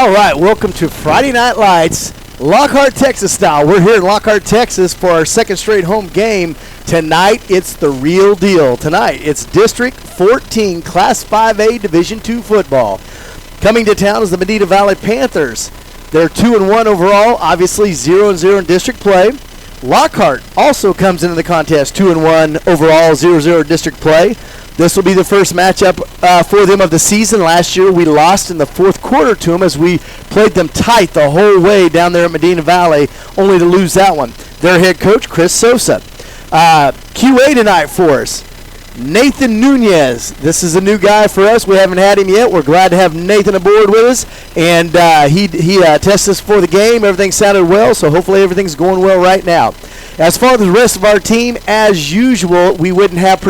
All right, welcome to Friday Night Lights, Lockhart, Texas style. We're here in Lockhart, Texas for our second straight home game. Tonight, it's the real deal. Tonight, it's District 14 Class 5A Division II football. Coming to town is the Medina Valley Panthers. They're 2-1 overall, obviously 0-0 in district play. Lockhart also comes into the contest 2-1 overall, 0-0 district play. This will be the first matchup for them of the season. Last year we lost in the fourth quarter to them as we played them tight the whole way down there at Medina Valley, only to lose that one. Their head coach, Chris Sosa. QA tonight for us, Nathan Nunez. This is a new guy for us. We haven't had him yet. We're glad to have Nathan aboard with us. And he tested us for the game. Everything sounded well, so hopefully everything's going well right now. As far as the rest of our team, as usual, we wouldn't have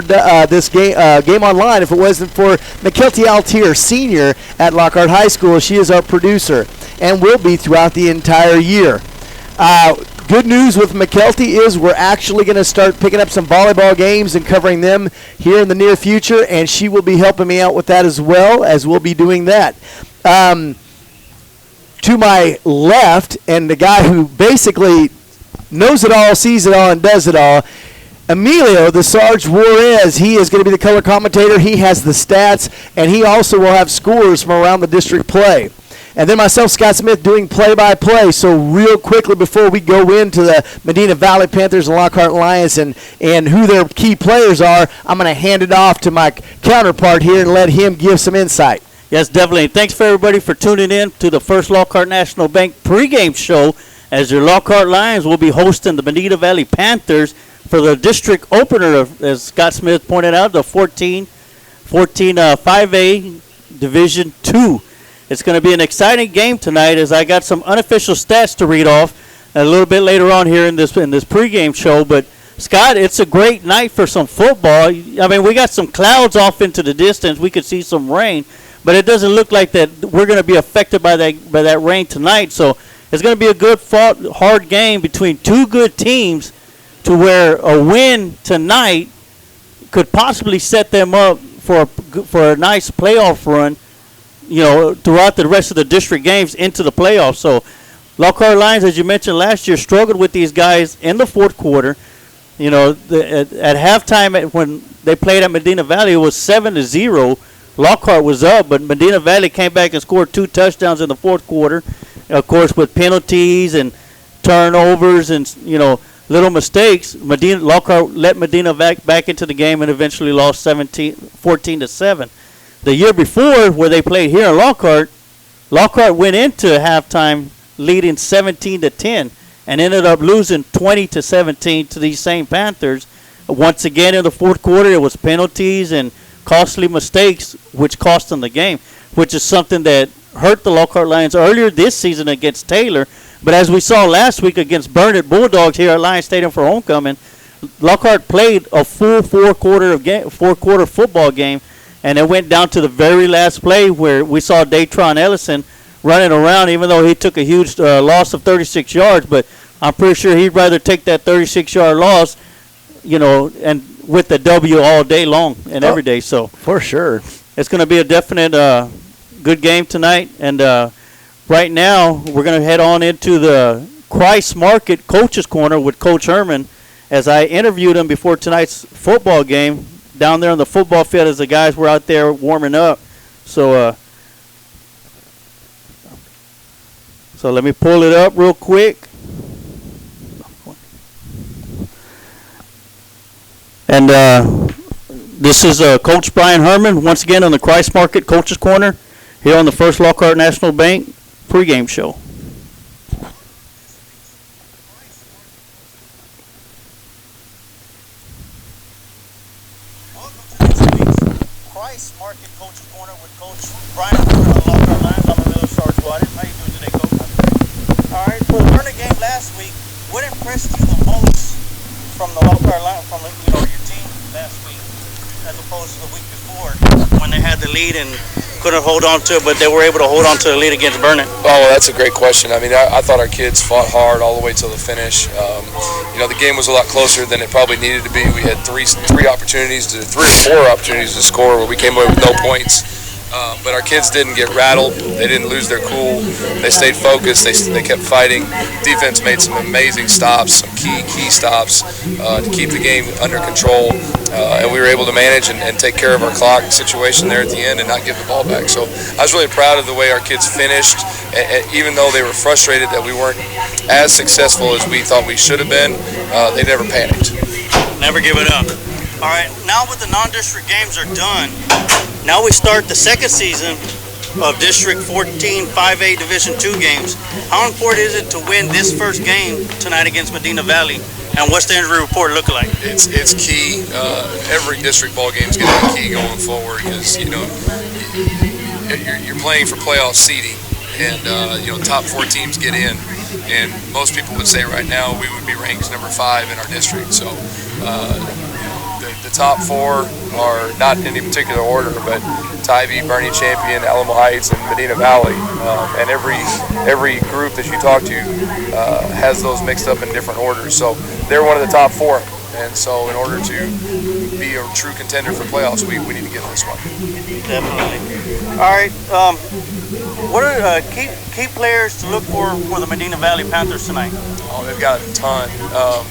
this game online if it wasn't for McKelty Altier, senior at Lockhart High School. She is our producer and will be throughout the entire year. Good news with McKelty is we're actually going to start picking up some volleyball games and covering them here in the near future, and she will be helping me out with that as well, as we'll be doing that. To my left, and the guy who basically knows it all, sees it all, and does it all, Emilio, the Sarge Juarez, he is going to be the color commentator. He has the stats, and he also will have scores from around the district play. And then myself, Scott Smith, doing play-by-play. So real quickly before we go into the Medina Valley Panthers and Lockhart Lions and who their key players are, I'm going to hand it off to my counterpart here and let him give some insight. Yes, definitely. Thanks for everybody for tuning in to the first Lockhart National Bank pregame show, as your Lockhart Lions will be hosting the Medina Valley Panthers for the district opener, as Scott Smith pointed out, the 14 5A Division II. It's going to be an exciting game tonight, as I got some unofficial stats to read off a little bit later on here in this pregame show. But, Scott, it's a great night for some football. I mean, we got some clouds off into the distance. We could see some rain, but it doesn't look like that we're going to be affected by that rain tonight. So it's going to be a good, hard game between two good teams, to where a win tonight could possibly set them up for a nice playoff run, throughout the rest of the district games into the playoffs. So Lockhart Lions, as you mentioned last year, struggled with these guys in the fourth quarter. At halftime when they played at Medina Valley, it was 7-0. Lockhart was up, but Medina Valley came back and scored 2 touchdowns in the fourth quarter. Of course, with penalties and turnovers and little mistakes, Lockhart let Medina back into the game and eventually lost 14-7. The year before, where they played here in Lockhart went into halftime leading 17-10 and ended up losing 20-17 to these same Panthers. Once again, in the fourth quarter, it was penalties and costly mistakes which cost them the game, which is something that hurt the Lockhart Lions earlier this season against Taylor. But as we saw last week against Burnett Bulldogs here at Lions Stadium for homecoming, Lockhart played a full four-quarter football game. And it went down to the very last play where we saw Datron Ellison running around, even though he took a huge loss of 36 yards. But I'm pretty sure he'd rather take that 36-yard loss, and with the W all day long and every day. So for sure, it's going to be a definite good game tonight. And right now we're going to head on into the Christ Market Coach's Corner with Coach Herman, as I interviewed him before tonight's football game down there on the football field as the guys were out there warming up. So let me pull it up real quick. And this is Coach Brian Herman, once again on the Christ Market Coach's Corner, here on the First Lockhart National Bank pregame show. Christ Market Coach's Corner with Coach Brian Herman of the Lockhart Lions. I'm Emilio Sarge Juarez. How you doing today, Coach? All right. So during the game last week, what impressed you the most from the Lockhart Lions, from your team last week, as opposed to the week before when they had the lead and couldn't hold on to it, but they were able to hold on to the lead against Burnett? Oh, well, that's a great question. I mean, I thought our kids fought hard all the way till the finish. The game was a lot closer than it probably needed to be. We had three or four opportunities to score where we came away with no points. But our kids didn't get rattled. They didn't lose their cool. They stayed focused. They kept fighting. Defense made some amazing stops, some key stops to keep the game under control. And we were able to manage and take care of our clock situation there at the end and not give the ball back. So I was really proud of the way our kids finished. And even though they were frustrated that we weren't as successful as we thought we should have been, they never panicked. Never give it up. All right, now with the non-district games are done, now we start the second season of District 14 5A Division II games. How important is it to win this first game tonight against Medina Valley? And what's the injury report look like? It's key. Every district ball game is going to be key going forward because, you know, you're playing for playoff seeding. And, you know, top 4 teams get in. And most people would say right now we would be ranked number 5 in our district. So the top 4 are not in any particular order, but Tybee, Bernie Champion, Alamo Heights, and Medina Valley. And every group that you talk to has those mixed up in different orders. So they're one of the top 4. And so in order to be a true contender for playoffs, we need to get this one. Definitely. All right. What are key players to look for the Medina Valley Panthers tonight? Oh, they've got a ton.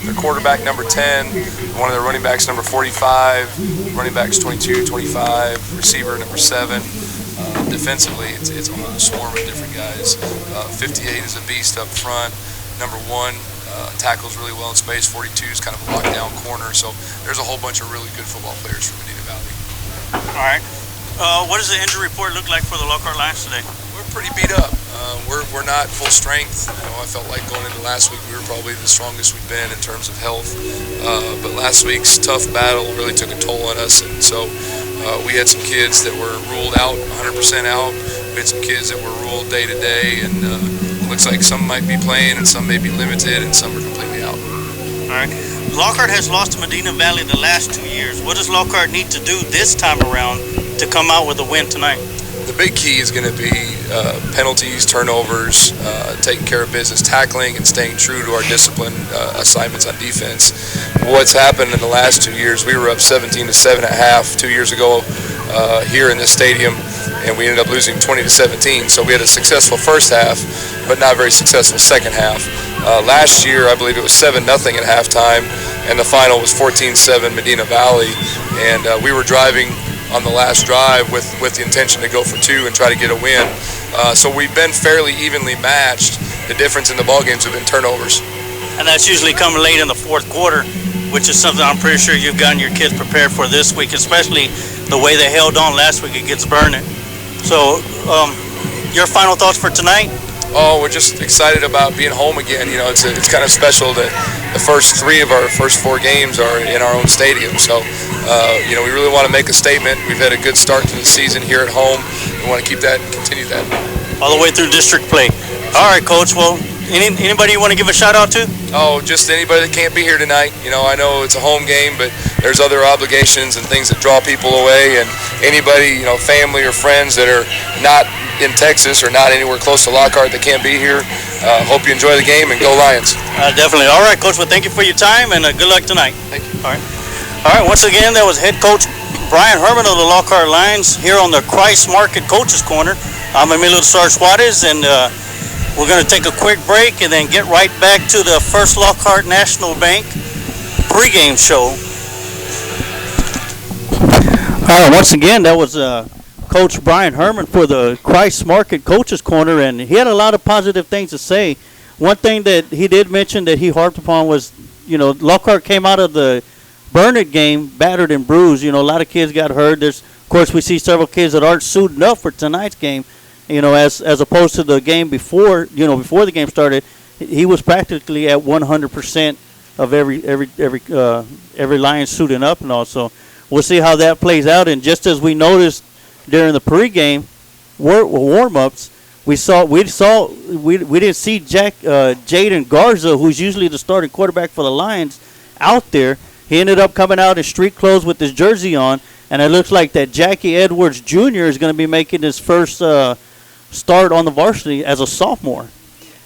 Their quarterback, number 10, one of their running backs, number 45, running backs 22, 25, receiver, number 7. Defensively, it's a whole swarm of different guys. 58 is a beast up front. Number 1 tackles really well in space. 42 is kind of a lockdown corner. So there's a whole bunch of really good football players from Medina Valley. All right. What does the injury report look like for the Lockhart Lions today? We're pretty beat up. We're not full strength. You know, I felt like going into last week we were probably the strongest we've been in terms of health. But last week's tough battle really took a toll on us, and so we had some kids that were ruled out, 100% out. We had some kids that were ruled day to day, and it looks like some might be playing and some may be limited and some are completely out. All right. Lockhart has lost to Medina Valley the last 2 years. What does Lockhart need to do this time around to come out with a win tonight? The big key is going to be penalties, turnovers, taking care of business, tackling, and staying true to our discipline assignments on defense. What's happened in the last 2 years, we were up 17-7 at half 2 years ago here in this stadium, and we ended up losing 20-17. So we had a successful first half, but not very successful second half. Last year, I believe it was 7-0 at halftime, and the final was 14-7 Medina Valley, and we were driving on the last drive with the intention to go for 2 and try to get a win. So we've been fairly evenly matched. The difference in the ball games have been turnovers. And that's usually coming late in the fourth quarter, which is something I'm pretty sure you've gotten your kids prepared for this week, especially the way they held on last week against Burnet. So your final thoughts for tonight? Oh, we're just excited about being home again. You know, it's kind of special that the first 3 of our first 4 games are in our own stadium. So, you know, we really want to make a statement. We've had a good start to the season here at home. We want to keep that and continue that. All the way through district play. All right, Coach. Well, anybody you want to give a shout out to? Oh, just anybody that can't be here tonight. You know, I know it's a home game, but there's other obligations and things that draw people away. And anybody, you know, family or friends that are not in Texas or not anywhere close to Lockhart that can't be here, hope you enjoy the game and go Lions. Definitely. All right, Coach. Well, thank you for your time and good luck tonight. Thank you. All right. All right. Once again, that was head coach Brian Herman of the Lockhart Lions here on the Christ Market Coaches Corner. I'm Emilio Sarge Juarez, and we're going to take a quick break and then get right back to the First Lockhart National Bank pregame show. All right. Once again, that was Coach Brian Herman for the Christ Market Coaches Corner, and he had a lot of positive things to say. One thing that he did mention that he harped upon was, you know, Lockhart came out of the Burnet game battered and bruised. You know, a lot of kids got hurt. Of course, we see several kids that aren't suiting up for tonight's game. You know, as opposed to the game before, you know, before the game started, he was practically at 100% of every Lion suiting up and all. So we'll see how that plays out. And just as we noticed during the pregame warm-ups, we didn't see Jaden Garza, who's usually the starting quarterback for the Lions, out there. He ended up coming out in street clothes with his jersey on, and it looks like that Jackie Edwards Jr. is going to be making his first start on the varsity as a sophomore.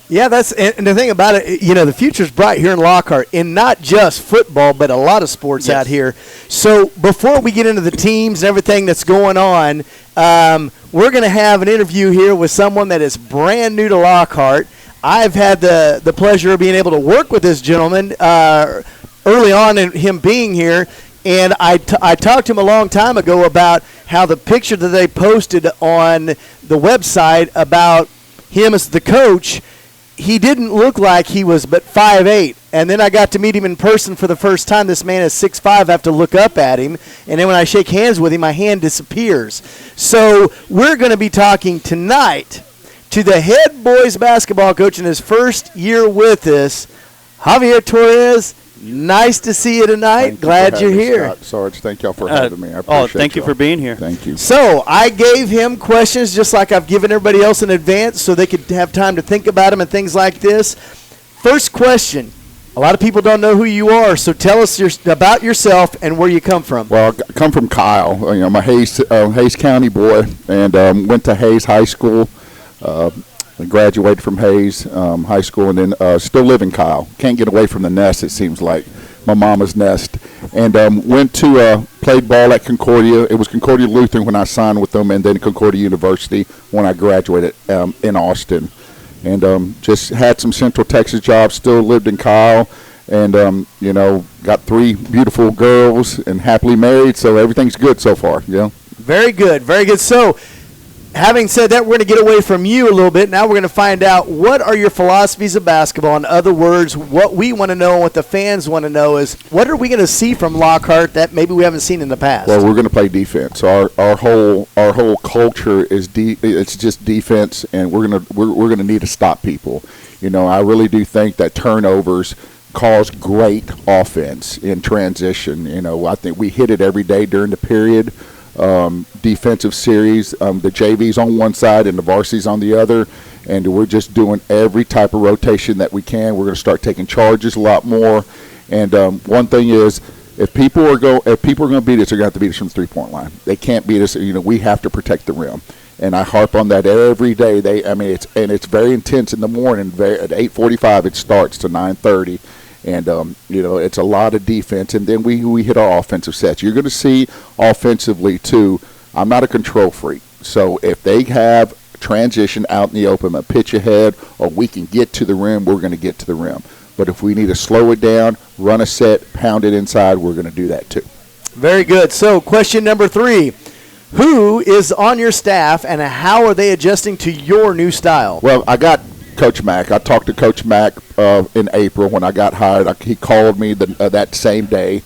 Yeah, and the thing about it, you know, the future's bright here in Lockhart, in not just football, but a lot of sports out here. So before we get into the teams and everything that's going on, we're going to have an interview here with someone that is brand new to Lockhart. I've had the pleasure of being able to work with this gentleman early on in him being here, and I talked to him a long time ago about how the picture that they posted on the website about him as the coach, he didn't look like he was but 5'8", and then I got to meet him in person for the first time. This man is 6'5". I have to look up at him, and then when I shake hands with him, my hand disappears. So we're going to be talking tonight to the head boys basketball coach in his first year with us, Javier Torres. Nice to see you tonight. Glad you're here. Scott, Sarge, thank y'all for having me. I appreciate thank you for being here. Thank you. So I gave him questions just like I've given everybody else in advance so they could have time to think about them and things like this. First question. A lot of people don't know who you are, so tell us about yourself and where you come from. Well, I come from Kyle. I'm a Hayes County boy, and went to Hayes High School. I graduated from Hayes High School, and then still live in Kyle. Can't get away from the nest, it seems like, my mama's nest. And went to played ball at Concordia. It was Concordia Lutheran when I signed with them, and then Concordia University when I graduated in Austin. And just had some Central Texas jobs, still lived in Kyle, and, got 3 beautiful girls and happily married, so everything's good so far, Very good, very good. So, having said that, we're going to get away from you a little bit. Now we're going to find out what are your philosophies of basketball. In other words, what we want to know and what the fans want to know is what are we going to see from Lockhart that maybe we haven't seen in the past? Well, we're going to play defense. Our whole culture is it's just defense, and we're going to need to stop people. I really do think that turnovers cause great offense in transition. I think we hit it every day during the period. Defensive series, the JV's on one side and the varsity's on the other, and we're just doing every type of rotation that we can. We're going to start taking charges a lot more, and one thing is, if people are going to beat us, they're going to have to beat us from the 3-point line. They can't beat us. We have to protect the rim, and I harp on that every day. It's very intense in the morning. At 8:45 it starts to 9:30. And, it's a lot of defense. And then we hit our offensive sets. You're going to see offensively, too. I'm not a control freak. So if they have transition out in the open, a pitch ahead, or we can get to the rim, we're going to get to the rim. But if we need to slow it down, run a set, pound it inside, we're going to do that, too. Very good. So question number 3. Who is on your staff, and how are they adjusting to your new style? Well, I got Coach Mack. I talked to Coach Mack in April when I got hired. He called me that same day,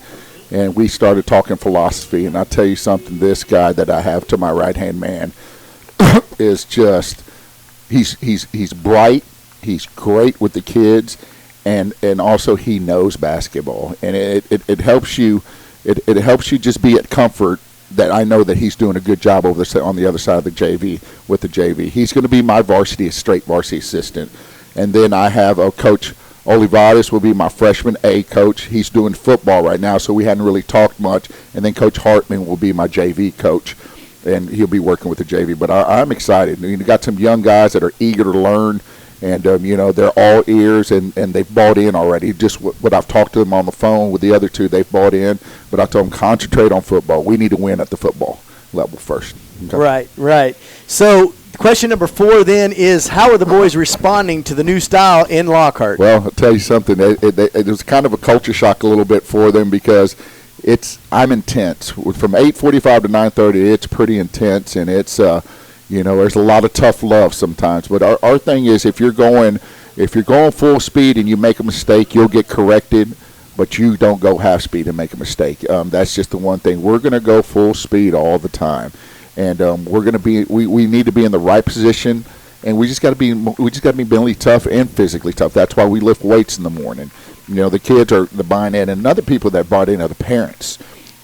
and we started talking philosophy. And I tell you something, this guy that I have to my right-hand man is just he's bright. He's great with the kids, and also he knows basketball. And it helps you. It helps you just be at comfort that I know that he's doing a good job over there on the other side of the JV with the JV. He's going to be my straight varsity assistant. And then I have a Coach Olivares will be my freshman A coach. He's doing football right now, so we hadn't really talked much. And then Coach Hartman will be my JV coach, and he'll be working with the JV. But I'm excited. You got some young guys that are eager to learn, and, they're all ears, and they've bought in already. Just what I've talked to them on the phone with the other 2, they've bought in. But I told them, concentrate on football. We need to win at the football level first. Okay? Right. So question number 4 then is, how are the boys responding to the new style in Lockhart? Well, I'll tell you something. It was kind of a culture shock a little bit for them because I'm intense. From 8:45 to 9:30, it's pretty intense, and it's there's a lot of tough love sometimes. But our thing is, if you're going full speed and you make a mistake, you'll get corrected. But you don't go half speed and make a mistake. That's just the one thing. We're going to go full speed all the time, and we're going to be. We need to be in the right position, and we just got to be mentally tough and physically tough. That's why we lift weights in the morning. The kids are the buying in, and other people that bought in are the parents.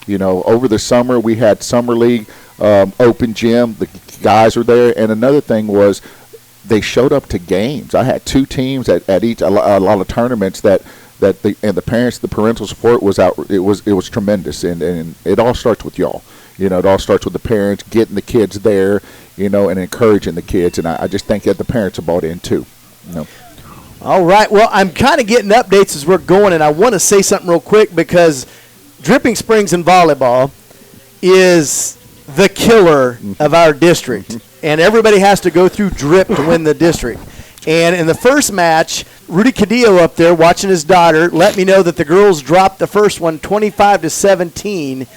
Over the summer we had summer league open gym. The guys were there, and another thing was they showed up to games. I had 2 teams at each a lot of tournaments that the parents, the parental support was out. It was tremendous, and it all starts with y'all. It all starts with the parents getting the kids there, and encouraging the kids. And I just think that the parents are bought in too. All right. Well, I'm kind of getting updates as we're going, and I want to say something real quick because Dripping Springs in volleyball is the killer of our district. and everybody has to go through drip to win the district. And in the first match, Rudy Cadillo up there watching his daughter let me know that the girls dropped the first one 25-17.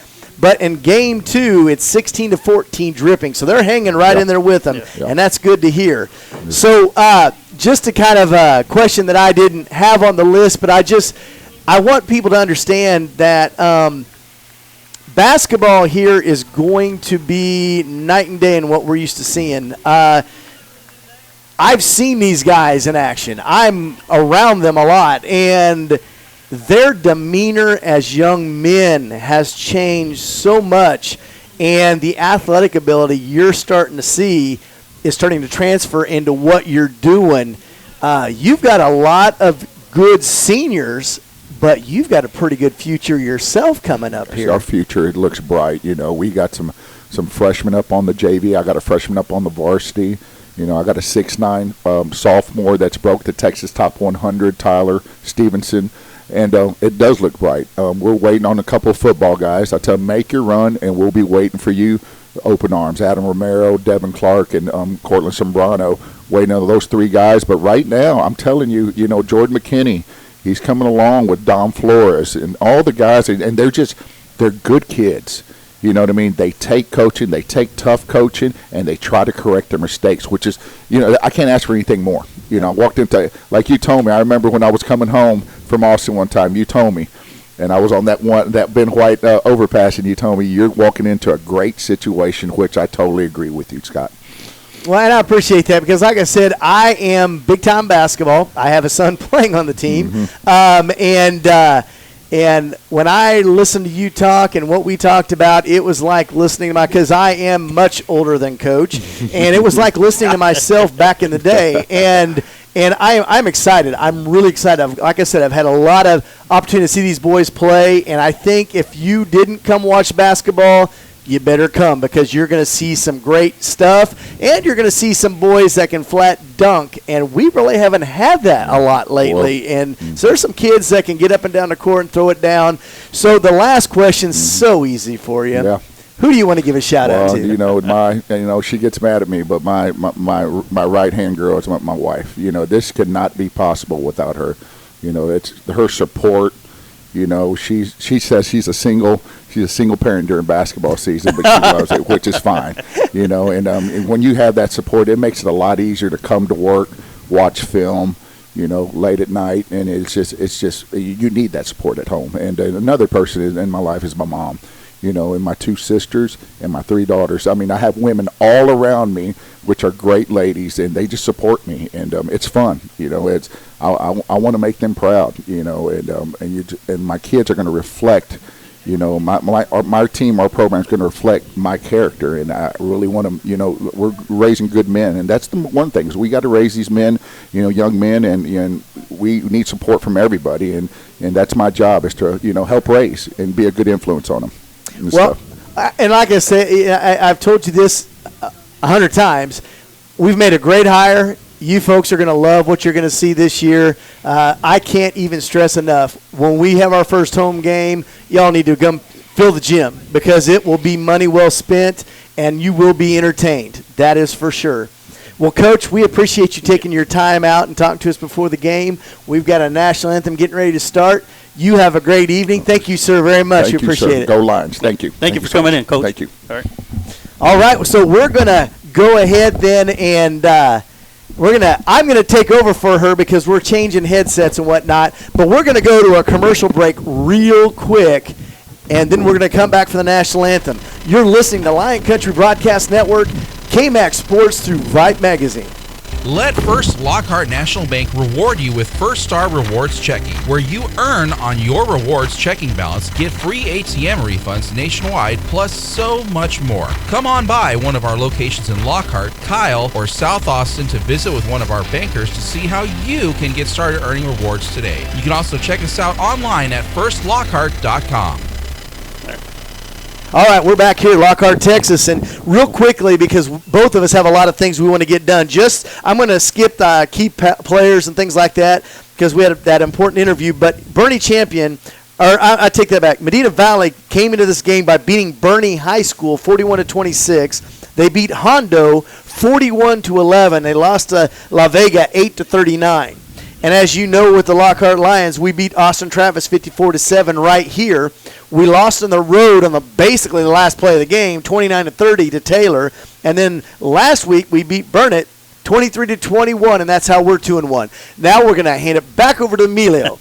But in game 2, it's 16-14 dripping. So they're hanging right in there with them, and that's good to hear. So just a kind of question that I didn't have on the list, but I want people to understand that basketball here is going to be night and day in what we're used to seeing. I've seen these guys in action. I'm around them a lot, and their demeanor as young men has changed so much, and the athletic ability you're starting to see is starting to transfer into what you're doing. You've got a lot of good seniors, but you've got a pretty good future yourself coming up here. Our future, it looks bright. You know, we got some freshmen up on the JV. I got a freshman up on the varsity. You know, I got a 6'9" sophomore that's broke the Texas Top 100, Tyler Stevenson, and it does look bright. We're waiting on a couple of football guys. I tell them, make your run, and we'll be waiting for you. Open arms, Adam Romero, Devin Clark, and Cortland Sombrano, waiting on those 3 guys. But right now, I'm telling you, you know, Jordan McKinney, he's coming along with Dom Flores and all the guys, and they're good kids. You know what I mean? They take coaching, they take tough coaching, and they try to correct their mistakes, which is, you know, I can't ask for anything more. You know, I walked into, like you told me, I remember when I was coming home from Austin one time, you told me, and I was on that Ben White overpass, and you told me you're walking into a great situation, which I totally agree with you, Scott. Well, and I appreciate that because, like I said, I am big-time basketball. I have a son playing on the team, and when I listened to you talk and what we talked about, it was like listening to because I am much older than Coach, and it was like listening to myself back in the day. And I'm excited. I'm really excited. Like I said, I've had a lot of opportunity to see these boys play, and I think if you didn't come watch basketball, you better come because you're going to see some great stuff, and you're going to see some boys that can flat dunk, and we really haven't had that a lot lately. So there's some kids that can get up and down the court and throw it down. So the last question's so easy for you. Yeah. Who do you want to give a shout out to? You know, she gets mad at me, but my right hand girl is my wife. You know, this could not be possible without her. You know, it's her support. You know, she says she's a single parent during basketball season, but she loves it, which is fine. You know, and when you have that support, it makes it a lot easier to come to work, watch film, you know, late at night, and it's just you need that support at home. And another person in my life is my mom. You know, and my 2 sisters and my 3 daughters. I mean, I have women all around me, which are great ladies, and they just support me, and it's fun. You know, I want to make them proud. You know, and my kids are going to reflect. You know, my team, our program is going to reflect my character, and I really want to. You know, we're raising good men, and that's the one thing is we got to raise these men. You know, young men, and we need support from everybody, and that's my job is to help raise and be a good influence on them. Well, and like I said, I've told you this 100 times. We've made a great hire. You folks are going to love what you're going to see this year. I can't even stress enough. When we have our first home game, y'all need to come fill the gym because it will be money well spent and you will be entertained. That is for sure. Well, Coach, we appreciate you taking your time out and talking to us before the game. We've got a national anthem getting ready to start. You have a great evening. Thank you, sir, very much. Thank we appreciate you, sir. it. Go Lions. Thank you. Thank you for coming in, Coach. Thank you. All right. So we're going to go ahead then and I'm going to take over for her because we're changing headsets and whatnot. But we're going to go to a commercial break real quick, and then we're going to come back for the national anthem. You're listening to Lion Country Broadcast Network, KMAX Sports through Vype Magazine. Let First Lockhart National Bank reward you with First Star Rewards Checking, where you earn on your rewards checking balance, get free ATM refunds nationwide, plus so much more. Come on by one of our locations in Lockhart, Kyle, or South Austin to visit with one of our bankers to see how you can get started earning rewards today. You can also check us out online at firstlockhart.com. All right, we're back here at Lockhart, Texas, and real quickly, because both of us have a lot of things we want to get done, I'm going to skip the key players and things like that because we had that important interview, but Bernie Champion, I take that back. Medina Valley came into this game by beating Bernie High School 41-26. They beat Hondo 41-11. They lost to La Vega 8-39. And as you know, with the Lockhart Lions, we beat Austin Travis 54-7 right here. We lost on the road on basically the last play of the game, 29-30 to Taylor. And then last week we beat Burnett 23-21, and that's how we're 2-1. Now we're going to hand it back over to Emilio.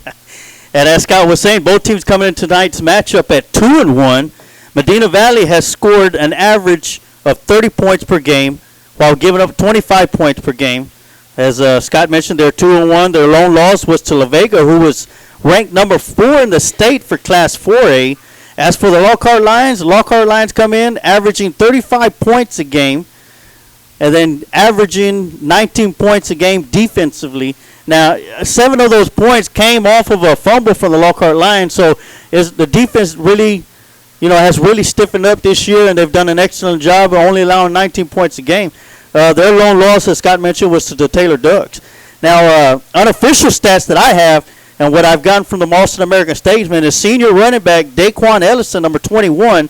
And as Scott was saying, both teams coming in tonight's matchup at 2-1. Medina Valley has scored an average of 30 points per game while giving up 25 points per game. As Scott mentioned, they're 2-1. Their lone loss was to La Vega, who was ranked number 4 in the state for Class 4A. As for the Lockhart Lions come in averaging 35 points a game and then averaging 19 points a game defensively. Now, 7 of those points came off of a fumble from the Lockhart Lions, so the defense really, has really stiffened up this year, and they've done an excellent job of only allowing 19 points a game. Their lone loss, as Scott mentioned, was to the Taylor Ducks. Now, unofficial stats that I have and what I've gotten from the Boston American Statesman is senior running back Daquan Ellison, number 21,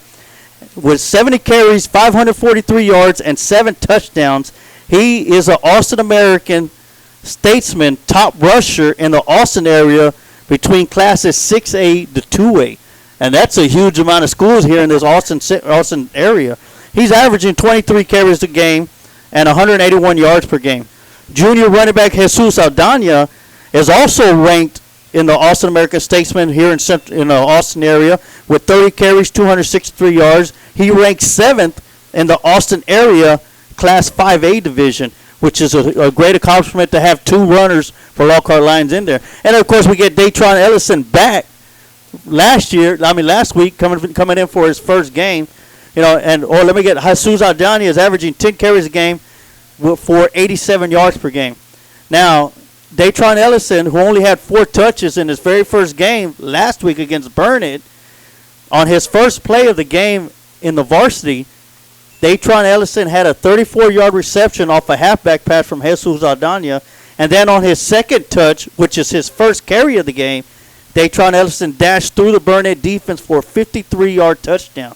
with 70 carries, 543 yards, and 7 touchdowns. He is an Austin American Statesman top rusher in the Austin area between classes 6A to 2A. And that's a huge amount of schools here in this Austin area. He's averaging 23 carries a game and 181 yards per game. Junior running back Jesus Aldana is also ranked in the Austin American Statesman here in the Austin area with 30 carries, 263 yards. He ranks 7th in the Austin area Class 5A division, which is a great accomplishment to have 2 runners for Lockhart Lions in there. And, of course, we get Datron Ellison back last week coming in for his first game. Let me get Jesus Aldana is averaging 10 carries a game for 87 yards per game. Now, Datron Ellison, who only had 4 touches in his very first game last week against Burnett, on his first play of the game in the varsity, Datron Ellison had a 34-yard reception off a halfback pass from Jesus Aldana, and then on his second touch, which is his first carry of the game, Datron Ellison dashed through the Burnett defense for a 53-yard touchdown.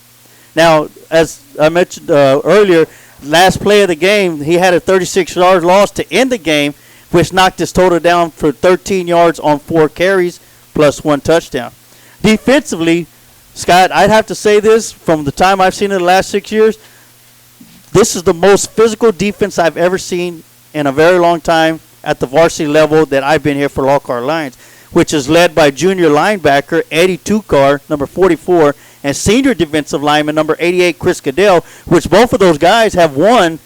Now, as I mentioned earlier, last play of the game, he had a 36-yard loss to end the game, which knocked his total down for 13 yards on 4 carries plus 1 touchdown. Defensively, Scott, I'd have to say this, from the time I've seen it the last 6 years, this is the most physical defense I've ever seen in a very long time at the varsity level that I've been here for Lockhart Lions, which is led by junior linebacker Eddie Tukar, number 44, and senior defensive lineman number 88, Chris Cadell, which both of those guys have won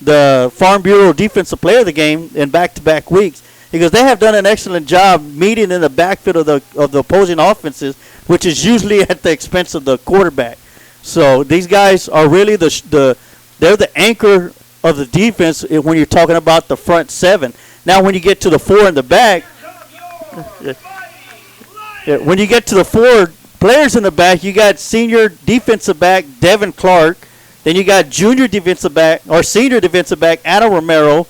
the Farm Bureau Defensive Player of the Game in back-to-back weeks, because they have done an excellent job meeting in the backfield of the opposing offenses, which is usually at the expense of the quarterback. So these guys are really they're the anchor of the defense when you're talking about the front 7. Now, when you get to the 4 in the back, when you get to the 4 players in the back, you got senior defensive back Devin Clark. Then you got senior defensive back Adam Romero,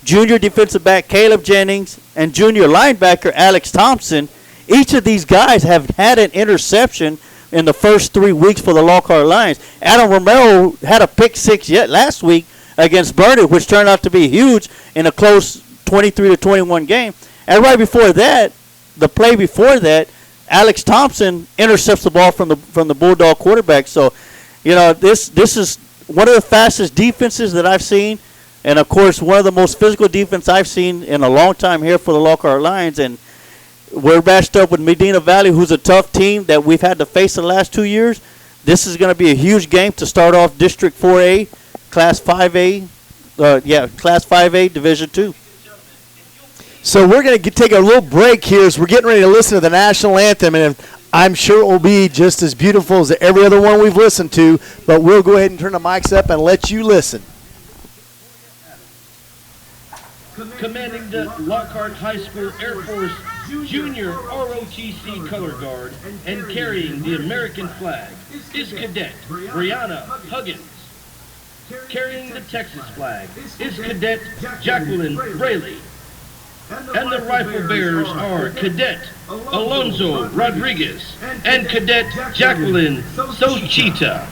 junior defensive back Caleb Jennings, and junior linebacker Alex Thompson. Each of these guys have had an interception in the first 3 weeks for the Lockhart Lions. Adam Romero had a pick 6 last week against Burnett, which turned out to be huge in a close 23-21 game. And right before that, the play before that, Alex Thompson intercepts the ball from the Bulldog quarterback. So, this is one of the fastest defenses that I've seen, and of course one of the most physical defense I've seen in a long time here for the Lockhart Lions. And we're matched up with Medina Valley, who's a tough team that we've had to face the last 2 years. This is going to be a huge game to start off District 4A, Class 5A, Class 5A Division 2. So we're going to take a little break here as we're getting ready to listen to the national anthem, and I'm sure it will be just as beautiful as every other one we've listened to, but we'll go ahead and turn the mics up and let you listen. Commanding the Lockhart High School Air Force Junior ROTC Color Guard and carrying the American flag is Cadet Brianna Huggins. Carrying the Texas flag is Cadet Jacqueline Braley. And the rifle bearers are Cadet Alonzo Rodriguez and Cadet Jacqueline Sochita.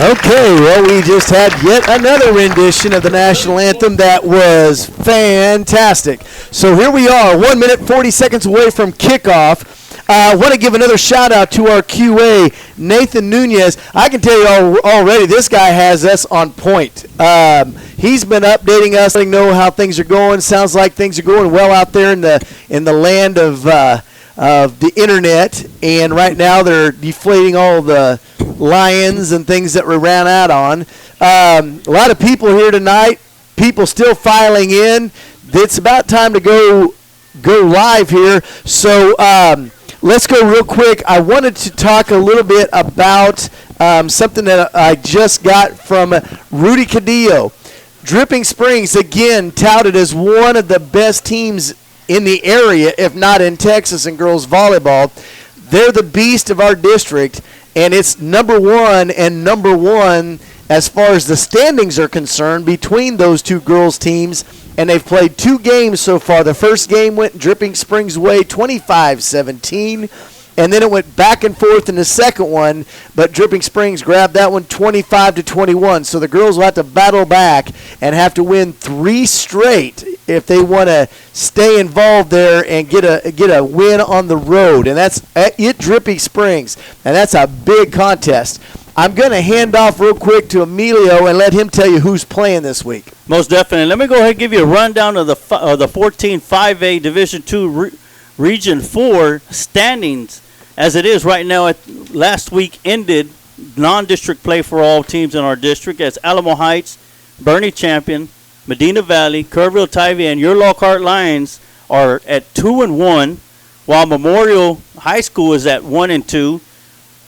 Okay, well, we just had yet another rendition of the national anthem that was fantastic. So here we are, 1 minute, 40 seconds away from kickoff. I want to give another shout-out to our QA, Nathan Nunez. I can tell you already, this guy has us on point. He's been updating us, letting know how things are going. Sounds like things are going well out there in the land of the internet. And right now they're deflating all the lions and things that we ran out on. A lot of people here tonight, people still filing in. It's about time to go live here. So let's go real quick. I wanted to talk a little bit about something that I just got from Rudy Cadillo. Dripping Springs, again, touted as one of the best teams in the area, if not in Texas, in girls volleyball. They're the beast of our district, and it's number one as far as the standings are concerned between those two girls' teams, and they've played 2 games so far. The first game went Dripping Springs' way, 25-17, and then it went back and forth in the second one, but Dripping Springs grabbed that one 25-21. So the girls will have to battle back and have to win 3 straight if they want to stay involved there and get a win on the road. And that's at Dripping Springs, and that's a big contest. I'm going to hand off real quick to Emilio and let him tell you who's playing this week. Most definitely. Let me go ahead and give you a rundown of the 14 5A Division II Region 4 standings as it is right now. Last week ended non-district play for all teams in our district as Alamo Heights, Bernie Champion, Medina Valley, Kerrville Tivy, and your Lockhart Lions are at 2-1, while Memorial High School is at 1-2.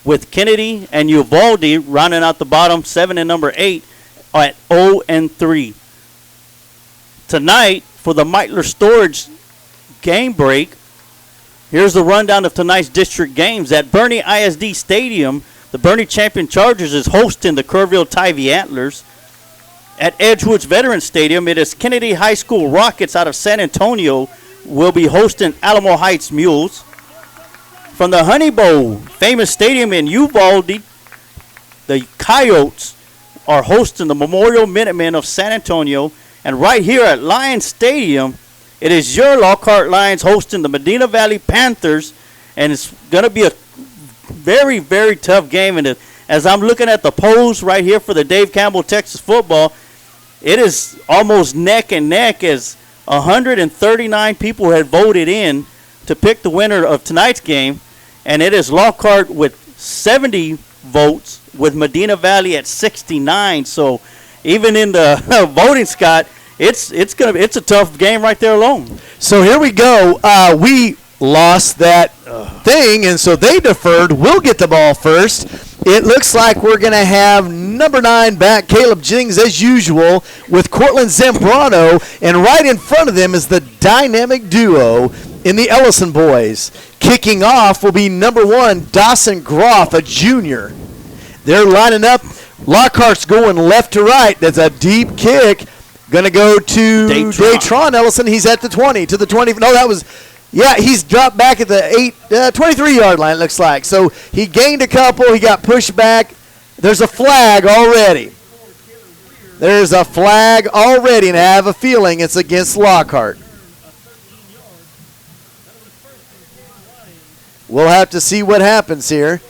With Kennedy and Uvalde rounding out the bottom 7 and number 8 at 0-3. Tonight, for the Meitler Storage game break, here's the rundown of tonight's district games. At Bernie ISD Stadium, the Bernie Champion Chargers is hosting the Kerrville Tivy Antlers. At Edgewoods Veterans Stadium, it is Kennedy High School Rockets out of San Antonio will be hosting Alamo Heights Mules. From the Honey Bowl, famous stadium in Uvalde, the Coyotes are hosting the Memorial Minutemen of San Antonio. And right here at Lions Stadium, it is your Lockhart Lions hosting the Medina Valley Panthers. And it's going to be a very, very tough game. And as I'm looking at the polls right here for the Dave Campbell Texas football, it is almost neck and neck as 139 people had voted in to pick the winner of tonight's game, and it is Lockhart with 70 votes, with Medina Valley at 69. So even in the voting, Scott, it's a tough game right there alone. So here we go. We lost that thing, and so they deferred. We'll get the ball first. It looks like we're going to have number 9 back, Caleb Jennings, as usual, with Cortland Zambrano, and right in front of them is the dynamic duo in the Ellison boys. Kicking off will be number 1, Dawson Groff, a junior. They're lining up. Lockhart's going left to right. That's a deep kick. Going to go to Daytron Ellison. He's at the 20, to the 20. No, that was... Yeah, he's dropped back at the 23-yard line, it looks like. So he gained a couple. He got pushed back. There's a flag already. There's a flag already, and I have a feeling it's against Lockhart. We'll have to see what happens here.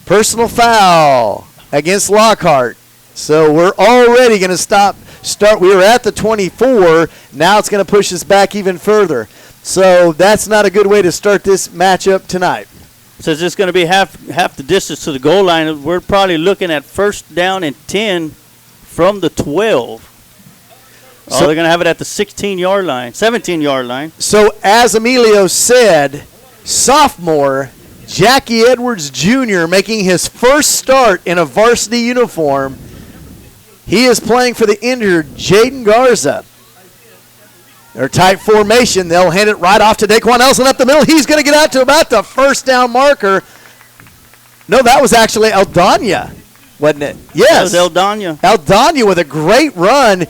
Personal foul against Lockhart. So we're already going to start. We were at the 24. Now it's going to push us back even further. So that's not a good way to start this matchup tonight. Since it's going to be half the distance to the goal line, we're probably looking at first down and 10 from the 12. So they're going to have it at the 16-yard line, 17-yard line. So as Emilio said, sophomore Jackie Edwards Jr. making his first start in a varsity uniform. He is playing for the injured Jaden Garza. They're tight formation. They'll hand it right off to Daquan Elson up the middle. He's going to get out to about the first down marker. No, that was actually Aldana, wasn't it? Yes. That was Aldana. Aldana with a great run.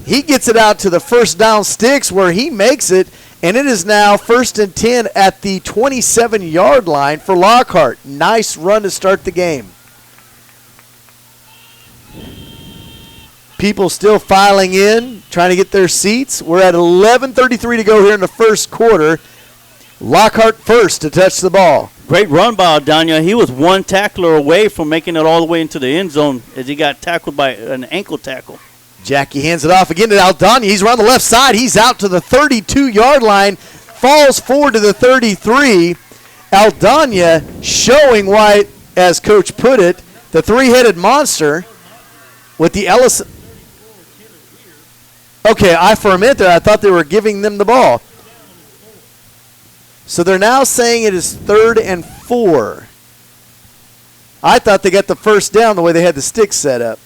He gets it out to the first down sticks where he makes it, And it is now 1st and 10 at the 27-yard line for Lockhart. Nice run to start the game. People still filing in, trying to get their seats. We're at 11:33 to go here in the first quarter. Lockhart first to touch the ball. Great run by Aldana. He was one tackler away from making it all the way into the end zone as he got tackled by an ankle tackle. Jackie hands it off again to Aldana. He's around the left side. He's out to the 32-yard line. Falls forward to the 33. Aldana showing why, as Coach put it, the three-headed monster with the Ellis. Okay, for a minute there, I thought they were giving them the ball. So they're now saying it is 3rd and 4. I thought they got the first down the way they had the sticks set up.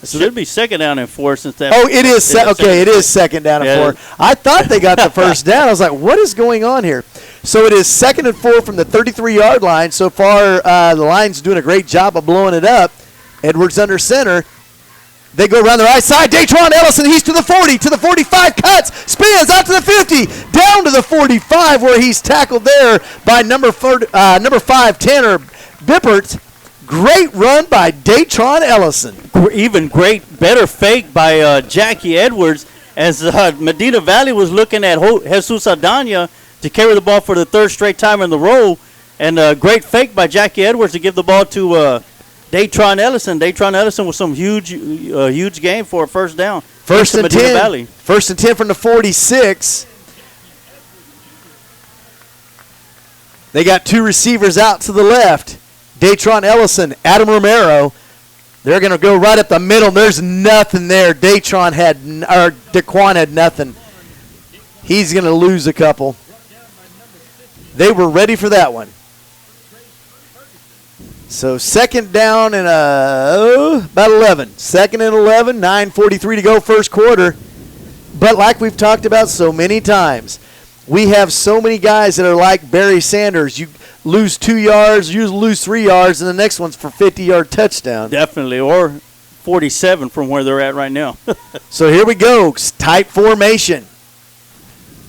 So should be 2nd down and 4 since that. Oh, it is. Okay, it is 2nd down and 4. I thought they got the first down. I was like, what is going on here? So it is 2nd and 4 from the 33-yard line. So far, the line's doing a great job of blowing it up. Edwards under center. They go around the right side. Datron Ellison, he's to the 40, to the 45, cuts, spins out to the 50, down to the 45 where he's tackled there by number 5, Tanner Bippert. Great run by Datron Ellison. Even better fake by Jackie Edwards as Medina Valley was looking at Jesus Aldana to carry the ball for the 3rd straight time in the row. And a great fake by Jackie Edwards to give the ball to Datron Ellison. Datron Ellison with some huge game for a first down. First and 10. Valley. 1st and 10 from the 46. They got 2 receivers out to the left. Datron Ellison, Adam Romero. They're going to go right up the middle. There's nothing there. Daquan had nothing. He's going to lose a couple. They were ready for that one. So 2nd down and about 11. 2nd and 11, 9:43 to go first quarter. But like we've talked about so many times, we have so many guys that are like Barry Sanders. You lose 2 yards, you lose 3 yards, and the next one's for 50-yard touchdown. Definitely, or 47 from where they're at right now. So here we go, tight formation.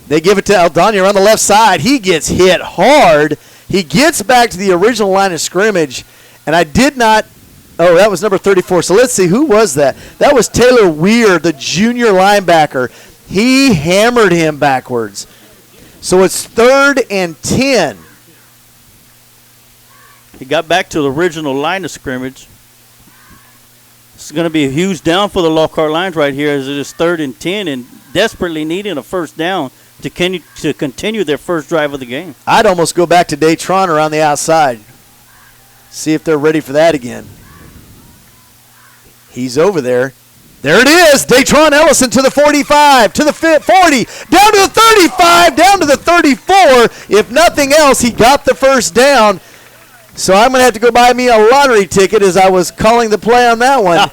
They give it to Aldana on the left side. He gets hit hard. He gets back to the original line of scrimmage, and I did not – oh, that was number 34. So let's see, who was that? That was Taylor Weir, the junior linebacker. He hammered him backwards. So it's 3rd and 10. He got back to the original line of scrimmage. It's going to be a huge down for the Lockhart Lions right here as it is 3rd and 10 and desperately needing a first down to continue their first drive of the game. I'd almost go back to Datron around the outside. See if they're ready for that again. He's over there. There it is. Datron Ellison to the 45, to the 40, down to the 35, down to the 34. If nothing else, he got the first down. So I'm going to have to go buy me a lottery ticket as I was calling the play on that one.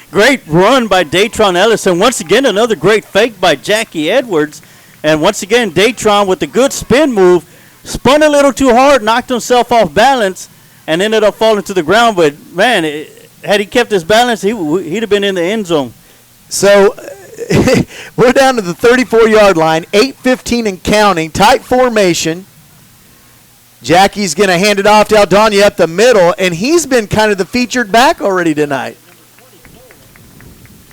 Great run by Datron Ellison. Once again, another great fake by Jackie Edwards. And once again, Datron with a good spin move, spun a little too hard, knocked himself off balance, and ended up falling to the ground. But, man, had he kept his balance, he'd have been in the end zone. So we're down to the 34-yard line, 8:15 and counting, tight formation. Jackie's going to hand it off to Aldana up the middle, and he's been kind of the featured back already tonight.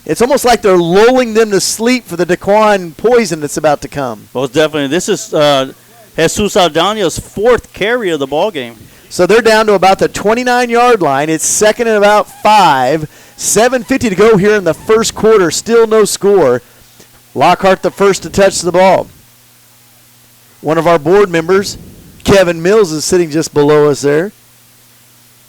It's almost like they're lulling them to sleep for the Daquan poison that's about to come. Most definitely. This is Jesus Aldana's 4th carry of the ball game. So they're down to about the 29-yard line. It's 2nd and about 5. 7:50 to go here in the first quarter. Still no score. Lockhart the first to touch the ball. One of our board members, Kevin Mills, is sitting just below us there.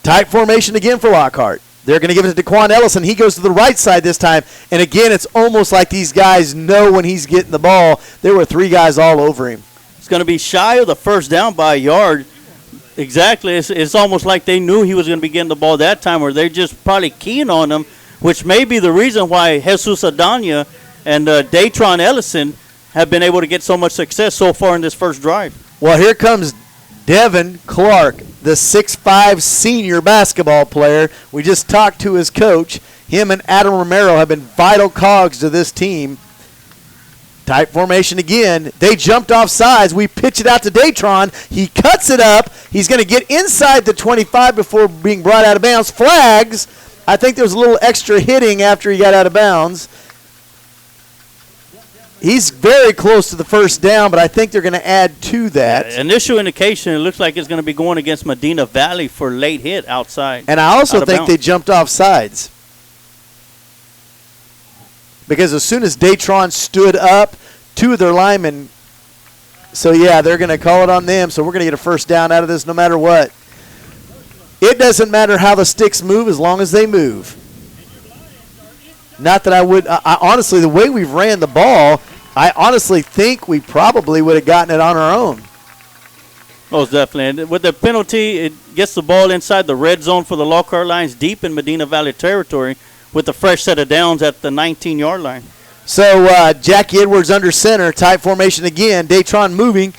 Tight formation again for Lockhart. They're going to give it to Daquan Ellison. He goes to the right side this time. And again, it's almost like these guys know when he's getting the ball. There were 3 guys all over him. It's going to be shy of the first down by a yard. Exactly. It's almost like they knew he was going to be getting the ball that time, or they're just probably keen on him, which may be the reason why Jesus Aldana and Datron Ellison have been able to get so much success so far in this first drive. Well, here comes Devin Clark, the 6'5 senior basketball player. We just talked to his coach. Him and Adam Romero have been vital cogs to this team. Tight formation again. They jumped off sides. We pitch it out to Datron. He cuts it up. He's going to get inside the 25 before being brought out of bounds. Flags. I think there was a little extra hitting after he got out of bounds. He's very close to the first down, but I think they're going to add to that. Initial indication, it looks like it's going to be going against Medina Valley for late hit outside. And I also think they jumped off sides. Because as soon as Datron stood up, 2 of their linemen, so yeah, they're going to call it on them, so we're going to get a first down out of this no matter what. It doesn't matter how the sticks move as long as they move. Not that I would, I honestly, the way we've ran the ball, I honestly think we probably would have gotten it on our own. Most definitely. And with the penalty, it gets the ball inside the red zone for the Lockhart Lions deep in Medina Valley territory, with a fresh set of downs at the 19-yard line. So Jackie Edwards under center, tight formation again. Datron moving.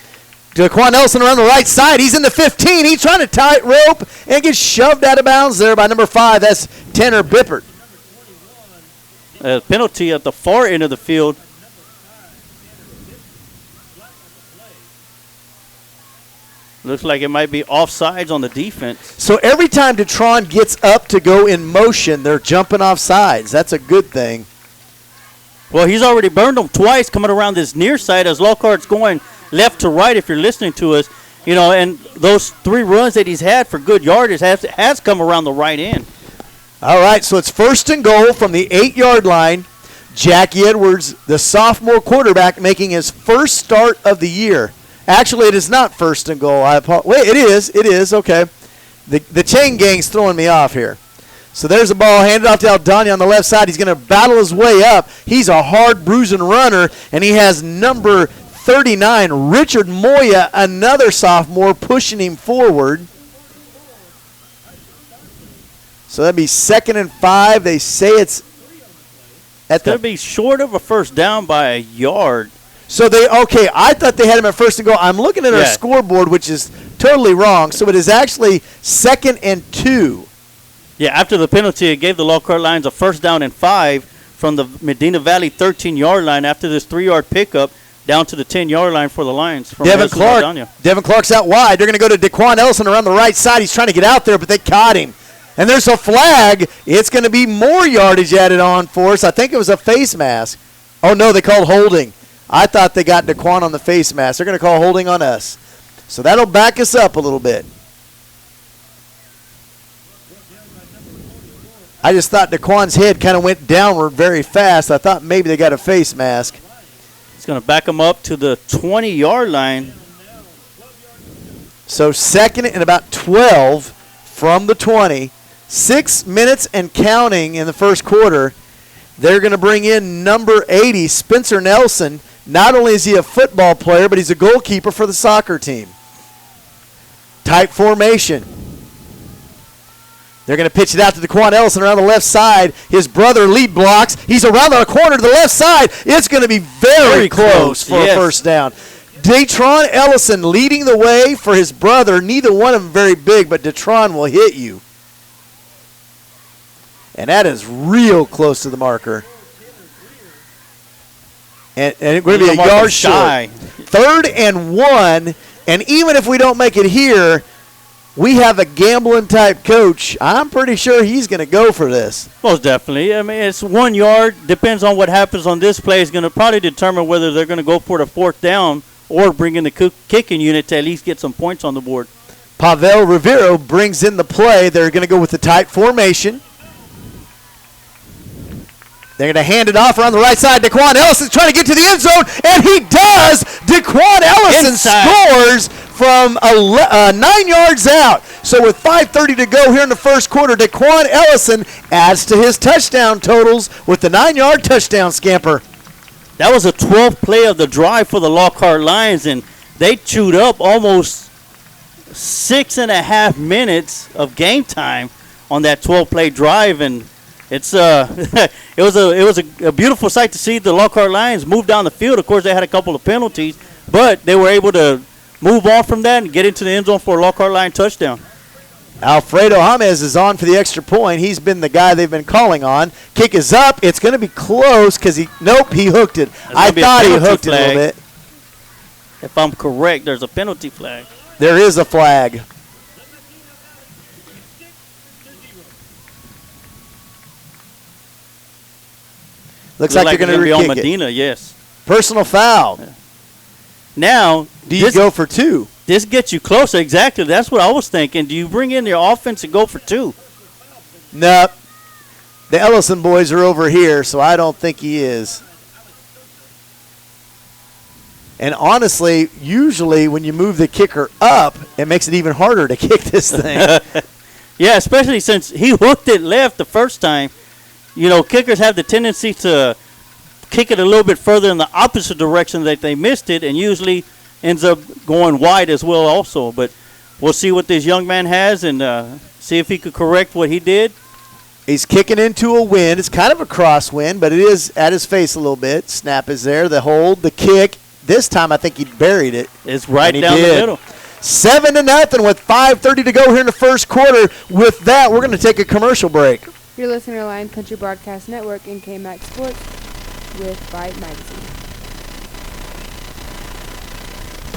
Daquan Nelson around the right side. He's in the 15. He's trying to tight rope and gets shoved out of bounds there by number 5. That's Tanner Bippert. Penalty at the far end of the field. Looks like it might be offsides on the defense. So every time Datron gets up to go in motion, they're jumping off sides. That's a good thing. Well, he's already burned them twice coming around this near side as Lockhart's going left to right, if you're listening to us. You know, and those 3 runs that he's had for good yardage has come around the right end. All right, so it's 1st and goal from the 8-yard line. Jackie Edwards, the sophomore quarterback, making his first start of the year. Actually, it is not 1st and goal. Wait, it is. It is. Okay. The chain gang's throwing me off here. So there's a ball handed off to Aldana on the left side. He's going to battle his way up. He's a hard bruising runner, and he has number 39, Richard Moya, another sophomore, pushing him forward. So that'd be 2nd and 5. They say it's going to be short of a first down by a yard. So I thought they had him at 1st and goal. I'm looking at our scoreboard, which is totally wrong. So it is actually 2nd and 2. Yeah, after the penalty, it gave the Lockhart Lions a first down and 5 from the Medina Valley 13-yard line after this 3-yard pickup down to the 10-yard line for the Lions. From Devin Clark's out wide. They're going to go to Daquan Ellison around the right side. He's trying to get out there, but they caught him. And there's a flag. It's going to be more yardage added on for us. I think it was a face mask. Oh, no, they called holding. I thought they got Daquan on the face mask. They're going to call holding on us. So that'll back us up a little bit. I just thought Daquan's head kind of went downward very fast. I thought maybe they got a face mask. It's going to back them up to the 20-yard line. So 2nd and about 12 from the 20. 6 minutes and counting in the first quarter. They're going to bring in number 80, Spencer Nelson. Not only is he a football player, but he's a goalkeeper for the soccer team. Tight formation. They're going to pitch it out to Daquan Ellison around the left side. His brother lead blocks. He's around the corner to the left side. It's going to be very close for a first down. Datron Ellison leading the way for his brother. Neither one of them very big, but Datron will hit you. And that is real close to the marker. And it's going to be a yard shy. 3rd and 1. And even if we don't make it here, we have a gambling type coach. I'm pretty sure he's going to go for this. Most definitely. I mean, it's 1 yard. Depends on what happens on this play. It's going to probably determine whether they're going to go for the 4th down or bring in the kicking unit to at least get some points on the board. Pavel Rivero brings in the play. They're going to go with the tight formation. They're going to hand it off around the right side. Daquan Ellison's trying to get to the end zone, and he does. Daquan Ellison scores from 9 yards out. So with 5:30 to go here in the first quarter, Daquan Ellison adds to his touchdown totals with the 9-yard touchdown scamper. That was a 12th play of the drive for the Lockhart Lions, and they chewed up almost 6.5 minutes of game time on that 12-play drive, and it's it was a beautiful sight to see the Lockhart Lions move down the field. Of course, they had a couple of penalties, but they were able to move on from that and get into the end zone for a Lockhart Lion touchdown. Alfredo James is on for the extra point. He's been the guy they've been calling on. Kick is up. It's going to be close because he hooked it. I thought he hooked it a little bit. If I'm correct, there's a penalty flag. There is a flag. Looks like they're going to be on re-kick Medina, yes. Personal foul. Yeah. Now, do you go for 2? This gets you closer. Exactly. That's what I was thinking. Do you bring in your offense and go for 2? No. The Ellison boys are over here, so I don't think he is. And honestly, usually when you move the kicker up, it makes it even harder to kick this thing. Yeah, especially since he hooked it left the first time. You know, kickers have the tendency to kick it a little bit further in the opposite direction that they missed it, and usually ends up going wide as well also. But we'll see what this young man has and see if he could correct what he did. He's kicking into a wind. It's kind of a crosswind, but it is at his face a little bit. Snap is there. The hold, the kick. This time I think he buried it. It's right down the middle. 7-0 with 5:30 to go here in the first quarter. With that, we're going to take a commercial break. You're listening to Lion Country Broadcast Network and KMAX Sports with Vype Magazine.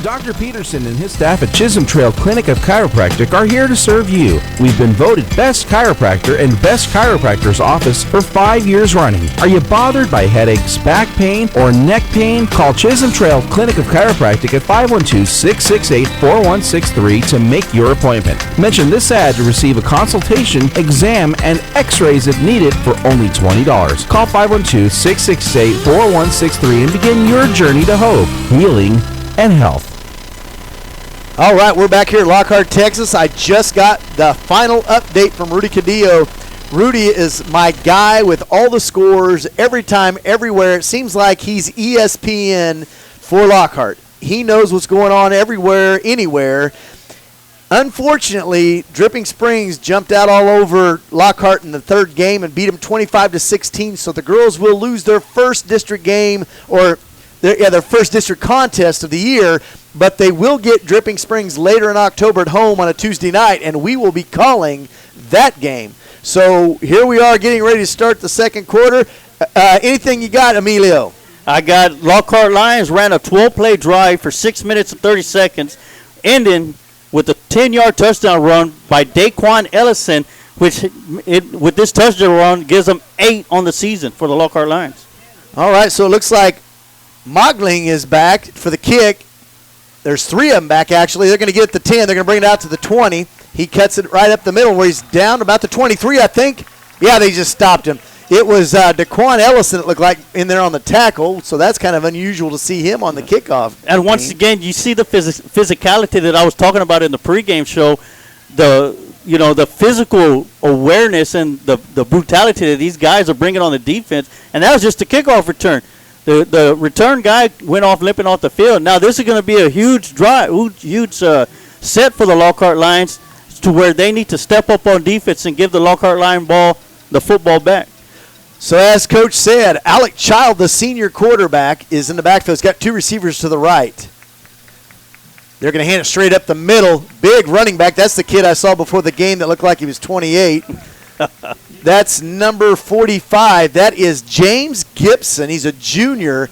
Dr. Peterson and his staff at Chisholm Trail Clinic of Chiropractic are here to serve you. We've been voted Best Chiropractor and Best Chiropractor's Office for 5 years running. Are you bothered by headaches, back pain, or neck pain? Call Chisholm Trail Clinic of Chiropractic at 512-668-4163 to make your appointment. Mention this ad to receive a consultation, exam, and x-rays if needed for only $20. Call 512-668-4163 and begin your journey to hope, healing, and health. All right, we're back here at Lockhart, Texas. I just got the final update from Rudy Cadillo. Rudy is my guy with all the scores, every time, everywhere. It seems like he's ESPN for Lockhart. He knows what's going on everywhere, anywhere. Unfortunately, Dripping Springs jumped out all over Lockhart in the third game and beat them 25-16, so the girls will lose their first district game, or their first district contest of the year, but they will get Dripping Springs later in October at home on a Tuesday night, and we will be calling that game. So here we are getting ready to start the second quarter. Anything you got, Emilio? I got Lockhart Lions ran a 12-play drive for 6 minutes and 30 seconds, ending with a 10-yard touchdown run by Daquan Ellison, which with this touchdown run gives them 8 on the season for the Lockhart Lions. All right, so it looks like Mogling is back for the kick. There's 3 of them back, actually. They're going to get the 10. They're going to bring it out to the 20. He cuts it right up the middle where he's down about the 23, I think. Yeah, they just stopped him. It was Daquan Ellison, it looked like, in there on the tackle, so that's kind of unusual to see him on the kickoff. And once again, you see the physicality that I was talking about in the pregame show, the physical awareness and the brutality that these guys are bringing on the defense, and that was just the kickoff return. The return guy went off limping off the field. Now this is going to be a huge drive, huge set for the Lockhart Lions to where they need to step up on defense and give the Lockhart Lion the football back. So as Coach said, Alec Child, the senior quarterback, is in the backfield. He's got 2 receivers to the right. They're going to hand it straight up the middle. Big running back. That's the kid I saw before the game that looked like he was 28. That's number 45. That is James Gibson. He's a junior.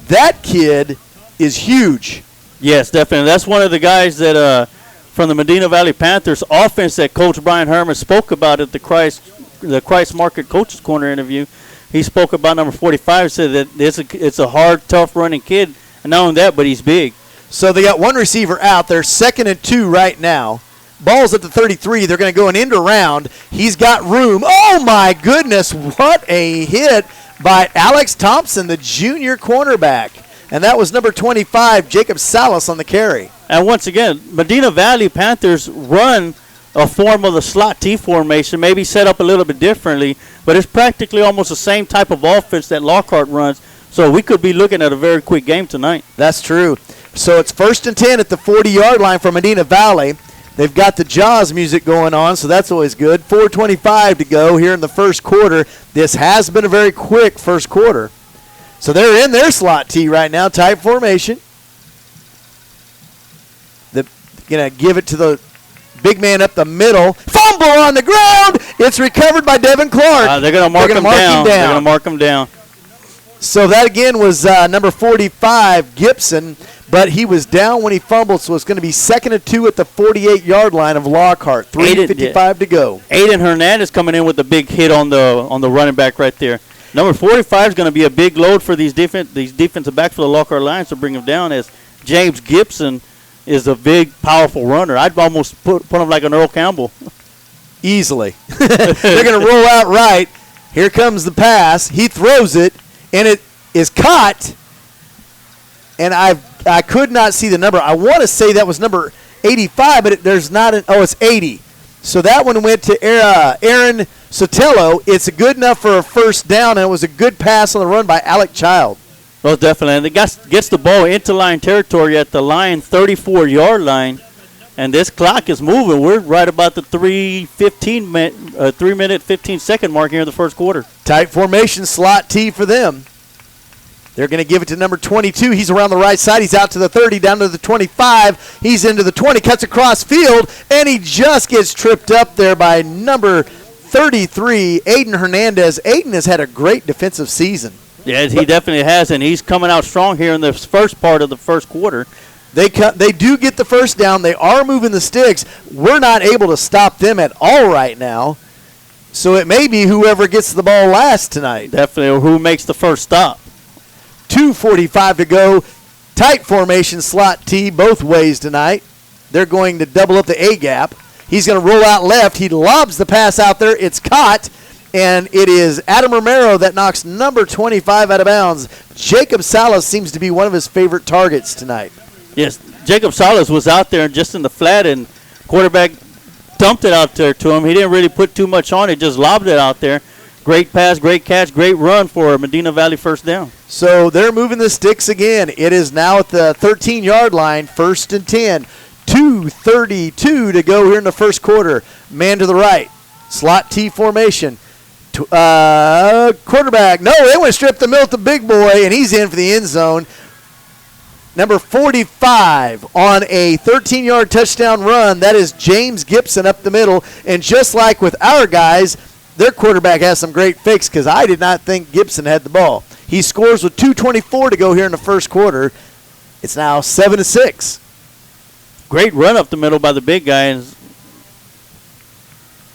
That kid is huge. Yes, definitely. That's one of the guys that from the Medina Valley Panthers offense that Coach Brian Herman spoke about at the Christ Market Coaches Corner interview. He spoke about number 45, said that it's a hard, tough running kid. And not only that, but he's big. So they got 1 receiver out. They're 2nd and 2 right now. Ball's at the 33. They're going to go an end around. He's got room. Oh, my goodness. What a hit by Alex Thompson, the junior cornerback. And that was number 25, Jacob Salas, on the carry. And once again, Medina Valley Panthers run a form of the slot T formation, maybe set up a little bit differently, but it's practically almost the same type of offense that Lockhart runs. So we could be looking at a very quick game tonight. That's true. So it's 1st and 10 at the 40-yard line for Medina Valley. They've got the Jaws music going on, so that's always good. 4:25 to go here in the first quarter. This has been a very quick first quarter. So they're in their slot T right now, tight formation. They're going to give it to the Big man up the middle. Fumble on the ground. It's recovered by Devin Clark. They're going to mark him down. They're going to mark him down. So that again was number 45, Gibson, but he was down when he fumbled, so it's going to be 2nd and 2 at the 48-yard line of Lockhart. 3:55 to go. Aiden Hernandez coming in with a big hit on the running back right there. Number 45 is going to be a big load for these defensive backs for the Lockhart Lions to bring him down, as James Gibson is a big, powerful runner. I'd almost put him like an Earl Campbell. Easily. They're going to roll out right. Here comes the pass. He throws it, and it is caught. And I could not see the number. I want to say that was number 85, but there's not an – it's 80. So that one went to Aaron Sotelo. It's good enough for a first down, and it was a good pass on the run by Alec Child. Well, definitely. And it gets the ball into line territory at the line, 34-yard line. And this clock is moving. We're right about the 3 minute, 15-second mark here in the first quarter. Tight formation, slot T for them. They're going to give it to number 22. He's around the right side. He's out to the 30, down to the 25. He's into the 20, cuts across field, and he just gets tripped up there by number 33, Aiden Hernandez. Aiden has had a great defensive season. Yeah, he definitely has, and he's coming out strong here in the first part of the first quarter. They do get the first down. They are moving the sticks. We're not able to stop them at all right now. So it may be whoever gets the ball last tonight. Definitely, or who makes the first stop. 2:45 to go. Tight formation, slot T both ways tonight. They're going to double up the A gap. He's going to roll out left. He lobs the pass out there. It's caught, and it is Adam Romero that knocks number 25 out of bounds. Jacob Salas seems to be one of his favorite targets tonight. Yes, Jacob Salas was out there just in the flat, and quarterback dumped it out there to him. He didn't really put too much on it, just lobbed it out there. Great pass, great catch, great run for a Medina Valley first down. So they're moving the sticks again. It is now at the 13-yard line, 1st and 10. 2:32 to go here in the first quarter. Man to the right. Slot T formation. Quarterback. No, they went strip the middle to big boy, and he's in for the end zone. Number 45 on a 13-yard touchdown run. That is James Gibson up the middle. And just like with our guys, their quarterback has some great fakes because I did not think Gibson had the ball. He scores with 2:24 to go here in the first quarter. It's now 7-6. Great run up the middle by the big guy.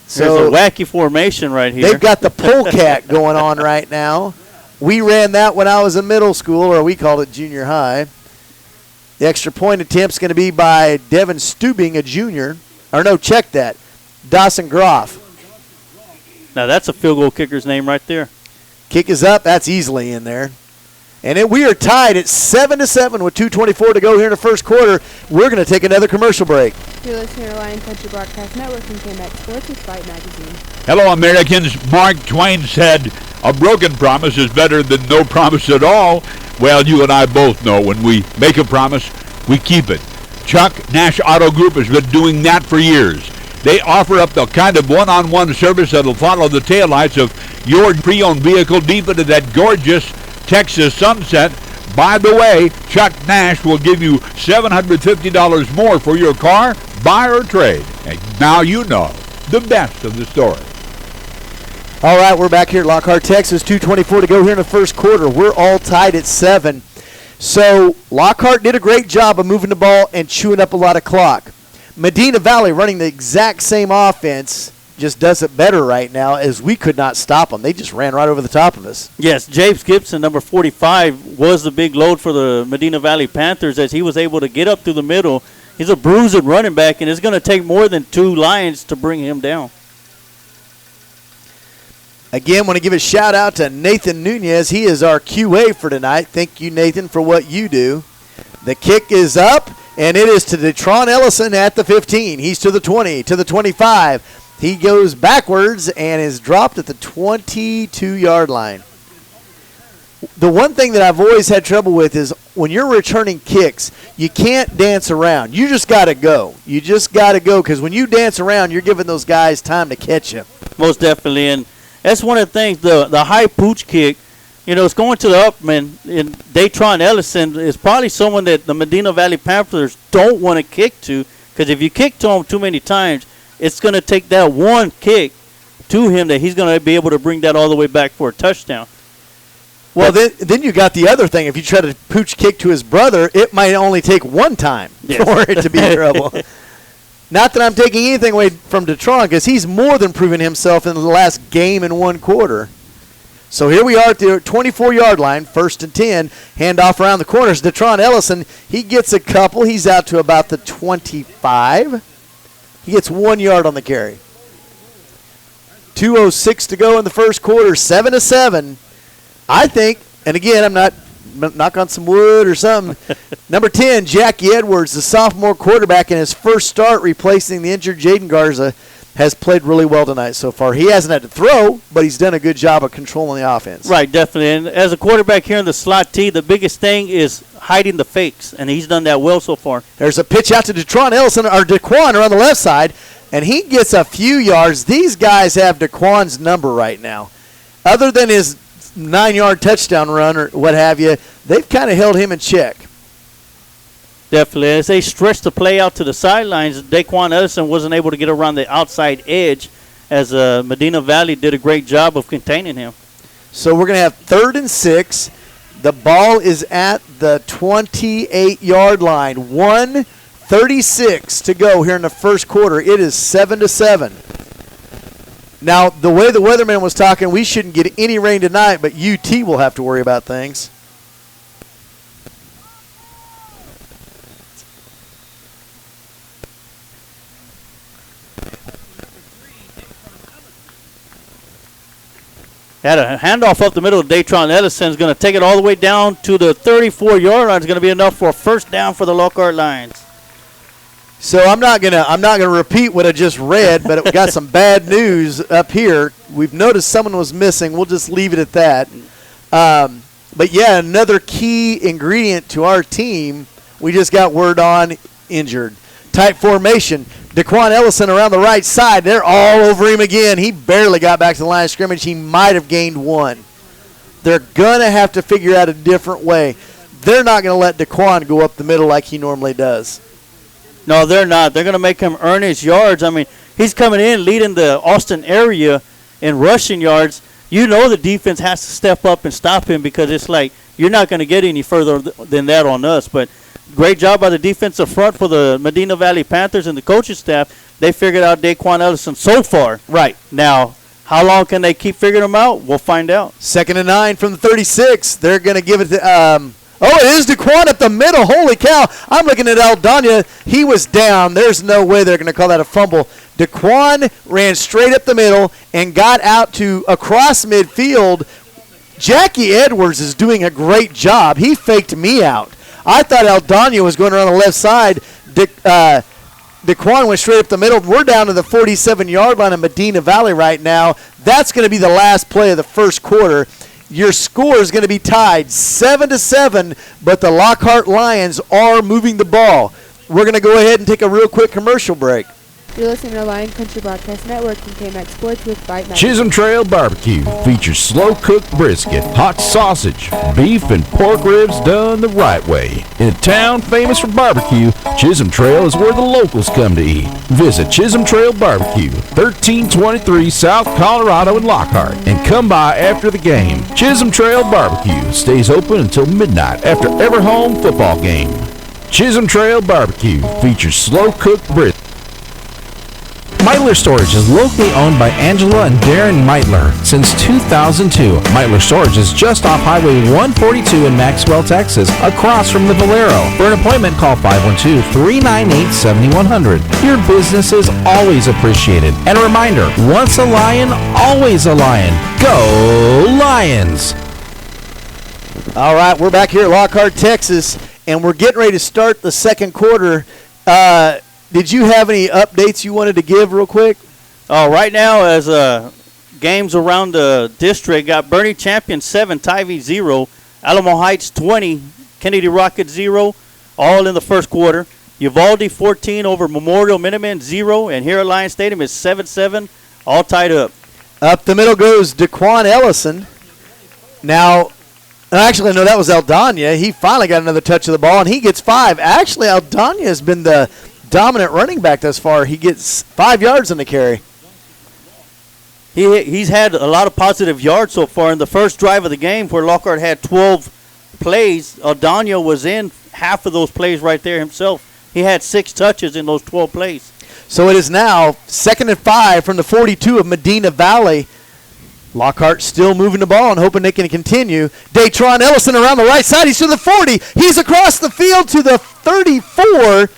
So there's a wacky formation right here. They've got the polecat going on right now. We ran that when I was in middle school, or we called it junior high. The extra point attempt's going to be by Devin Stubing, a junior. Or no, check that. Dawson Groff. Now that's a field goal kicker's name right there. Kick is up. That's easily in there. And we are tied at 7-7 with 2:24 to go here in the first quarter. We're going to take another commercial break. You're listening to Lion Country Broadcast Network and KMAX Sports with Vype Magazine. Hello, Americans. Mark Twain said, "A broken promise is better than no promise at all." Well, you and I both know when we make a promise, we keep it. Chuck Nash Auto Group has been doing that for years. They offer up the kind of one-on-one service that'll follow the taillights of your pre-owned vehicle deep into that gorgeous Texas sunset. By the way, Chuck Nash will give you $750 more for your car, buy or trade. And now you know the best of the story. All right, we're back here at Lockhart, Texas. 2:24 to go here in the first quarter. We're all tied at 7. So Lockhart did a great job of moving the ball and chewing up a lot of clock. Medina Valley running the exact same offense, just does it better right now, as we could not stop them. They just ran right over the top of us. Yes, James Gibson, number 45, was the big load for the Medina Valley Panthers as he was able to get up through the middle. He's a bruising running back, and it's going to take more than 2 Lions to bring him down. Again, want to give a shout-out to Nathan Nunez. He is our QA for tonight. Thank you, Nathan, for what you do. The kick is up, and it is to Detron Ellison at the 15. He's to the 20, to the 25. He goes backwards and is dropped at the 22-yard line. The one thing that I've always had trouble with is when you're returning kicks, you can't dance around. You just got to go. You just got to go, because when you dance around, you're giving those guys time to catch you. Most definitely, and that's one of the things, the high pooch kick, you know, it's going to the upman, and Detron Ellison is probably someone that the Medina Valley Panthers don't want to kick to Because if you kick to him too many times, it's going to take that one kick to him that he's going to be able to bring that all the way back for a touchdown. Well, then you got the other thing. If you try to pooch kick to his brother, it might only take one time for it to be trouble. Not that I'm taking anything away from Detron, because he's more than proven himself in the last game and one quarter. So here we are at the 24-yard line, 1st and 10. Handoff around the corners. Detron Ellison, he gets a couple. He's out to about the 25. He gets 1 yard on the carry. 2:06 to go in the first quarter, 7-7. I think, and again, I'm not knock on some wood or something. Number 10, Jackie Edwards, the sophomore quarterback in his first start, replacing the injured Jaden Garza, has played really well tonight so far. He hasn't had to throw, but he's done a good job of controlling the offense. Right, definitely. And as a quarterback here in the slot T, the biggest thing is hiding the fakes, and he's done that well so far. There's a pitch out to Dequan Ellison on the left side, and he gets a few yards. These guys have Dequan's number right now. Other than his 9-yard touchdown run or what have you, they've kind of held him in check. Definitely. As they stretched the play out to the sidelines, Daquan Ellison wasn't able to get around the outside edge, as Medina Valley did a great job of containing him. So we're going to have 3rd and 6. The ball is at the 28-yard line. 1:36 to go here in the first quarter. It is 7-7. Now, the way the weatherman was talking, we shouldn't get any rain tonight, but UT will have to worry about things. Had a handoff up the middle of Datron Ellison. Is going to take it all the way down to the 34-yard line. It's going to be enough for a first down for the Lockhart Lions. So I'm not gonna repeat what I just read, but we got some bad news up here. We've noticed someone was missing. We'll just leave it at that. But yeah, another key ingredient to our team, we just got word on, injured. Tight formation. Daquan Ellison around the right side. They're all over him again. He barely got back to the line of scrimmage. He might have gained 1. They're going to have to figure out a different way. They're not going to let Daquan go up the middle like he normally does. No, they're not. They're going to make him earn his yards. I mean, he's coming in leading the Austin area in rushing yards. You know the defense has to step up and stop him, because it's like you're not going to get any further than that on us. But great job by the defensive front for the Medina Valley Panthers and the coaching staff. They figured out Daquan Ellison so far. Right. Now, how long can they keep figuring him out? We'll find out. 2nd and 9 from the 36. They're going to give it to it is Daquan up the middle. Holy cow. I'm looking at Aldana. He was down. There's no way they're going to call that a fumble. Daquan ran straight up the middle and got out to across midfield. Jackie Edwards is doing a great job. He faked me out. I thought Aldana was going around the left side. Daquan went straight up the middle. We're down to the 47-yard line of Medina Valley right now. That's going to be the last play of the first quarter. Your score is going to be tied 7-7, but the Lockhart Lions are moving the ball. We're going to go ahead and take a real quick commercial break. You're listening to Lion Country Broadcast Network and KMAX Sports with Vype. Chisholm Trail Barbecue features slow-cooked brisket, hot sausage, beef, and pork ribs done the right way. In a town famous for barbecue, Chisholm Trail is where the locals come to eat. Visit Chisholm Trail Barbecue, 1323 South Colorado in Lockhart, and come by after the game. Chisholm Trail Barbecue stays open until midnight after every home football game. Chisholm Trail Barbecue features slow-cooked brisket. Meitler Storage is locally owned by Angela and Darren Meitler since 2002. Meitler Storage is just off Highway 142 in Maxwell, Texas, across from the Valero. For an appointment, call 512-398-7100. Your business is always appreciated. And a reminder, once a Lion, always a Lion. Go Lions! All right, we're back here at Lockhart, Texas, and we're getting ready to start the second quarter. Did you have any updates you wanted to give real quick? Right now, as games around the district, got Bernie Champion 7, Tivy 0, Alamo Heights 20, Kennedy Rocket 0, all in the first quarter. Uvalde 14 over Memorial Minutemen 0, and here at Lion Stadium is 7-7, all tied up. Up the middle goes Daquan Ellison. Now, actually, no, that was Aldana. He finally got another touch of the ball, and he gets 5. Actually, Aldana has been the dominant running back thus far. He gets 5 yards on the carry. He's had a lot of positive yards so far. In the first drive of the game where Lockhart had 12 plays, Aldana was in half of those plays right there himself. He had 6 touches in those 12 plays. So it is now 2nd and 5 from the 42 of Medina Valley. Lockhart still moving the ball and hoping they can continue. Datron Ellison around the right side. He's to the 40. He's across the field to the 34.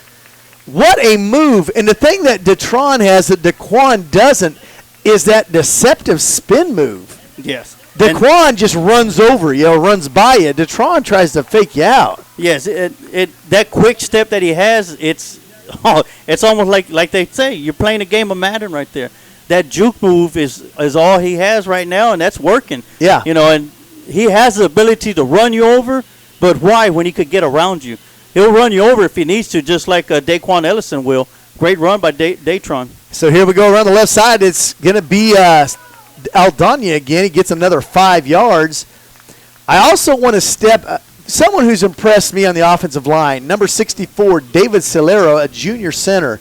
What a move. And the thing that Datron has that Daquan doesn't is that deceptive spin move. Yes. Daquan just runs over you, runs by you. Datron tries to fake you out. Yes, that quick step that he has, it's almost like they say, you're playing a game of Madden right there. That juke move is all he has right now, and that's working. Yeah. And he has the ability to run you over, but why when he could get around you? He'll run you over if he needs to, just like Daquan Ellison will. Great run by Datron. So here we go around the left side. It's going to be Aldana again. He gets another 5 yards. I also want to step someone who's impressed me on the offensive line, number 64, David Celero, a junior center.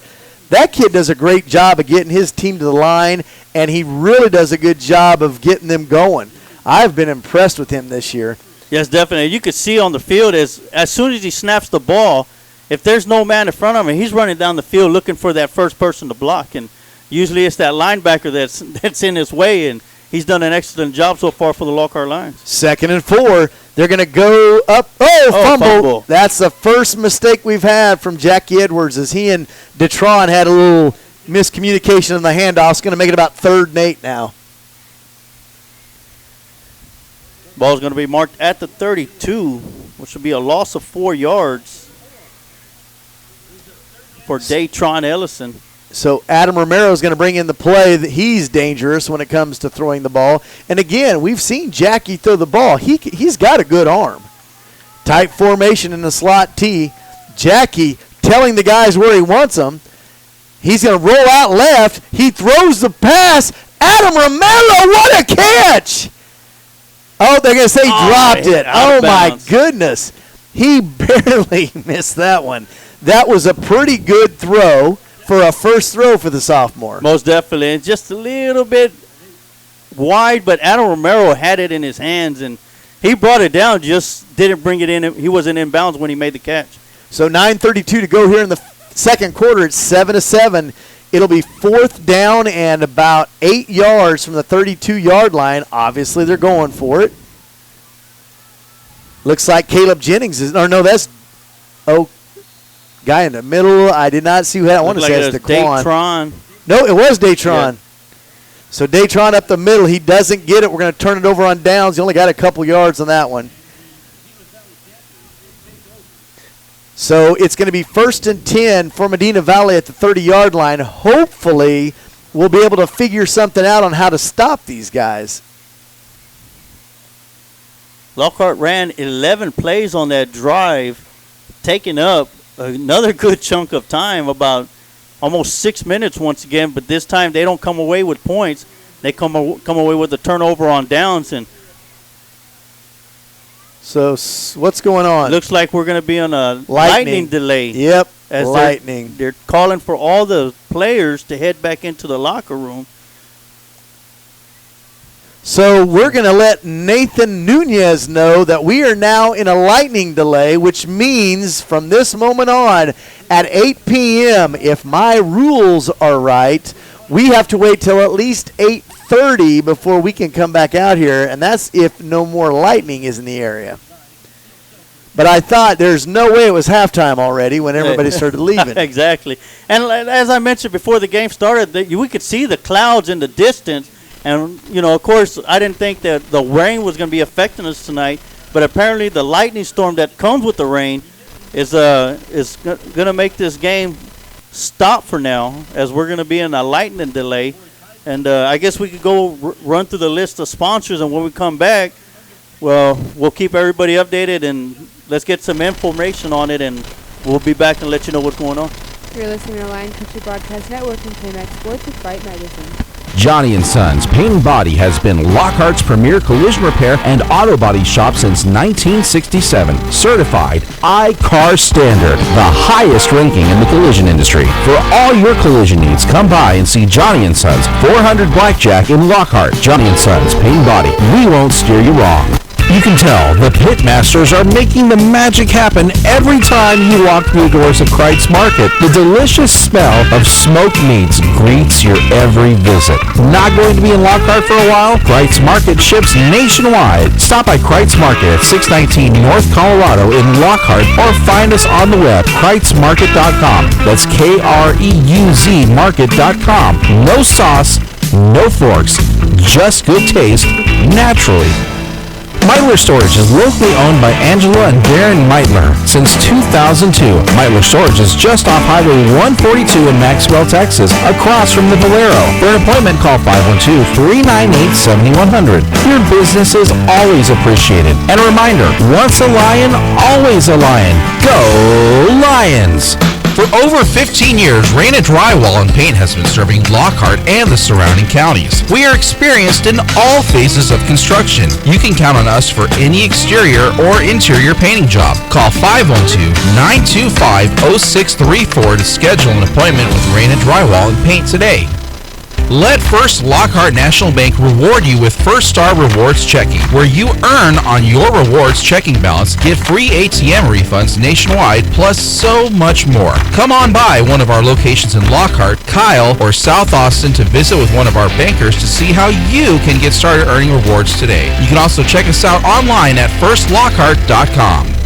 That kid does a great job of getting his team to the line, and he really does a good job of getting them going. I've been impressed with him this year. Yes, definitely. You could see on the field as soon as he snaps the ball, if there's no man in front of him, he's running down the field looking for that first person to block. And usually it's that linebacker that's in his way, and he's done an excellent job so far for the Lockhart Lions. 2nd and 4. They're going to go up. Fumble. That's the first mistake we've had from Jackie Edwards as he and Datron had a little miscommunication in the handoff. It's going to make it about 3rd and 8 now. Ball's going to be marked at the 32, which will be a loss of 4 yards for Datron Ellison. So Adam Romero is going to bring in the play that he's dangerous when it comes to throwing the ball. And again, we've seen Jackie throw the ball. He's got a good arm. Tight formation in the slot T. Jackie telling the guys where he wants them. He's going to roll out left. He throws the pass. Adam Romero, what a catch! Oh, they're going to say he dropped it. Oh, my goodness. He barely missed that one. That was a pretty good throw for a first throw for the sophomore. Most definitely. And just a little bit wide, but Adam Romero had it in his hands, and he brought it down, just didn't bring it in. He wasn't in bounds when he made the catch. So 9:32 to go here in the second quarter. It's 7-7. It'll be 4th down and about 8 yards from the 32-yard line. Obviously, they're going for it. Looks like Caleb Jennings is – or no, that's guy in the middle. I did not see who had. I want to say it's Daquan. Datron. No, it was Datron. Yeah. So Datron up the middle. He doesn't get it. We're going to turn it over on downs. He only got a couple yards on that one. So it's going to be 1st and 10 for Medina Valley at the 30-yard line. Hopefully, we'll be able to figure something out on how to stop these guys. Lockhart ran 11 plays on that drive, taking up another good chunk of time, about almost 6 minutes once again. But this time they don't come away with points. They come away with a turnover on downs. And so what's going on? Looks like we're going to be on a lightning delay. Yep, lightning. They're calling for all the players to head back into the locker room. So we're going to let Nathan Nunez know that we are now in a lightning delay, which means from this moment on at 8 p.m., if my rules are right, we have to wait till at least 8:30 before we can come back out here, and that's if no more lightning is in the area. But I thought there's no way it was halftime already when everybody started leaving. Exactly. And as I mentioned before the game started, we could see the clouds in the distance. And, of course, I didn't think that the rain was going to be affecting us tonight. But apparently the lightning storm that comes with the rain is going to make this game stop for now, as we're going to be in a lightning delay. And I guess we could go run through the list of sponsors. And when we come back, well, we'll keep everybody updated. And let's get some information on it. And we'll be back and let you know what's going on. You're listening to Lion Country Broadcast Network and KMAX Sports with Vype Magazine. Johnny & Sons Paint and Body has been Lockhart's premier collision repair and auto body shop since 1967. Certified I-CAR Standard, the highest ranking in the collision industry. For all your collision needs, come by and see Johnny & Sons, 400 Blackjack in Lockhart. Johnny & Sons Paint and Body. We won't steer you wrong. You can tell the Pitmasters are making the magic happen every time you walk through the doors of Kreitz Market. The delicious smell of smoked meats greets your every visit. Not going to be in Lockhart for a while? Kreitz Market ships nationwide. Stop by Kreitz Market at 619 North Colorado in Lockhart or find us on the web, KreitzMarket.com. That's KREUZ Market.com. No sauce, no forks, just good taste, naturally. Meitler Storage is locally owned by Angela and Darren Meitler since 2002. Meitler Storage is just off Highway 142 in Maxwell, Texas, across from the Valero. For an appointment, call 512-398-7100. Your business is always appreciated. And a reminder, once a Lion, always a Lion. Go Lions! For over 15 years, Raina Drywall and Paint has been serving Lockhart and the surrounding counties. We are experienced in all phases of construction. You can count on us for any exterior or interior painting job. Call 512-925-0634 to schedule an appointment with Raina Drywall and Paint today. Let First Lockhart National Bank reward you with First Star Rewards Checking, where you earn on your rewards checking balance, get free ATM refunds nationwide, plus so much more. Come on by one of our locations in Lockhart, Kyle, or South Austin to visit with one of our bankers to see how you can get started earning rewards today. You can also check us out online at firstlockhart.com.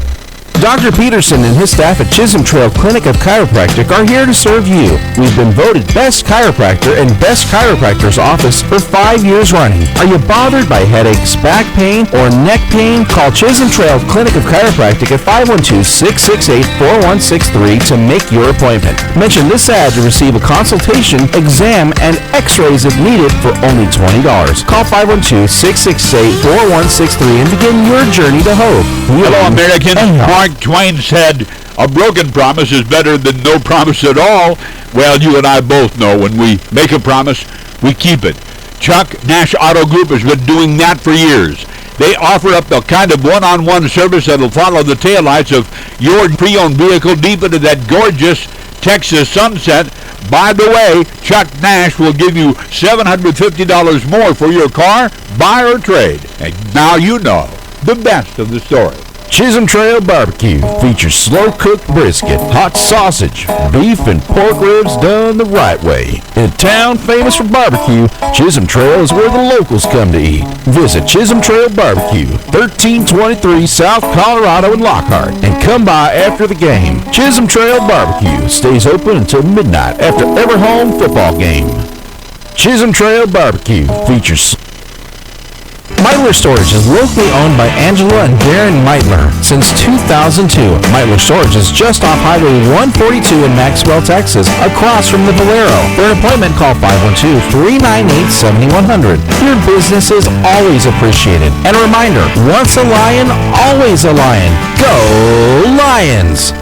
Dr. Peterson and his staff at Chisholm Trail Clinic of Chiropractic are here to serve you. We've been voted Best Chiropractor and Best Chiropractor's Office for 5 years running. Are you bothered by headaches, back pain, or neck pain? Call Chisholm Trail Clinic of Chiropractic at 512-668-4163 to make your appointment. Mention this ad to receive a consultation, exam, and x-rays if needed for only $20. Call 512-668-4163 and begin your journey to hope. Hello, Americans. Mark Twain said, "A broken promise is better than no promise at all." Well, you and I both know when we make a promise, we keep it. Chuck Nash Auto Group has been doing that for years. They offer up the kind of one-on-one service that'll follow the taillights of your pre-owned vehicle deep into that gorgeous Texas sunset. By the way, Chuck Nash will give you $750 more for your car, buy or trade. And now you know the best of the story. Chisholm Trail Barbecue features slow-cooked brisket, hot sausage, beef, and pork ribs done the right way. In a town famous for barbecue, Chisholm Trail is where the locals come to eat. Visit Chisholm Trail Barbecue, 1323 South Colorado in Lockhart, and come by after the game. Chisholm Trail Barbecue stays open until midnight after every home football game. Chisholm Trail Barbecue features Meitler Storage is locally owned by Angela and Darren Meitler since 2002. Meitler Storage is just off Highway 142 in Maxwell, Texas, across from the Valero. For an appointment, call 512-398-7100. Your business is always appreciated. And a reminder, once a Lion, always a Lion. Go Lions!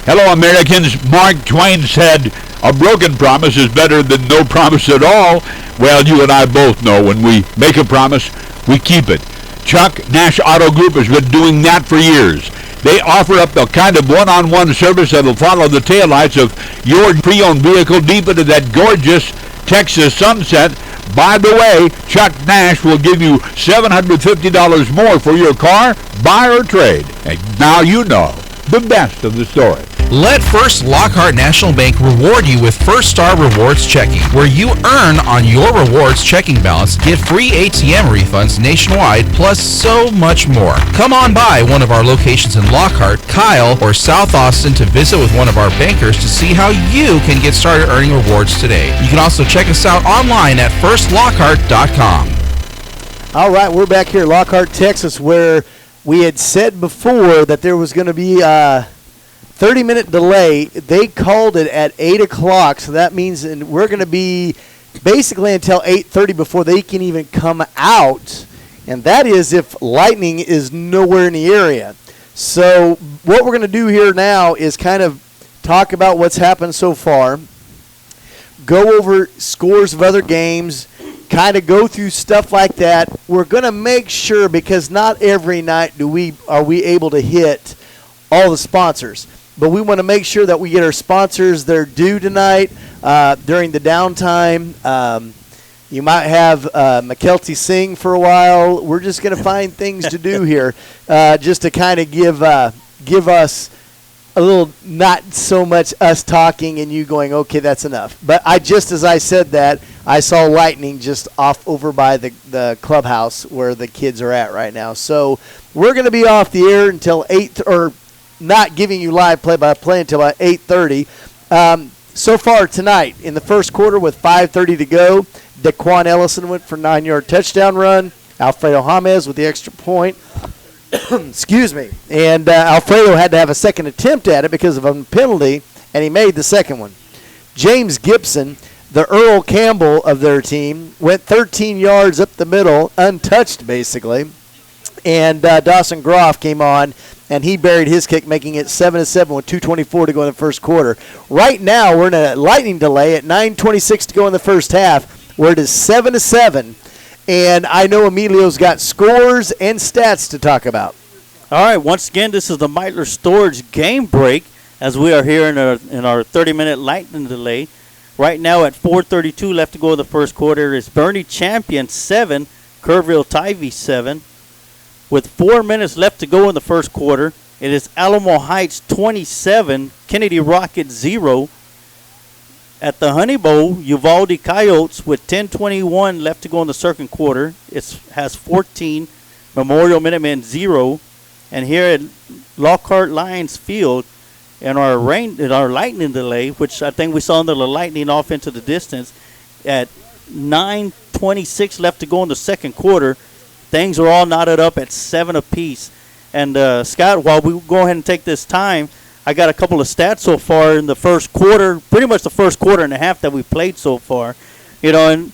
Hello, Americans. Mark Twain said, "A broken promise is better than no promise at all." Well, you and I both know when we make a promise, we keep it. Chuck Nash Auto Group has been doing that for years. They offer up the kind of one-on-one service that'll follow the taillights of your pre-owned vehicle deep into that gorgeous Texas sunset. By the way, Chuck Nash will give you $750 more for your car, buy or trade. And now you know the best of the story. Let First Lockhart National Bank reward you with First Star Rewards Checking, where you earn on your rewards checking balance, get free ATM refunds nationwide, plus so much more. Come on by one of our locations in Lockhart, Kyle, or South Austin to visit with one of our bankers to see how you can get started earning rewards today. You can also check us out online at firstlockhart.com. All right, we're back here at Lockhart, Texas, where we had said before that there was going to be 30-minute delay. They called it at 8 o'clock, so that means we're going to be basically until 8:30 before they can even come out, and that is if lightning is nowhere in the area. So what we're going to do here now is kind of talk about what's happened so far. go over scores of other games, kind of go through stuff like that. We're going to make sure, because not every night are we able to hit all the sponsors. But we want to make sure that we get our sponsors their due tonight during the downtime. You might have McKelty sing for a while. We're just going to find things to do here just to kind of give us a little, not so much us talking and you going, okay, that's enough. But as I said that, I saw lightning just off over by the clubhouse where the kids are at right now. So we're going to be off the air until 8, or not giving you live play-by-play until about 8:30. So far tonight, in the first quarter with 5:30 to go, Daquan Ellison went for a 9-yard touchdown run. Alfredo James with the extra point. Excuse me. And Alfredo had to have a second attempt at it because of a penalty, and he made the second one. James Gibson, the Earl Campbell of their team, went 13 yards up the middle, untouched basically. And Dawson Groff came on, and he buried his kick, making it 7-7 with 2:24 to go in the first quarter. Right now, we're in a lightning delay at 9:26 to go in the first half, where it is 7-7. And I know Emilio's got scores and stats to talk about. All right, once again, this is the Meitler Storage game break, as we are here in our 30-minute lightning delay. Right now at 4:32 left to go in the first quarter is Bernie Champion 7, Kerrville Tivy 7. With 4 minutes left to go in the first quarter, it is Alamo Heights 27, Kennedy Rocket 0. At the Honey Bowl, Uvalde Coyotes with 10:21 left to go in the second quarter. It has 14, Memorial Minutemen 0. And here at Lockhart Lions Field, in our lightning delay, which I think we saw the lightning off into the distance, at 9:26 left to go in the second quarter, things are all knotted up at 7 apiece. And Scott, while we go ahead and take this time, I got a couple of stats so far in the first quarter, pretty much the first quarter and a half that we played so far. And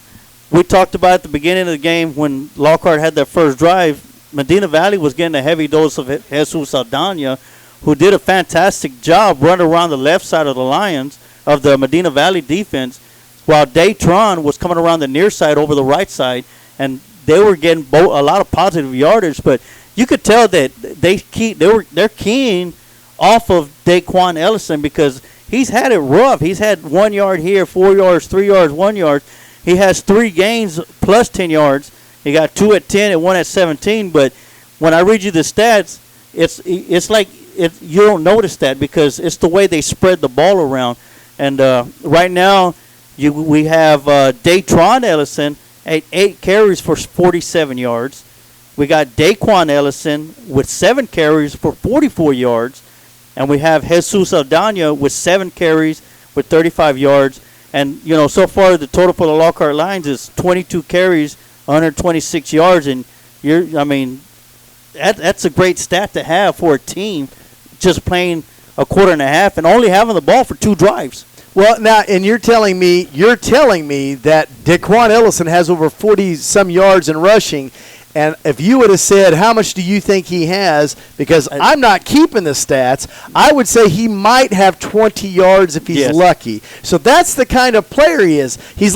we talked about at the beginning of the game when Lockhart had their first drive, Medina Valley was getting a heavy dose of Jesus Aldana, who did a fantastic job running around the left side of the Lions, of the Medina Valley defense, while Daytron was coming around the near side over the right side, and they were getting a lot of positive yardage. But you could tell that they're keying off of Daquan Ellison, because he's had it rough. He's had 1 yard here, 4 yards, 3 yards, 1 yard. He has 3 gains plus 10 yards. He got 2 at 10 and 1 at 17. But when I read you the stats, it's like you don't notice that, because it's the way they spread the ball around. And right now we have Daytron Ellison at 8 carries for 47 yards. We got Daquan Ellison with 7 carries for 44 yards. And we have Jesus Aldana with 7 carries with 35 yards. And, so far the total for the Lockhart Lions is 22 carries, 126 yards. And that's a great stat to have for a team just playing a quarter and a half and only having the ball for 2 drives. Well, now, and you're telling me that Daquan Ellison has over 40-some yards in rushing. And if you would have said, how much do you think he has, because I'm not keeping the stats, I would say he might have 20 yards if he's lucky. So that's the kind of player he is. He's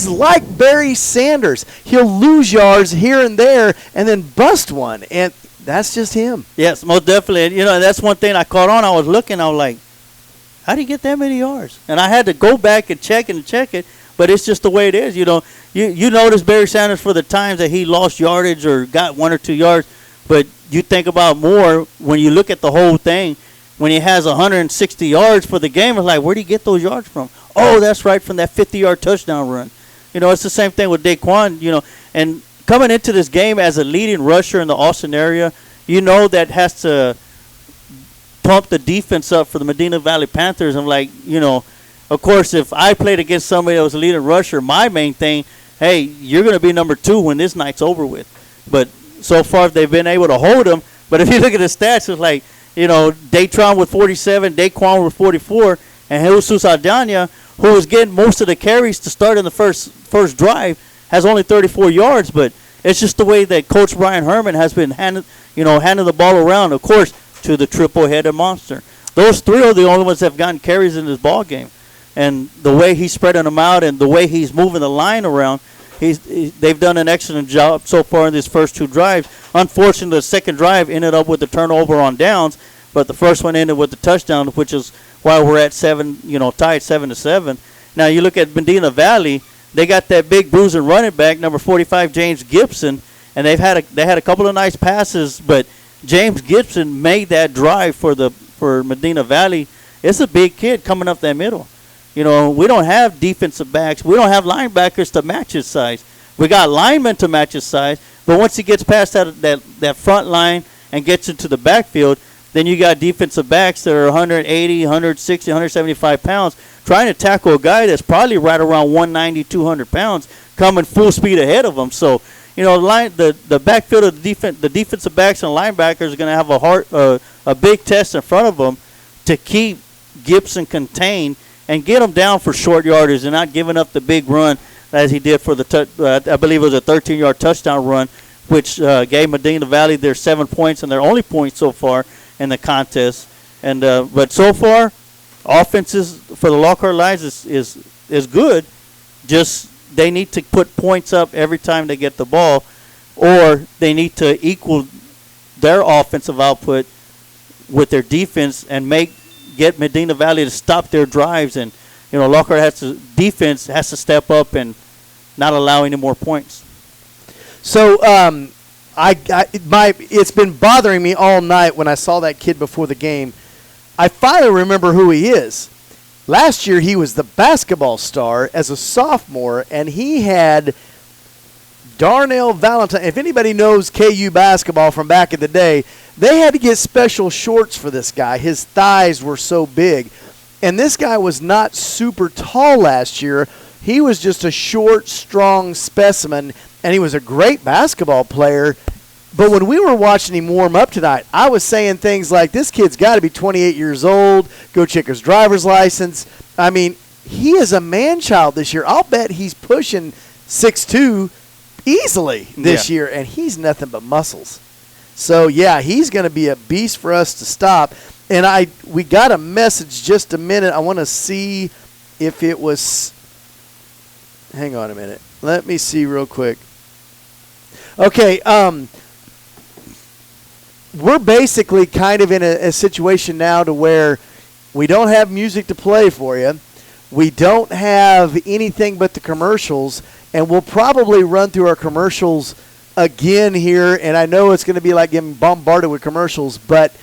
like Barry Sanders. He'll lose yards here and there and then bust one. And that's just him. Yes, most definitely. And that's one thing I caught on. I was looking, I was like, how do you get that many yards? And I had to go back and check it. But it's just the way it is. You notice Barry Sanders for the times that he lost yardage or got 1 or 2 yards. But you think about more when you look at the whole thing. When he has 160 yards for the game, it's like, where do you get those yards from? Oh, that's right, from that 50-yard touchdown run. It's the same thing with Daquan. And coming into this game as a leading rusher in the Austin area, that has to pump the defense up for the Medina Valley Panthers. I'm like, of course, if I played against somebody that was a leading rusher, my main thing, hey, you're going to be number 2 when this night's over with. But so far, they've been able to hold them. But if you look at the stats, it's like, Daytron with 47, Daquan with 44, and Jesus Aldana, who was getting most of the carries to start in the first drive, has only 34 yards. But it's just the way that Coach Brian Herman has been handing the ball around, of course, to the triple-headed monster. Those 3 are the only ones that have gotten carries in this ball game. and the way he's spreading them out and the way he's moving the line around, they've done an excellent job so far in these first 2 drives. Unfortunately, the second drive ended up with the turnover on downs, but the first one ended with the touchdown, which is why we're at 7, tied 7-7. Now you look at Medina Valley, they got that big bruising running back, number 45, James Gibson, and they had a couple of nice passes, but James Gibson made that drive for Medina Valley. It's a big kid coming up that middle. We don't have defensive backs. We don't have linebackers to match his size. We got linemen to match his size, but once he gets past that front line and gets into the backfield, then you got defensive backs that are 180, 160, 175 pounds trying to tackle a guy that's probably right around 190, 200 pounds coming full speed ahead of them. So, the backfield of the defensive backs and linebackers are going to have a big test in front of them to keep Gibson contained and get him down for short yardage and not giving up the big run as he did for I believe it was a 13-yard touchdown run, which gave Medina Valley their 7 points and their only point so far in the contest. And but so far, offenses for the Lockhart Lions is good. Just they need to put points up every time they get the ball, or they need to equal their offensive output with their defense and get Medina Valley to stop their drives. And Lockhart defense has to step up and not allow any more points. So it's been bothering me all night when I saw that kid before the game. I finally remember who he is. Last year he was the basketball star as a sophomore, and he had Darnell Valentine. If anybody knows KU basketball from back in the day, they had to get special shorts for this guy. His thighs were so big. And this guy was not super tall last year. He was just a short, strong specimen, and he was a great basketball player. But when we were watching him warm up tonight, I was saying things like, this kid's got to be 28 years old. Go check his driver's license. I mean, he is a man-child this year. I'll bet he's pushing 6'2" easily this year, and he's nothing but muscles. So, yeah, he's going to be a beast for us to stop. And we got a message just a minute. I want to see if it was – hang on a minute. Let me see real quick. Okay, we're basically kind of in a situation now to where we don't have music to play for you. We don't have anything but the commercials, and we'll probably run through our commercials again here. And I know it's going to be like getting bombarded with commercials, but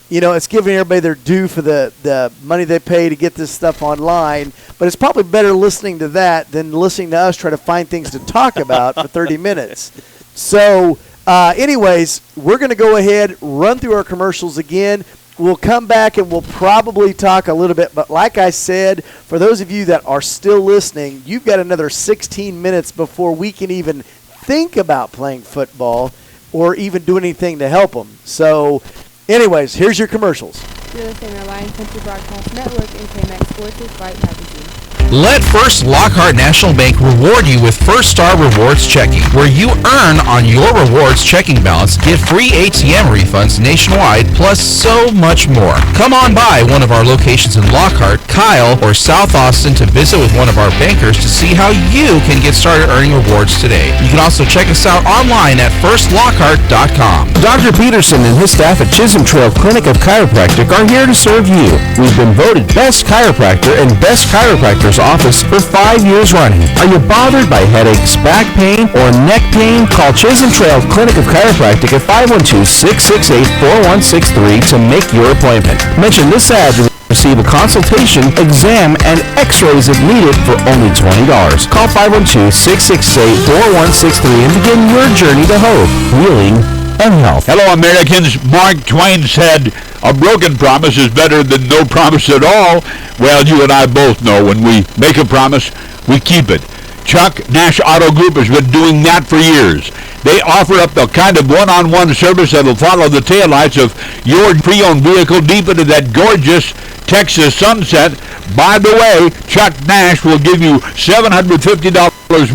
it's giving everybody their due for the money they pay to get this stuff online. But it's probably better listening to that than listening to us try to find things to talk about for 30 minutes. So, anyways, we're going to go ahead, run through our commercials again. We'll come back and we'll probably talk a little bit. But like I said, for those of you that are still listening, you've got another 16 minutes before we can even think about playing football or even do anything to help them. So, anyways, here's your commercials. You're listening to Lion Country Broadcast Network and KMAX Sports with Vype Magazine. Let First Lockhart National Bank reward you with First Star Rewards Checking, where you earn on your rewards checking balance, get free ATM refunds nationwide, plus so much more. Come on by one of our locations in Lockhart, Kyle, or South Austin to visit with one of our bankers to see how you can get started earning rewards today. You can also check us out online at firstlockhart.com. Dr. Peterson and his staff at Chisholm Trail Clinic of Chiropractic are here to serve you. We've been voted Best Chiropractor and Best Chiropractor's Office for 5 years running. Are you bothered by headaches, back pain, or neck pain? Call Chisholm Trail Clinic of Chiropractic at 512-668-4163 to make your appointment. Mention this ad to receive a consultation, exam, and x-rays if needed for only $20. Call 512-668-4163 and begin your journey to hope, healing, and health. Hello, Americans. Mark Twain said, a broken promise is better than no promise at all. Well, you and I both know when we make a promise, we keep it. Chuck Nash Auto Group has been doing that for years. They offer up the kind of one-on-one service that'll follow the taillights of your pre-owned vehicle deep into that gorgeous Texas sunset. By the way, Chuck Nash will give you $750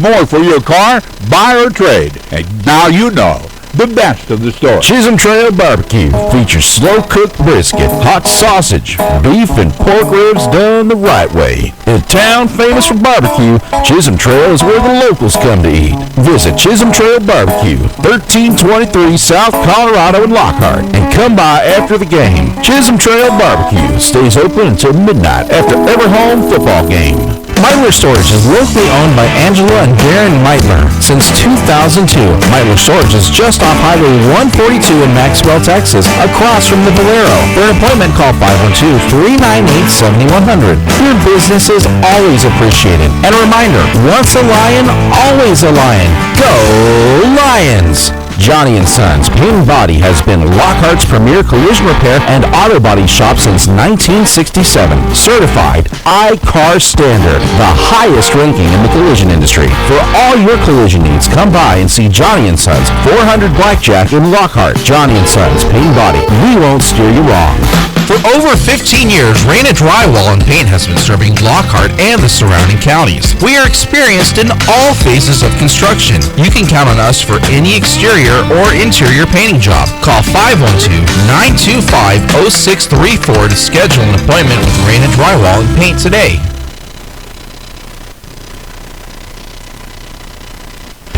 more for your car, buy or trade. And now you know the best of the store. Chisholm Trail Barbecue features slow-cooked brisket, hot sausage, beef, and pork ribs done the right way. In a town famous for barbecue, Chisholm Trail is where the locals come to eat. Visit Chisholm Trail Barbecue, 1323 South Colorado in Lockhart, and come by after the game. Chisholm Trail Barbecue stays open until midnight after every home football game. Meitler Storage is locally owned by Angela and Darren Meitler since 2002. Meitler Storage is just off Highway 142 in Maxwell, Texas, across from the Valero. For an appointment, call 512-398-7100. Your business is always appreciated. And a reminder, once a Lion, always a Lion. Go Lions! Johnny & Sons Paint and Body has been Lockhart's premier collision repair and auto body shop since 1967. Certified I-CAR Standard, the highest ranking in the collision industry. For all your collision needs, come by and see Johnny & Sons, 400 Blackjack in Lockhart. Johnny & Sons Paint and Body. We won't steer you wrong. For over 15 years, Raina Drywall and Paint has been serving Lockhart and the surrounding counties. We are experienced in all phases of construction. You can count on us for any exterior or interior painting job. Call 512-925-0634 to schedule an appointment with Raina Drywall and Paint today.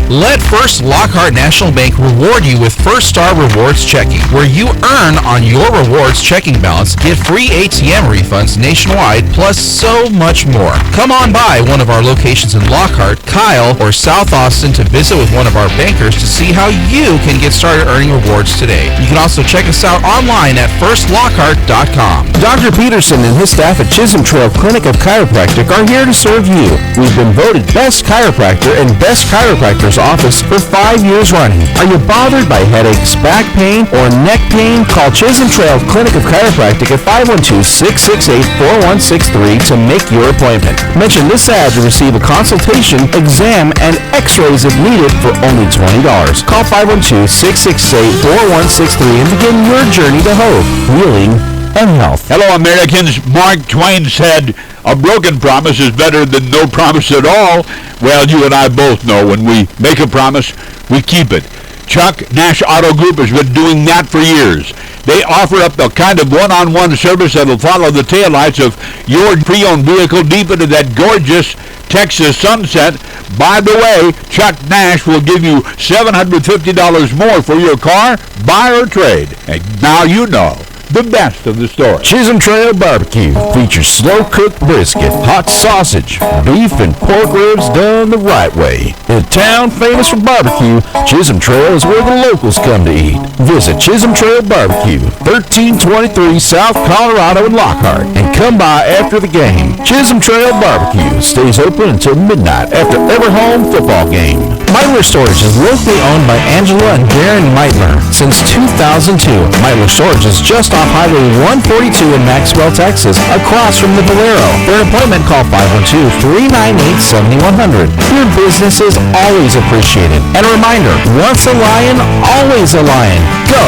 Let First Lockhart National Bank reward you with First Star Rewards Checking, where you earn on your rewards checking balance, get free ATM refunds nationwide, plus so much more. Come on by one of our locations in Lockhart, Kyle, or South Austin to visit with one of our bankers to see how you can get started earning rewards today. You can also check us out online at firstlockhart.com. Dr. Peterson and his staff at Chisholm Trail Clinic of Chiropractic are here to serve you. We've been voted Best Chiropractor and Best Chiropractor's Office for 5 years running. Are you bothered by headaches, back pain, or neck pain? Call Chisholm Trail Clinic of Chiropractic at 512-668-4163 to make your appointment. Mention this ad to receive a consultation, exam, and x-rays if needed for only $20. Call 512-668-4163 and begin your journey to hope, healing, and health. Hello, Americans. Mark Twain said, a broken promise is better than no promise at all. Well, you and I both know when we make a promise, we keep it. Chuck Nash Auto Group has been doing that for years. They offer up the kind of one-on-one service that'll follow the taillights of your pre-owned vehicle deep into that gorgeous Texas sunset. By the way, Chuck Nash will give you $750 more for your car, buy or trade. And now you know the best of the store. Chisholm Trail Barbecue features slow-cooked brisket, hot sausage, beef, and pork ribs done the right way. In a town famous for barbecue, Chisholm Trail is where the locals come to eat. Visit Chisholm Trail Barbecue, 1323 South Colorado in Lockhart, and come by after the game. Chisholm Trail Barbecue stays open until midnight after every home football game. Meitler Storage is locally owned by Angela and Darren Meitler since 2002. Meitler Storage is just off Highway 142 in Maxwell, Texas, across from the Valero. For an appointment, call 512-398-7100. Your business is always appreciated. And a reminder, once a Lion, always a Lion. Go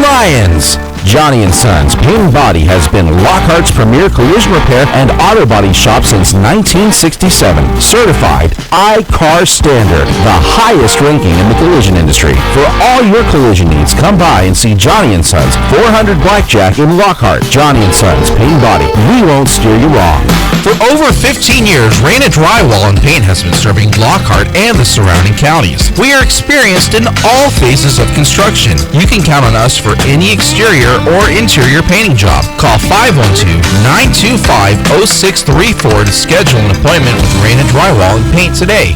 Lions! Johnny & Sons Paint and Body has been Lockhart's premier collision repair and auto body shop since 1967. Certified I-CAR Standard, the highest ranking in the collision industry. For all your collision needs, come by and see Johnny & Sons, 400 Blackjack in Lockhart. Johnny & Sons Paint and Body. We won't steer you wrong. For over 15 years, Raina Drywall and Paint has been serving Lockhart and the surrounding counties. We are experienced in all phases of construction. You can count on us for any exterior or interior painting job. Call 512-925-0634 to schedule an appointment with Raina Drywall and Paint today.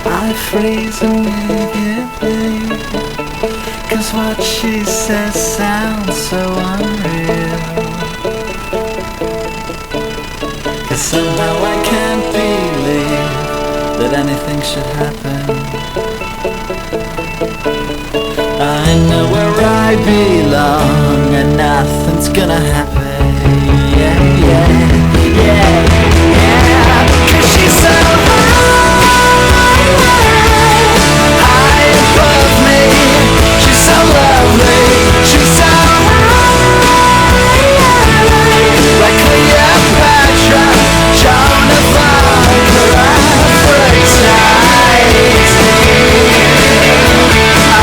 I freeze immediately, 'cause what she says sounds so unreal. 'Cause somehow I can't believe that anything should happen. I know where I belong and nothing's gonna happen. Yeah, yeah, yeah, yeah. 'Cause she's so high above me. She's so lovely. She's so high, like Cleopatra, Joan of Arc, or Aphrodite.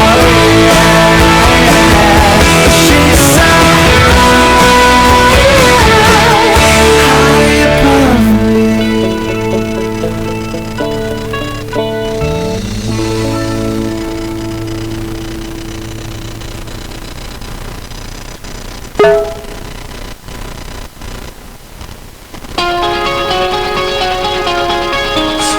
Oh yeah, she's so high above me.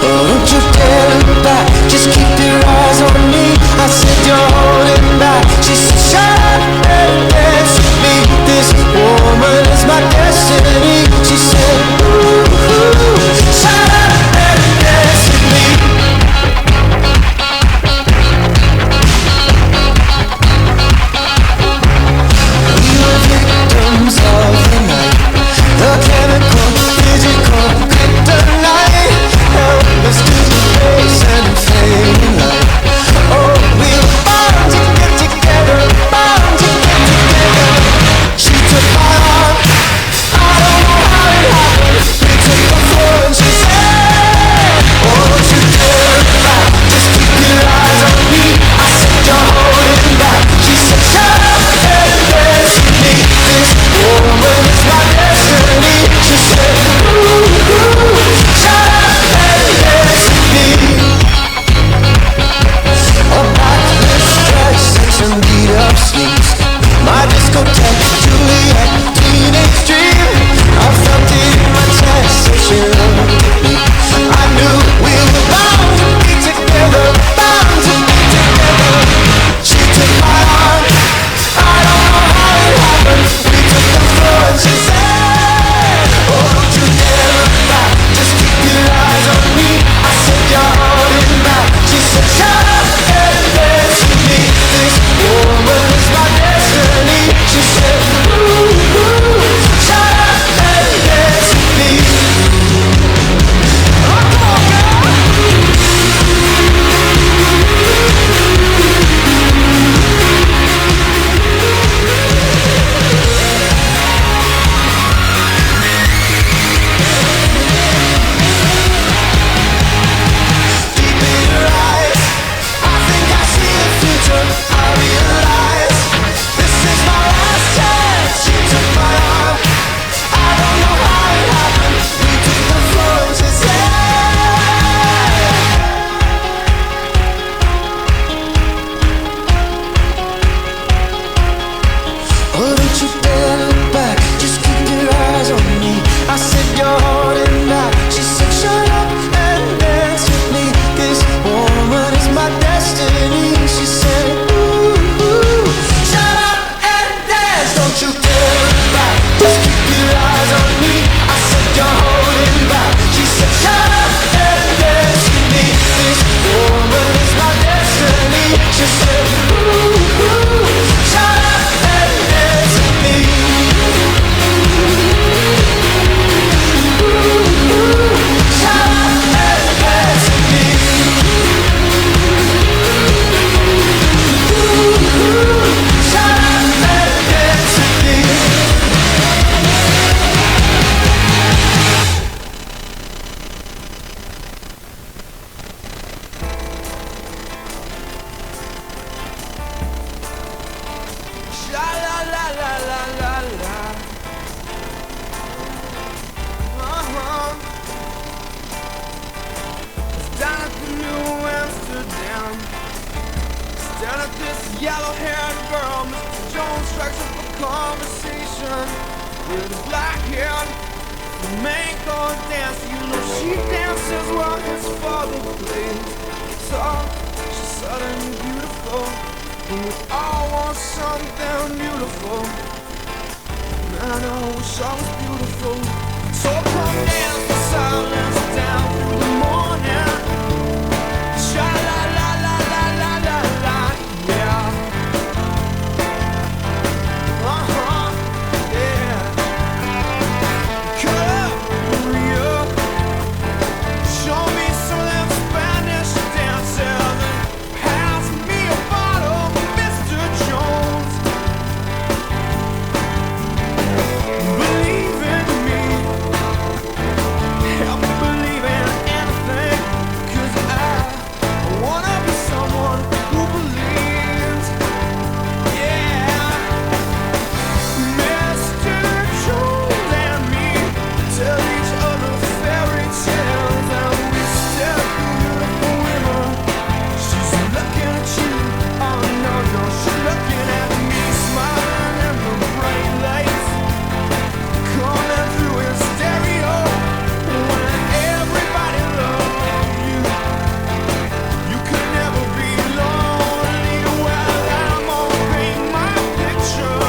Don't you dare look back, just keep your eyes on me. I said you're holding back. She said shut up and dance with me. This woman is my destiny. She said ooh, shut up and dance with me. We were victims of the night, the chemical, physical kryptonite. Helpless to the face and fading light. Oh, we were bound to get together, bound to get together. She took my arm, I don't know how it happened. We took the floor and she said, oh, don't you dare look back, just keep your eyes on me. I said you're holding back. She said shut up and dance with me. This woman is my destiny. She said ooh, shut up and dance with me. A backless dress and some beat up sneaks. My discotheque, Juliet, teenage dream. I felt it in my chest as she looked at me. I knew we were bound to be together, bound to be together. She took my arm, I don't know how it happened. We took the floor and she said, oh, don't you dare look back, just keep your eyes on me. I said you're holding back. She said shut up and dance with me. This woman is my destiny. She said ooh, shut up and dance with me. Oh, come on, girl. Deep in her eyes, I think I see the future. I realize this is my last chance. She took my arm, I don't know how it happened. We took the floor and she said, oh, don't you dare look back, just keep your eyes on me. I said you're holding back. She said shut up and dance with me. This woman is my destiny. She said ooh, shut up and dance. Don't you dare look back, just keep your eyes on me. I said you're holding back. She said shut up and dance with me. This woman is my destiny. She said ooh, shut up and dance with me. Shut up and dance with me. Shut up and dance with me. Sha la la la la la la. Down at the New Amsterdam, down at this yellow-haired girl, Mr. Jones strikes up a conversation with a black-haired flamenco dancer. You know she dances while his father plays. And we all want something beautiful. Man, I wish I was beautiful. So come dance the silence down through the morning. Sha la la la la la la la, yeah. Yeah. Hurry up. Show me some of them Spanish dances and pass me a bottle, Mr. Jones. Believe in me, help me believe in anything, 'cause I wanna be someone who believes. Yeah, Mr. Jones and me tell each other fairy tales, and we stare at beautiful women. She's looking at you, oh no, no, she's looking at me, smiling in the bright lights, coming through in stereo. When everybody loves you, you could never be lonely. Well, I'm gonna paint my picture,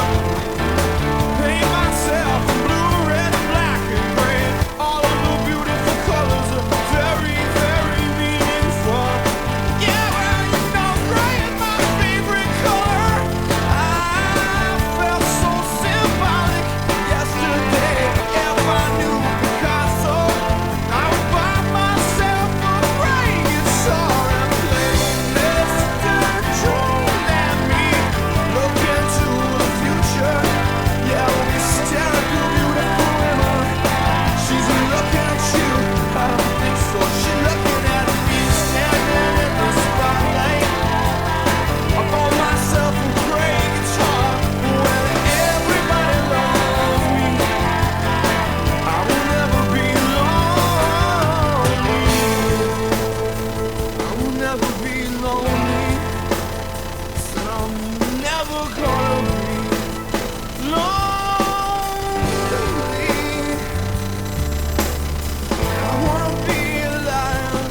paint myself in blue, red, black, and gray. All of the beautiful colors are very, very meaningful. Yeah, well, you know, gray is my favorite color. I felt so symbolic yesterday. If I knew Picasso, I would buy myself a gray guitar and play Mr. Jones and me. Look into the future. Yeah, we stare at the beautiful women. She's looking at you. I don't think so. She's looking at me, standing in the spotlight. I bought myself a gray guitar. When everybody loves me, I will never be lonely. I will never be lonely. Said I'm never gonna be lonely. I wanna be alive.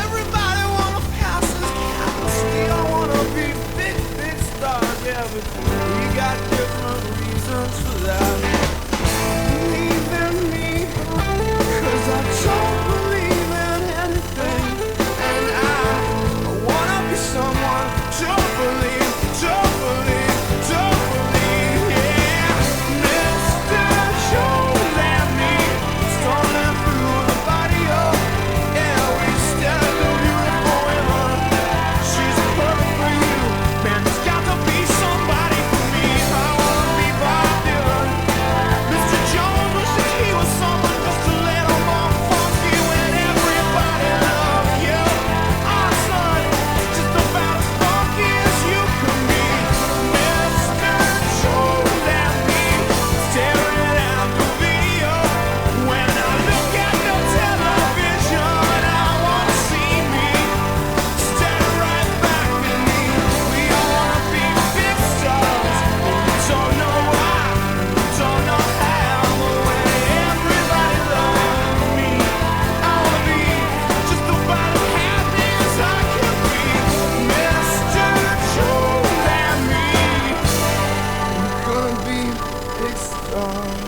Everybody wanna pass this chemistry. I wanna be big, big stars. Yeah, but we got different reasons for that. Believe in me, 'cause I don't believe in anything. And I wanna be someone to believe, to believe, to believe. Yeah, Mr. Jones and me, strolling through the barrio. Yeah, we stare at the beautiful women. She's perfect for you. Man, there's got to be somebody for me. I wanna be Bob Dylan. Mr. Jones wishes he was someone just a little more funky when everybody loves you. Our son is just about as funky as you can be. Mr. Jones and me, staring at the video. When I look at the television, I wanna see me staring right back at me. We all wanna be big stars, but we don't know why, we don't know how. But when everybody loves me, I wanna be just about as happy as I can be. Mr. Jones and me, we're gonna be big stars.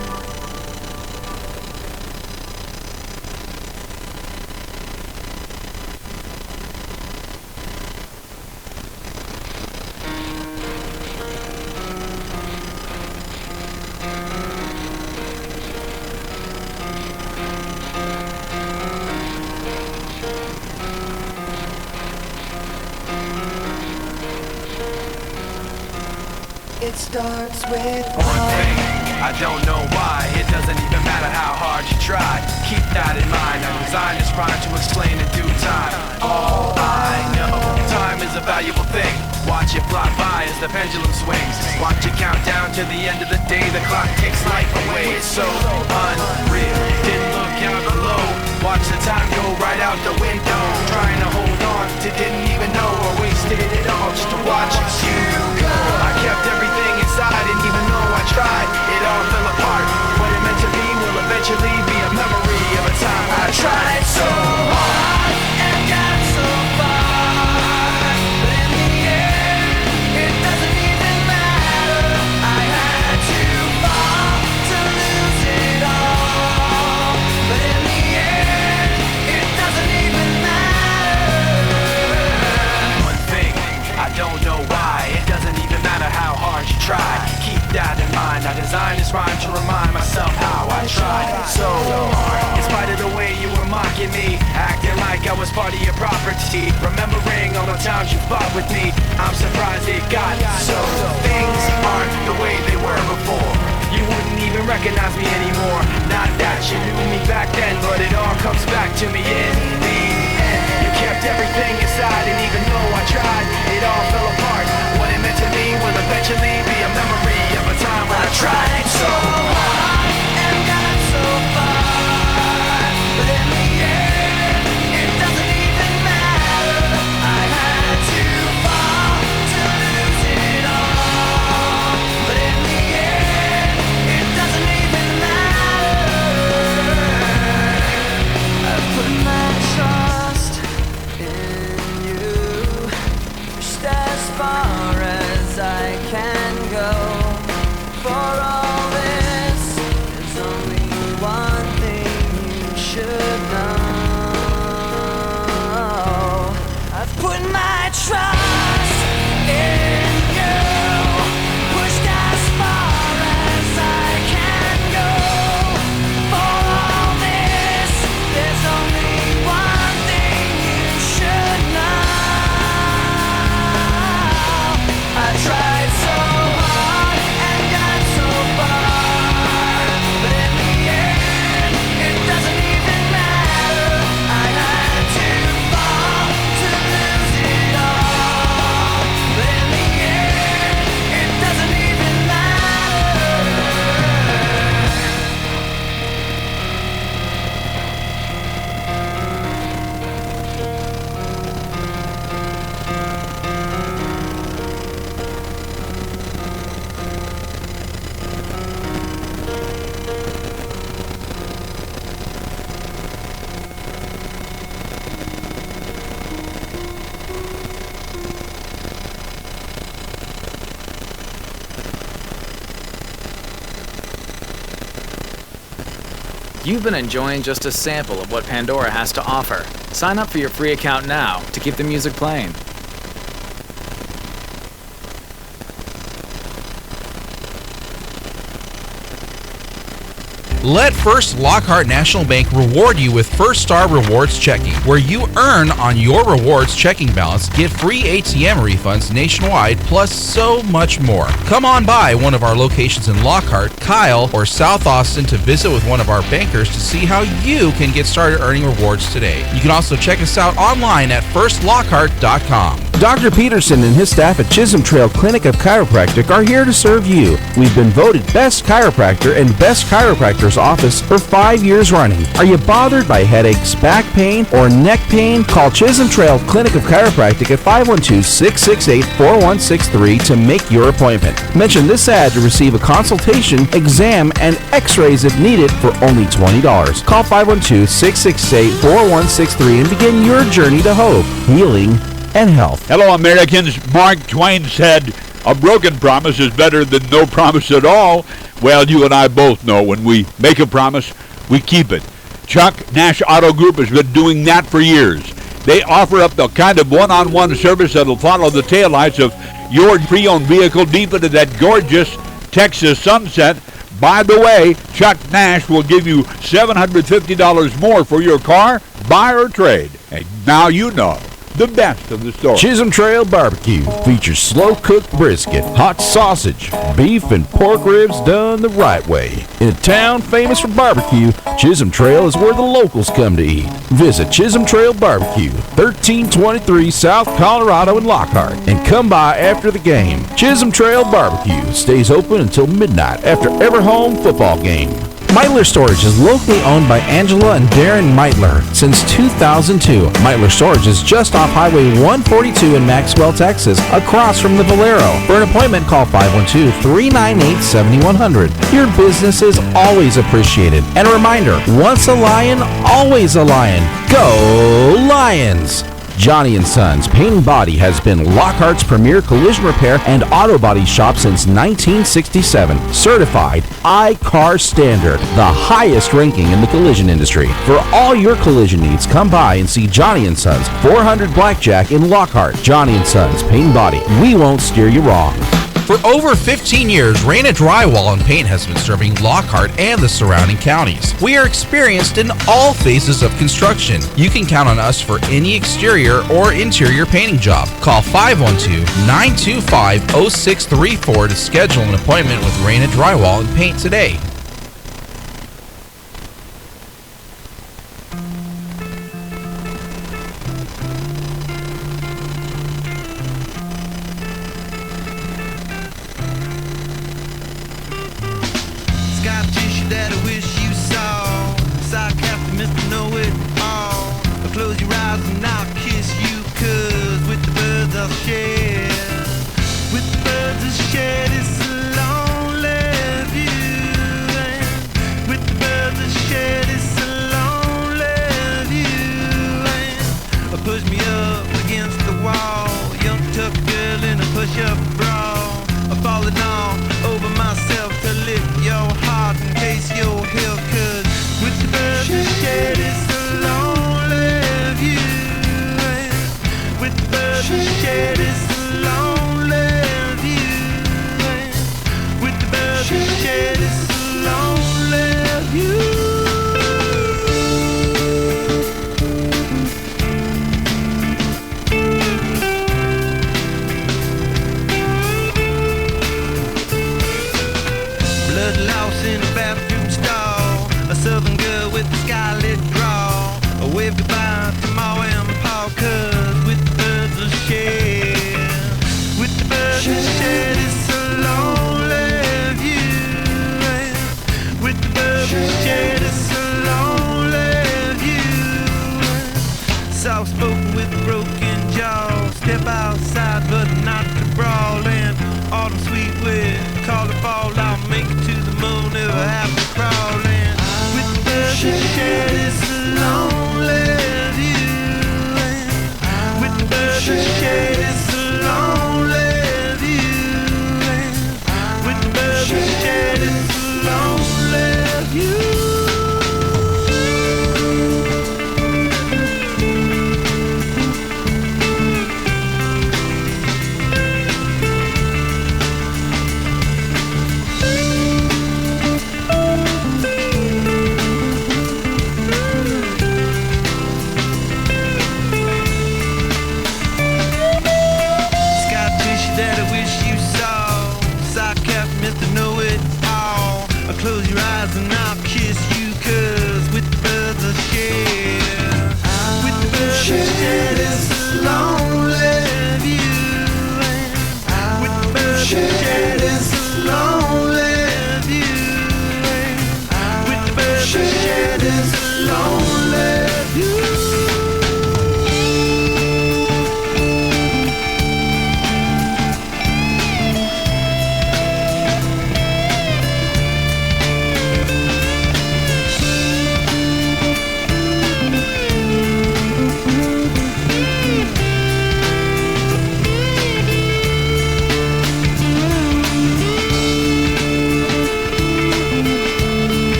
It starts with One thing, I don't know why. It doesn't even matter how hard you try. Keep that in mind. I designed this rhyme to explain in due time. All I know, time is a valuable thing. Watch it fly by as the pendulum swings. Watch it count down to the end of the day. The clock takes life away. It's so unreal. Didn't look out below. Watch the time go right out the window. Trying to hold on to didn't even know or wasted it all just to watch you go. I kept everything inside, didn't even know I tried. It all fell apart. What it meant to be will eventually be a memory of a time I tried so hard and got so far. so hard. In spite of the way you were mocking me, acting like I was part of your property. Remembering all the times you fought with me, I'm surprised it got so. Things aren't the way they were before. You wouldn't even recognize me anymore. Not that you knew me back then, but it all comes back to me in the end. You kept everything inside, and even though I tried, it all fell apart. What it meant to me will eventually be a memory of a time when I tried so hard and got so far, but in the end, it doesn't even matter. I had to fall to lose it all, but in the end, it doesn't even matter. I put my trust in you, pushed as far as I can go. For all this, there's only one thing you should know. I've put my trust in you, pushed as far as I can go. For all this, there's only one thing you should know. I tried so hard and got so far, but in the end, it doesn't even matter. I had to fall to lose it all, but in the end, it doesn't even matter. You've been enjoying just a sample of what Pandora has to offer. Sign up for your free account now to keep the music playing. Let First Lockhart National Bank reward you with First Star Rewards Checking, where you earn on your rewards checking balance, get free ATM refunds nationwide, plus so much more. Come on by one of our locations in Lockhart, Kyle, or South Austin to visit with one of our bankers to see how you can get started earning rewards today. You can also check us out online at firstlockhart.com. Dr. Peterson and his staff at Chisholm Trail Clinic of Chiropractic are here to serve you. We've been voted Best Chiropractor and Best Chiropractor's Office for 5 years running. Are you bothered by headaches, back pain, or neck pain? Call Chisholm Trail Clinic of Chiropractic at 512-668-4163 to make your appointment. Mention this ad to receive a consultation, exam, and x-rays if needed for only $20. Call 512-668-4163 and begin your journey to hope, healing, and health. Hello, Americans. Mark Twain said, "A broken promise is better than no promise at all." Well, you and I both know when we make a promise, we keep it. Chuck Nash Auto Group has been doing that for years. They offer up the kind of one-on-one service that'll follow the taillights of your pre-owned vehicle deep into that gorgeous Texas sunset. By the way, Chuck Nash will give you $750 more for your car, buy or trade. And now you know the best of the story. Chisholm Trail Barbecue features slow-cooked brisket, hot sausage, beef, and pork ribs done the right way. In a town famous for barbecue, Chisholm Trail is where the locals come to eat. Visit Chisholm Trail Barbecue, 1323 South Colorado in Lockhart, and come by after the game. Chisholm Trail Barbecue stays open until midnight after every home football game. Meitler Storage is locally owned by Angela and Darren Meitler since 2002. Meitler Storage is just off Highway 142 in Maxwell, Texas, across from the Valero. For an appointment, call 512-398-7100. Your business is always appreciated. And a reminder, once a lion, always a lion. Go Lions! Johnny & Sons Paint and Body has been Lockhart's premier collision repair and auto body shop since 1967. Certified I-CAR Standard, the highest ranking in the collision industry. For all your collision needs, come by and see Johnny & Sons, 400 Blackjack in Lockhart. Johnny & Sons Paint and Body. We won't steer you wrong. For over 15 years, Raina Drywall and Paint has been serving Lockhart and the surrounding counties. We are experienced in all phases of construction. You can count on us for any exterior or interior painting job. Call 512-925-0634 to schedule an appointment with Raina Drywall and Paint today.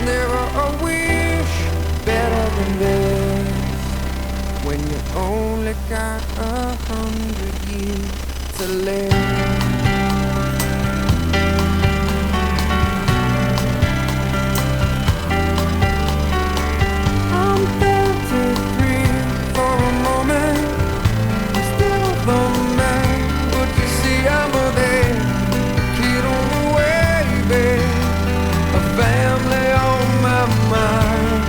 Never a week. got 100 years to live. I'm 33 for a moment, still the man, but you see I'm there, kid on the way, babe, a family on my mind.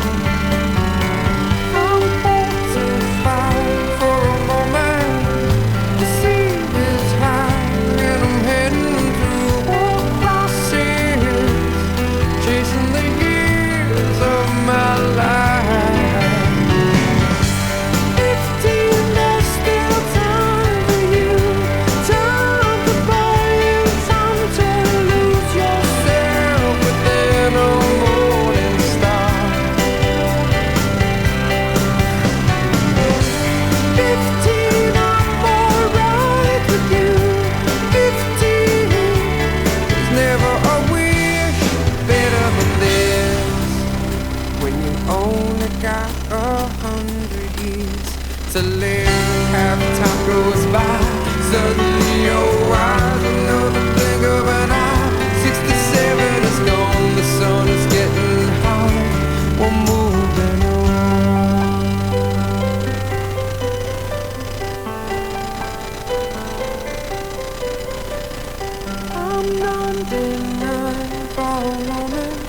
I'm 45 for a moment, the sea is high and I'm heading through all process, chasing the years of my life. 15, there's still time for you, time to buy you, time to lose yourself within a morning star. 15, I'm alright with you. 15, there's never a wish better than this. When you only got 100 years to live, half time goes by, suddenly you're wise, another blink of an eye. 67 is gone, the sun is getting hot, we're moving on. I'm 99 for a moment,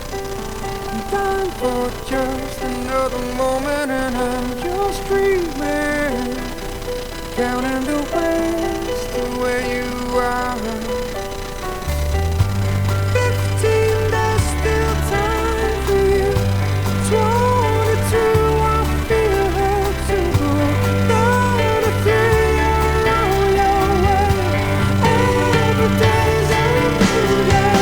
time for just another moment, and I'm just dreaming, counting the ways to where you are. 15, there's still time for you. 22, I feel her too. 33, you're on your way. Every day's a new day.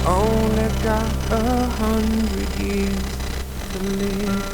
Only got 100 years to live.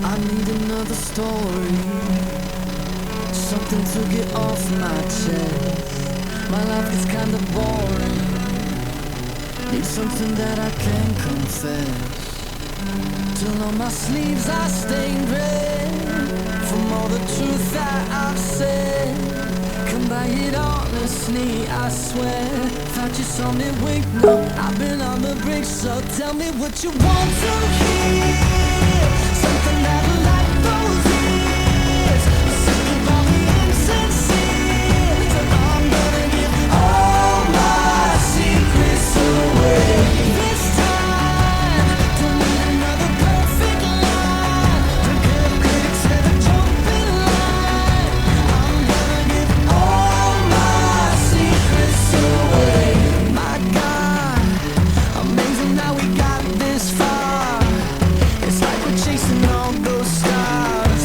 I need another story, something to get off my chest. My life is kinda boring, need something that I can confess. Till on my sleeves I stained red from all the truth that I've said. Come by it honestly, I swear. Thought you saw me wink, no, I've been on the brink. So tell me what you want to hear, something that'll light those ears. Sick of all the insincere, so I'm gonna give all my secrets away. This time, don't need another perfect line. The good critics never jump in line. I'm gonna give all my secrets away. My God, amazing how we got this far. It's like we're chasing all those stars,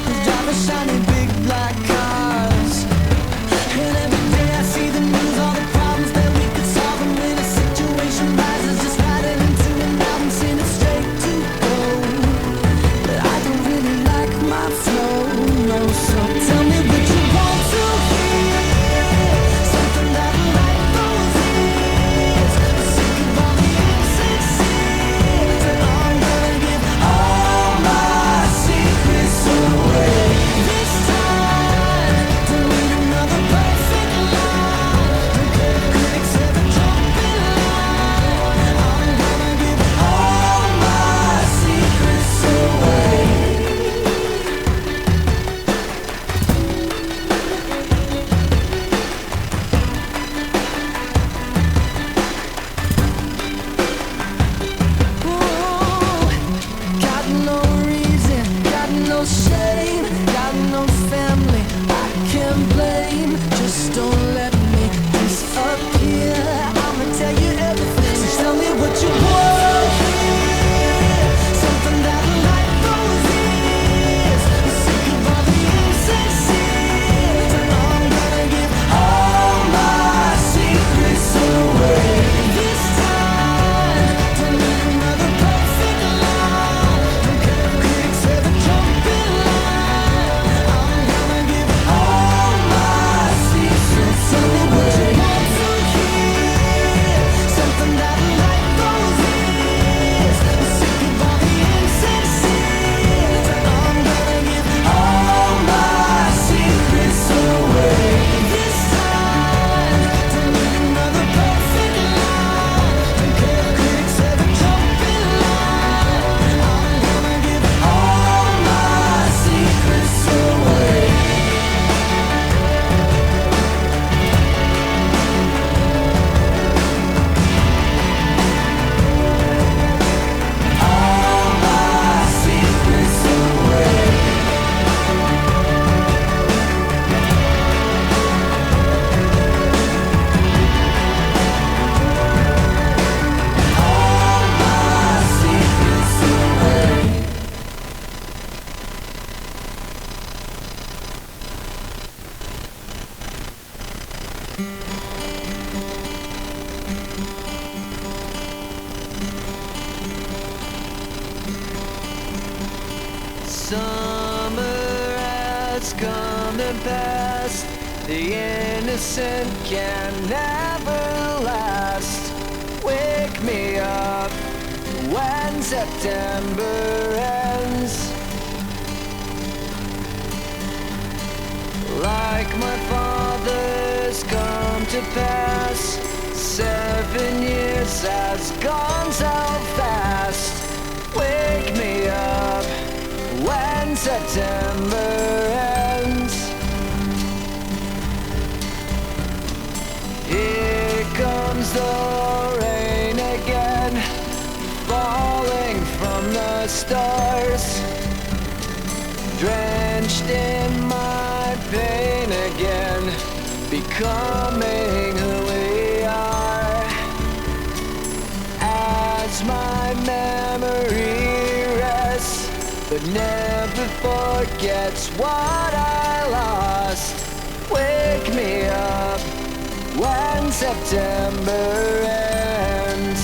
who's driving shiny big black cars. And every day I see the news, all the problems that we could solve. And when a situation rises, just write it into an album, send it straight to gold. But I don't really like my flow, no. So tell me what you want to hear, something that'll light those ears. Sick of all the insincere, so I'm gonna give all my secrets away. This time, don't need another perfect line. The good critics never jump in line. I'm gonna give all my secrets away. Got no reason, got no shame, got no family I can blame. Just don't let me disappear. I'ma tell you everything. So tell me what you want to hear, something that'll light those ears. Sick of all the insincere, so I'm gonna give all my secrets away. This time, don't need another perfect line. The good critics never jump in line. I'm gonna give all my secrets. Tell me what you want to hear, something that'll light those ears. Sick of all the insincere, so I'm gonna give all my secrets away. This time, don't need another perfect line. The good critics never jump in line. I'm gonna give all my secrets away. All my secrets away. All my secrets away. Summer has come and passed. The innocent can never last. Wake me up when September ends. Like my father's come to pass, 7 years has gone so fast. Wake me up when September ends. Here comes the rain again, falling from the stars, drenched in my pain again, becoming who we are. As my memory rests, but never forgets what I lost. Wake me up when September ends.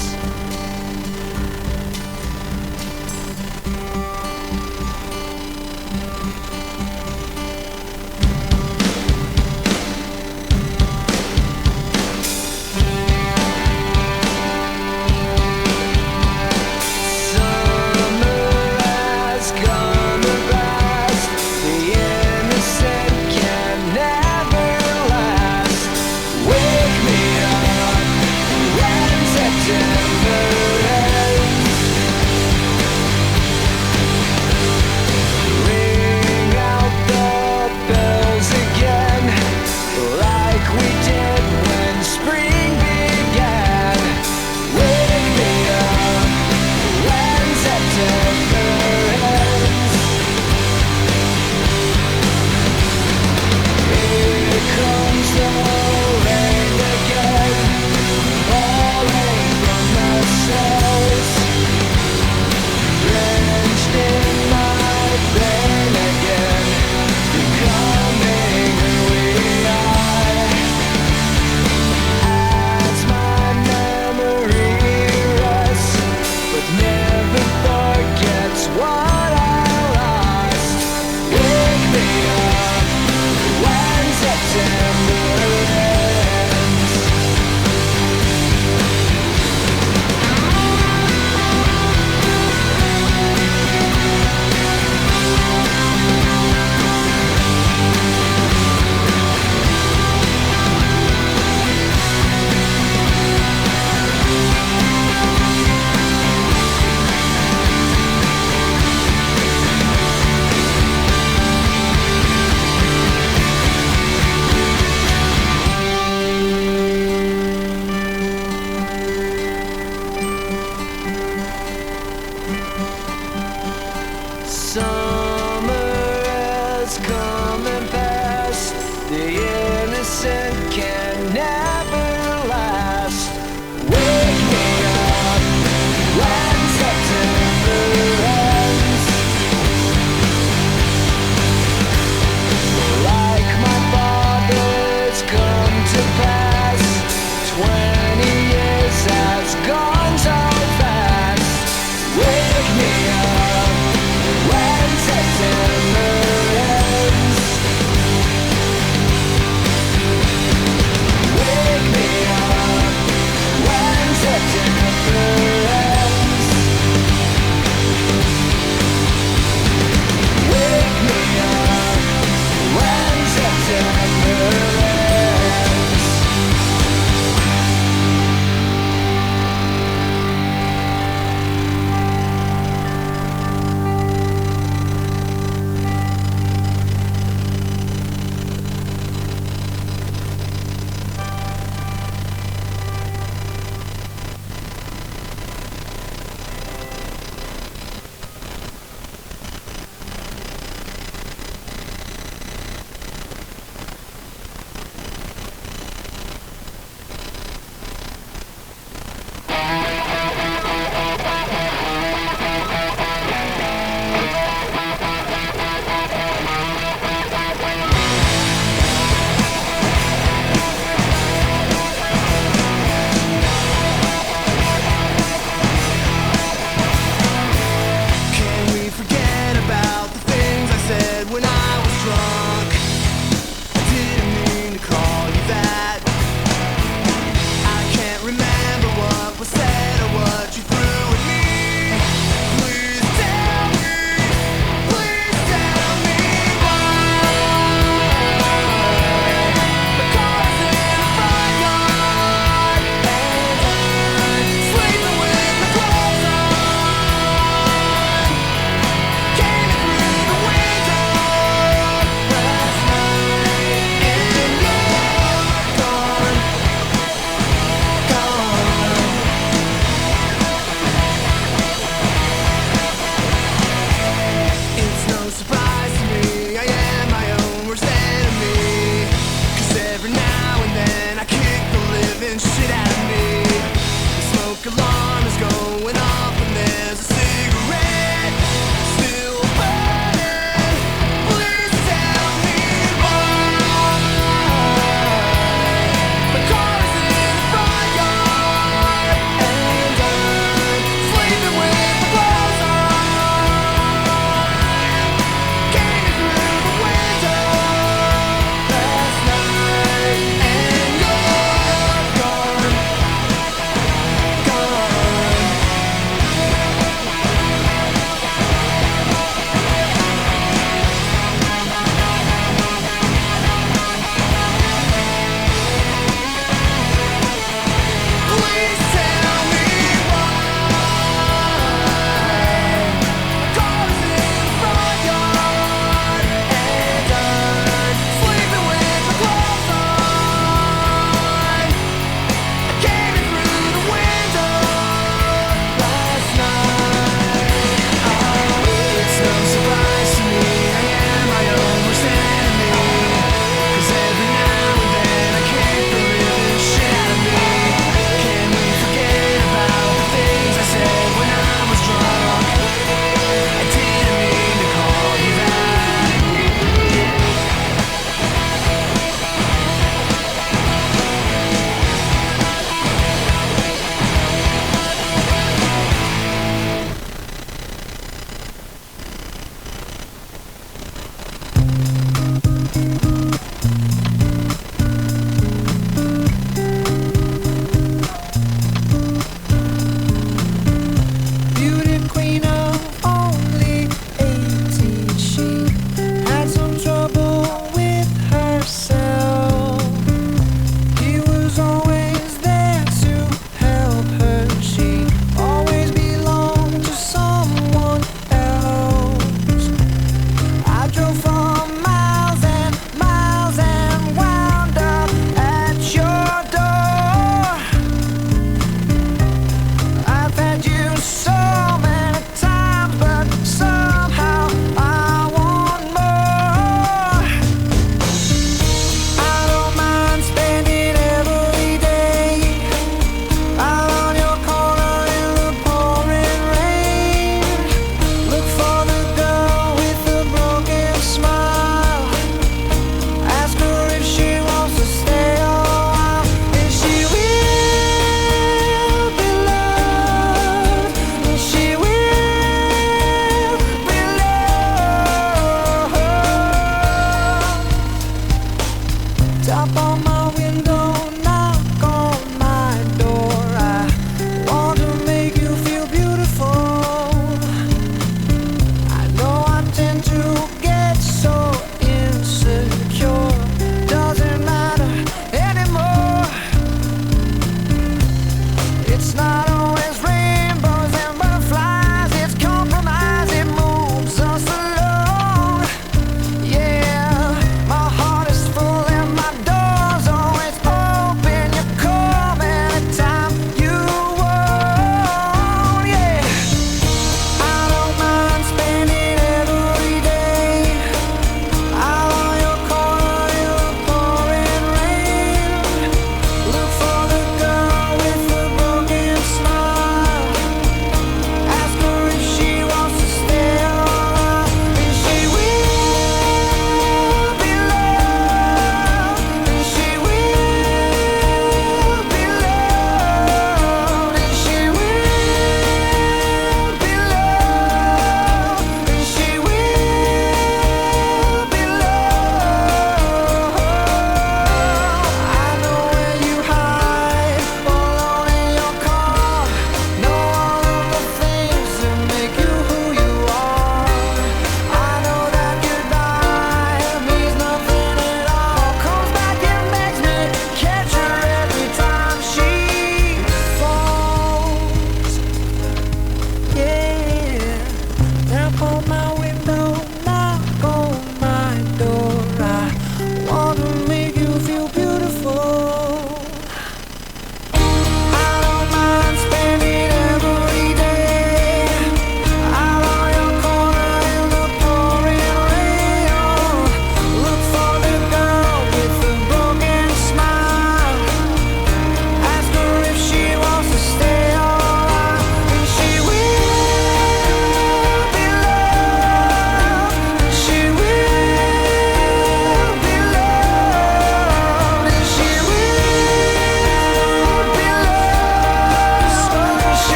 summer has come and passed. The innocent can never last. Wake me up when September ends. Like my father's come to pass. 20 years has gone so fast. Wake me up when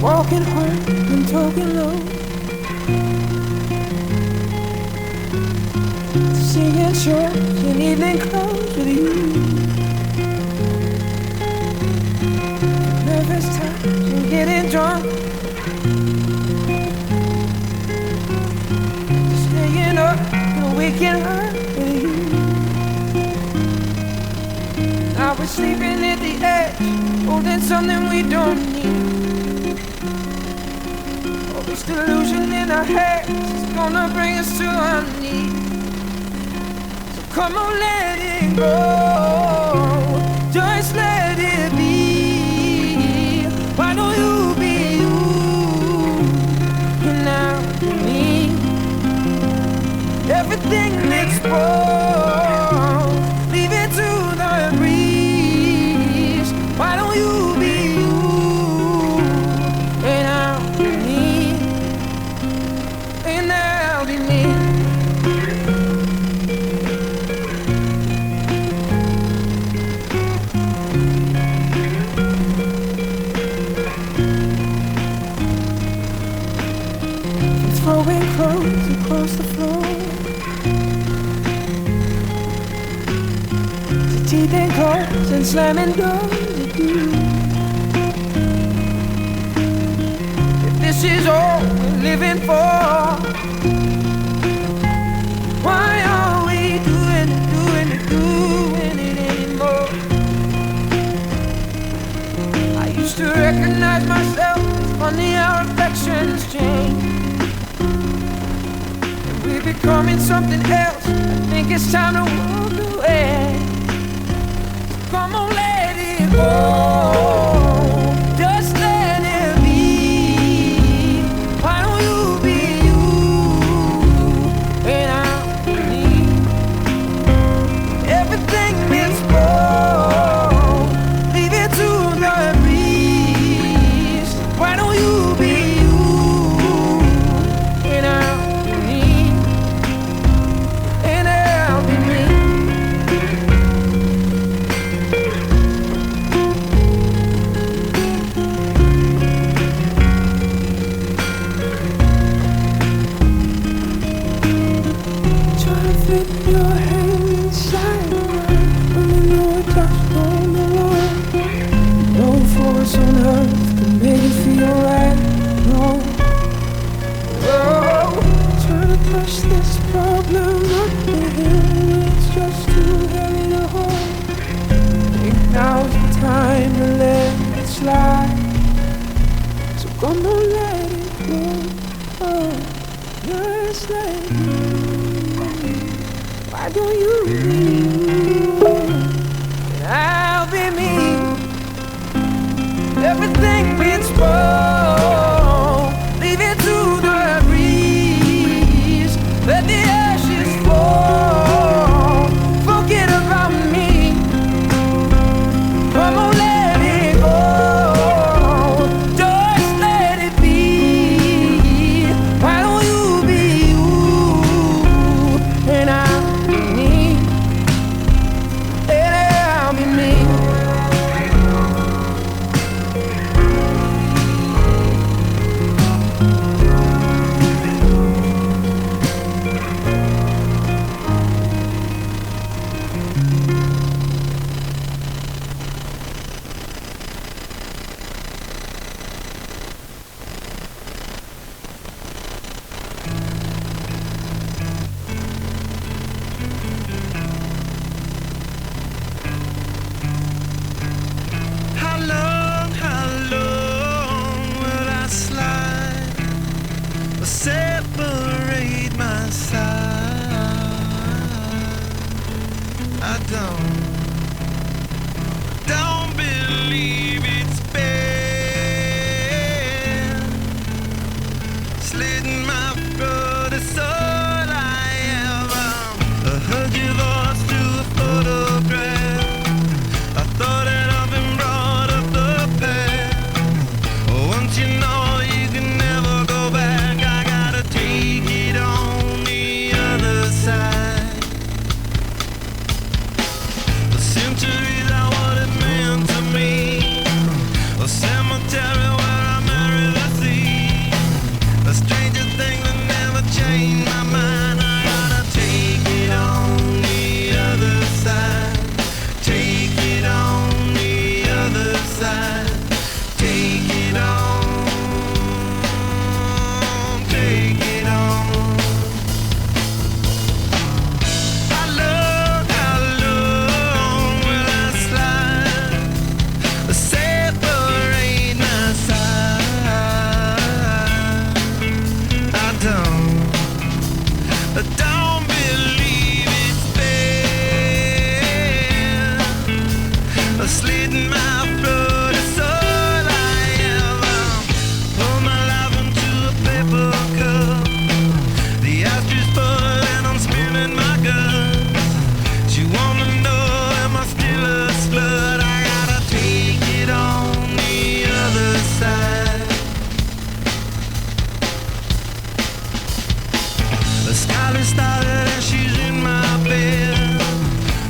Walking hard and talking low, singing short in evening clothes with you. Nervous times and getting drunk, staying up till we can hurt with you. Now we're sleeping at the edge, holding something we don't need. This delusion in our heads is gonna bring us to our knees. So come on, let it go. Just let it be. Why don't you be you? And now me. Everything that's wrong, leave it to the breeze. Why don't you be you? And now me. And now be me. Throwing clothes across the floor, to teeth and claws and slamming doors at you. If this is all we're living for, why are we doing it anymore? I used to recognize myself. It's funny how affections change. We're becoming something else. I think it's time to walk away. Come on, let it go. Just let it be. Why don't you be you? And I'll be everything is wrong. Leave it to the breeze. Why don't you be you? And I'll your hand inside mine, when you know it touched on the line. No force on earth can make it feel right. No, oh, trying to push this problem up the hill, it's just too heavy to hold. Think now's the time to let it slide. So come on, let it go. Oh, just let it go. Why don't you be you? And I'll be me. Everything gets wrong. Leave it to the breeze. Let the ashes fall. Forget about me. Come on, let it go. Just let it be. Why don't you be you? And I'll be me. And I'll be me. How long will I slide or separate my side? I don't believe it's fair. Slitting my throat is all I am. A hug you lost to a photograph. I thought that I've been brought up the path. Once you know you can never go back. party started and she's in my bed.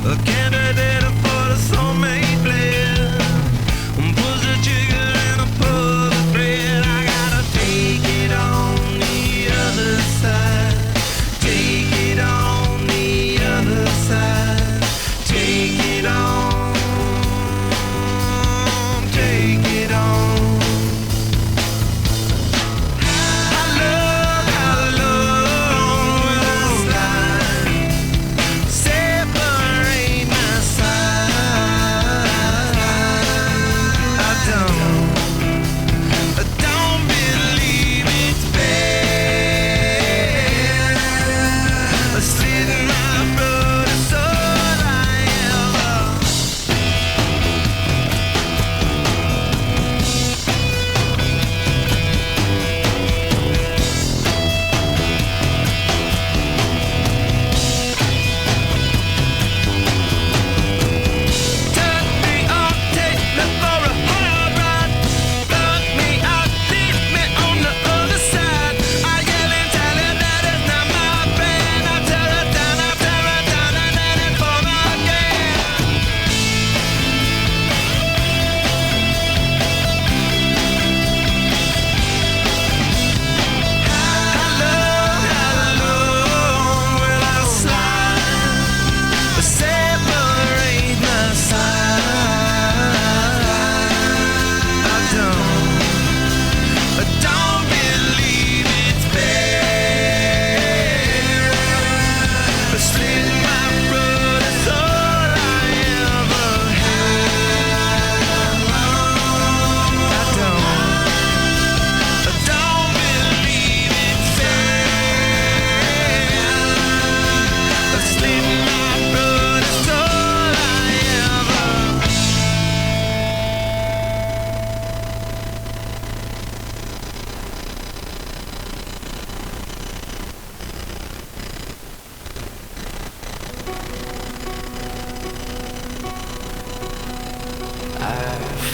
A candidate for the soulmate blend. Pulls the trigger and I pull the thread. I gotta take it on the other side. Take it on the other side. Take it on. Take it on.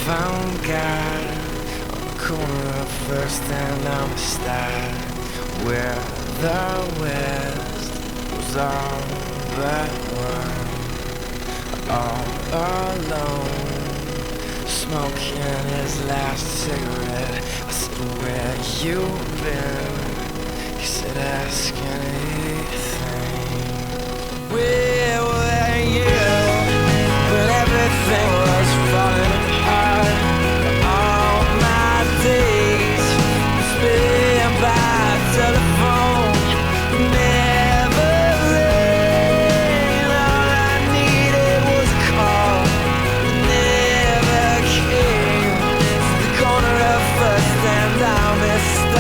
Found God on the corner of First and Amistad, where the West was all but one. All alone, smoking his last cigarette. I said, where you been? He said, ask anything. Where were you when everything was falling apart? All my days spent by telephone, never rain. All I needed was a call, never came. To the corner of First and Amistad,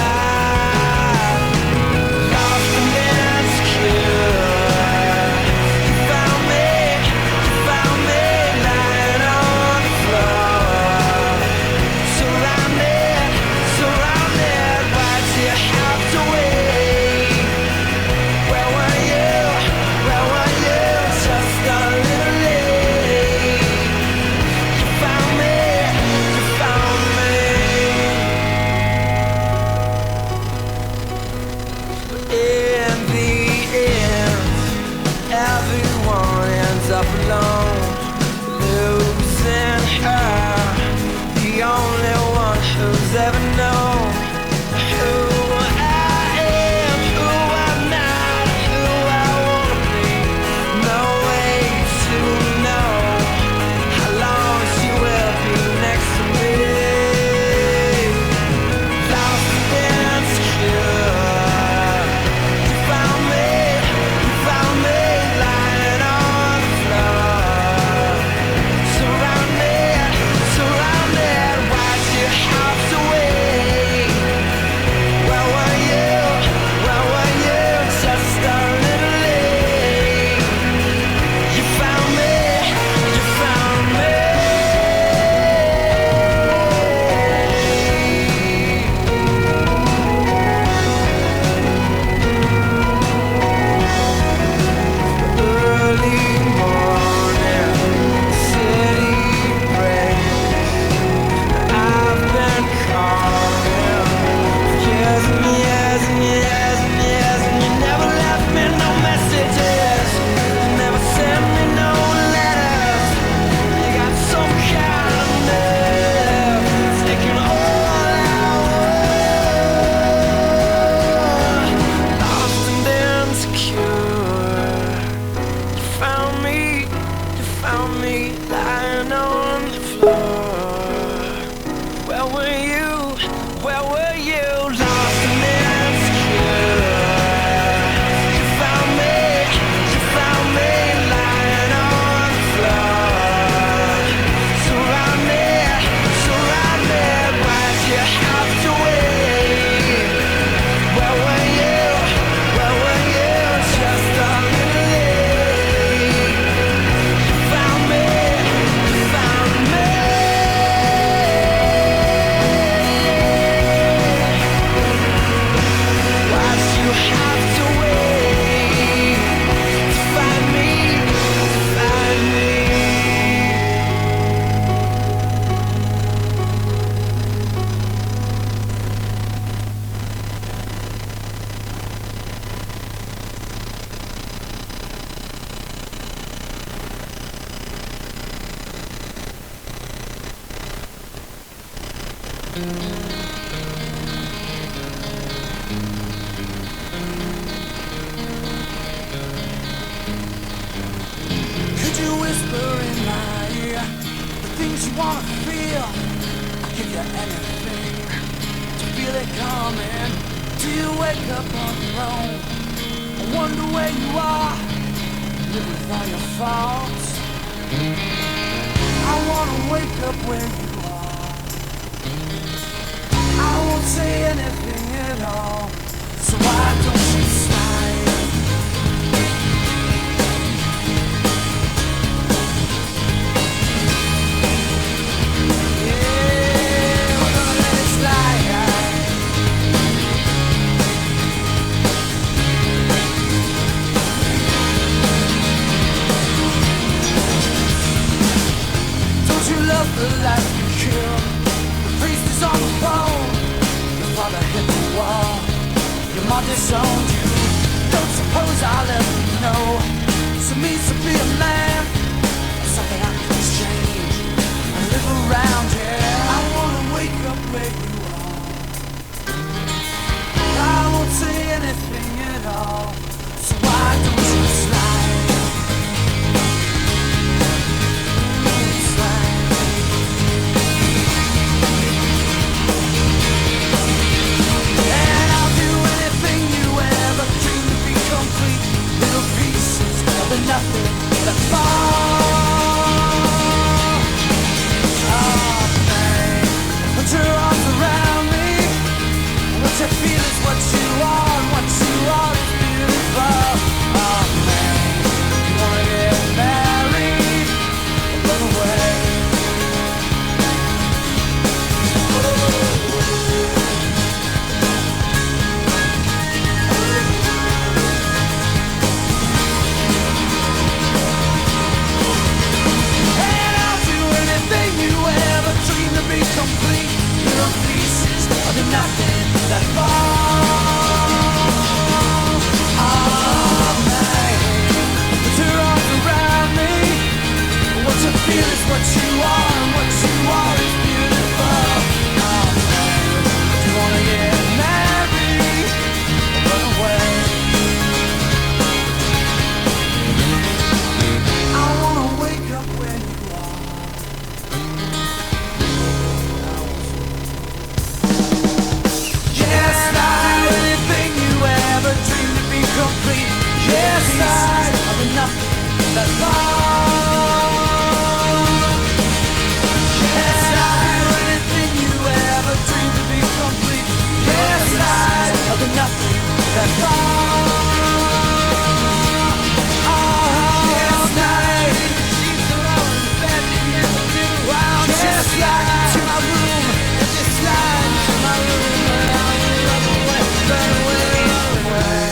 lost and insecure. Could you whisper in my ear the things you wanna feel? I'd give you anything to feel it coming. Till you wake up on your own, I wonder where you are, live with all your faults. I wanna wake up where you are. I won't say anything at all, so why don't you smile? Love the life you killed. The priest is on the phone. Your father hit the wall. Your mom disowned you. Don't suppose I'll ever know. So means to be a man, something I can change and live around. Yeah, I wanna wake up where you are. I won't say anything at all. So why don't you slide? Nothing that fall. Oh, babe, put your arms around me. What you feel is what you are, and what you are is beautiful. Oh, man, you wanna get married or run away? Complete little pieces of the nothing that fall. Oh, man, put your arms around me. What you feel is what you are, and what you are is beautiful. Oh, man, do you wanna get married or run away? I wanna wake up when you are. Complete, yes, I have enough that fall. Yes, I do anything you ever dreamed to be complete. Yes, I have enough that fall. Oh, yes, night, she's alone in bed, wow, just like to my room, and just like to my room, and I will run away, run away, run away.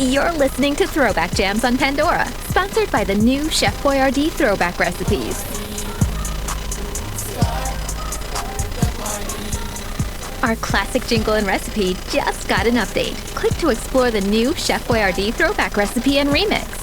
You're listening to Throwback Jams on Pandora, sponsored by the new Chef Boyardee Throwback Recipes. Our classic jingle and recipe just got an update. Click to explore the new Chef Boyardee Throwback Recipe and Remix.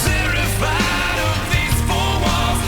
Certified of these four walls.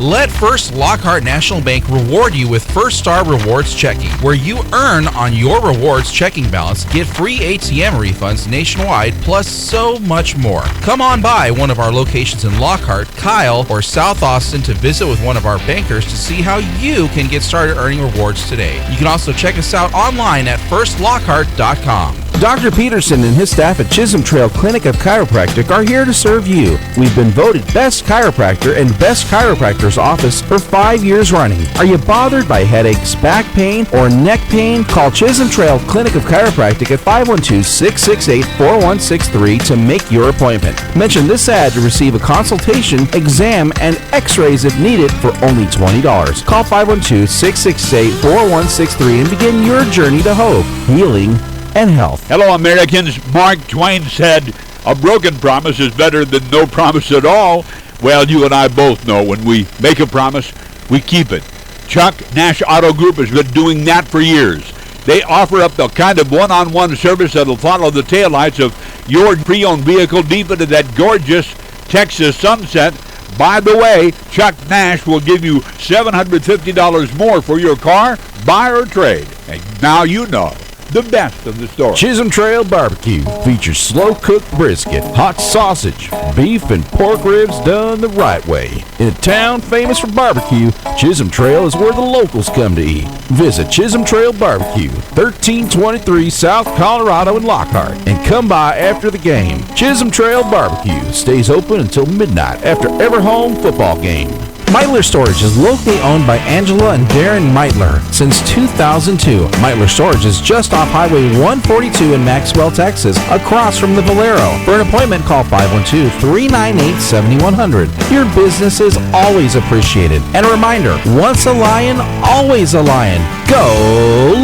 Let First Lockhart National Bank reward you with First Star Rewards Checking, where you earn on your rewards checking balance, get free ATM refunds nationwide, plus so much more. Come on by one of our locations in Lockhart, Kyle, or South Austin to visit with one of our bankers to see how you can get started earning rewards today. You can also check us out online at firstlockhart.com. Dr. Peterson and his staff at Chisholm Trail Clinic of Chiropractic are here to serve you. We've been voted Best Chiropractor and Best Chiropractor's Office for 5 years running. Are you bothered by headaches, back pain, or neck pain? Call Chisholm Trail Clinic of Chiropractic at 512-668-4163 to make your appointment. Mention this ad to receive a consultation, exam, and x-rays if needed for only $20. Call 512-668-4163 and begin your journey to hope, healing, and health. Hello, Americans. Mark Twain said, a broken promise is better than no promise at all. Well, you and I both know when we make a promise, we keep it. Chuck Nash Auto Group has been doing that for years. They offer up the kind of one-on-one service that'll follow the taillights of your pre-owned vehicle deep into that gorgeous Texas sunset. By the way, Chuck Nash will give you $750 more for your car, buy or trade. And now you know the best of the story. Chisholm Trail Barbecue features slow-cooked brisket, hot sausage, beef, and pork ribs done the right way. In a town famous for barbecue, Chisholm Trail is where the locals come to eat. Visit Chisholm Trail Barbecue, 1323 South Colorado in Lockhart, and come by after the game. Chisholm Trail Barbecue stays open until midnight after every home football game. Meitler Storage is locally owned by Angela and Darren Meitler since 2002. Meitler Storage is just off Highway 142 in Maxwell, Texas, across from the Valero. For an appointment, call 512-398-7100. Your business is always appreciated. And a reminder, once a lion, always a lion. Go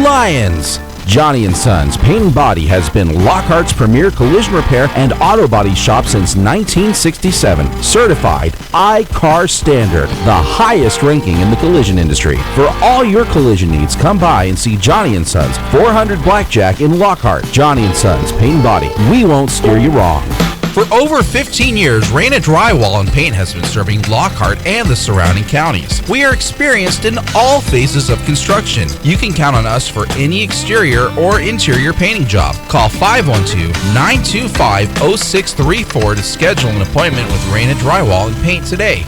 Lions! Johnny & Sons Paint and Body has been Lockhart's premier collision repair and auto body shop since 1967. Certified I-CAR Standard, the highest ranking in the collision industry. For all your collision needs, come by and see Johnny & Sons, 400 Blackjack in Lockhart. Johnny & Sons Paint and Body. We won't steer you wrong. For over 15 years, Raina Drywall and Paint has been serving Lockhart and the surrounding counties. We are experienced in all phases of construction. You can count on us for any exterior or interior painting job. Call 512-925-0634 to schedule an appointment with Raina Drywall and Paint today.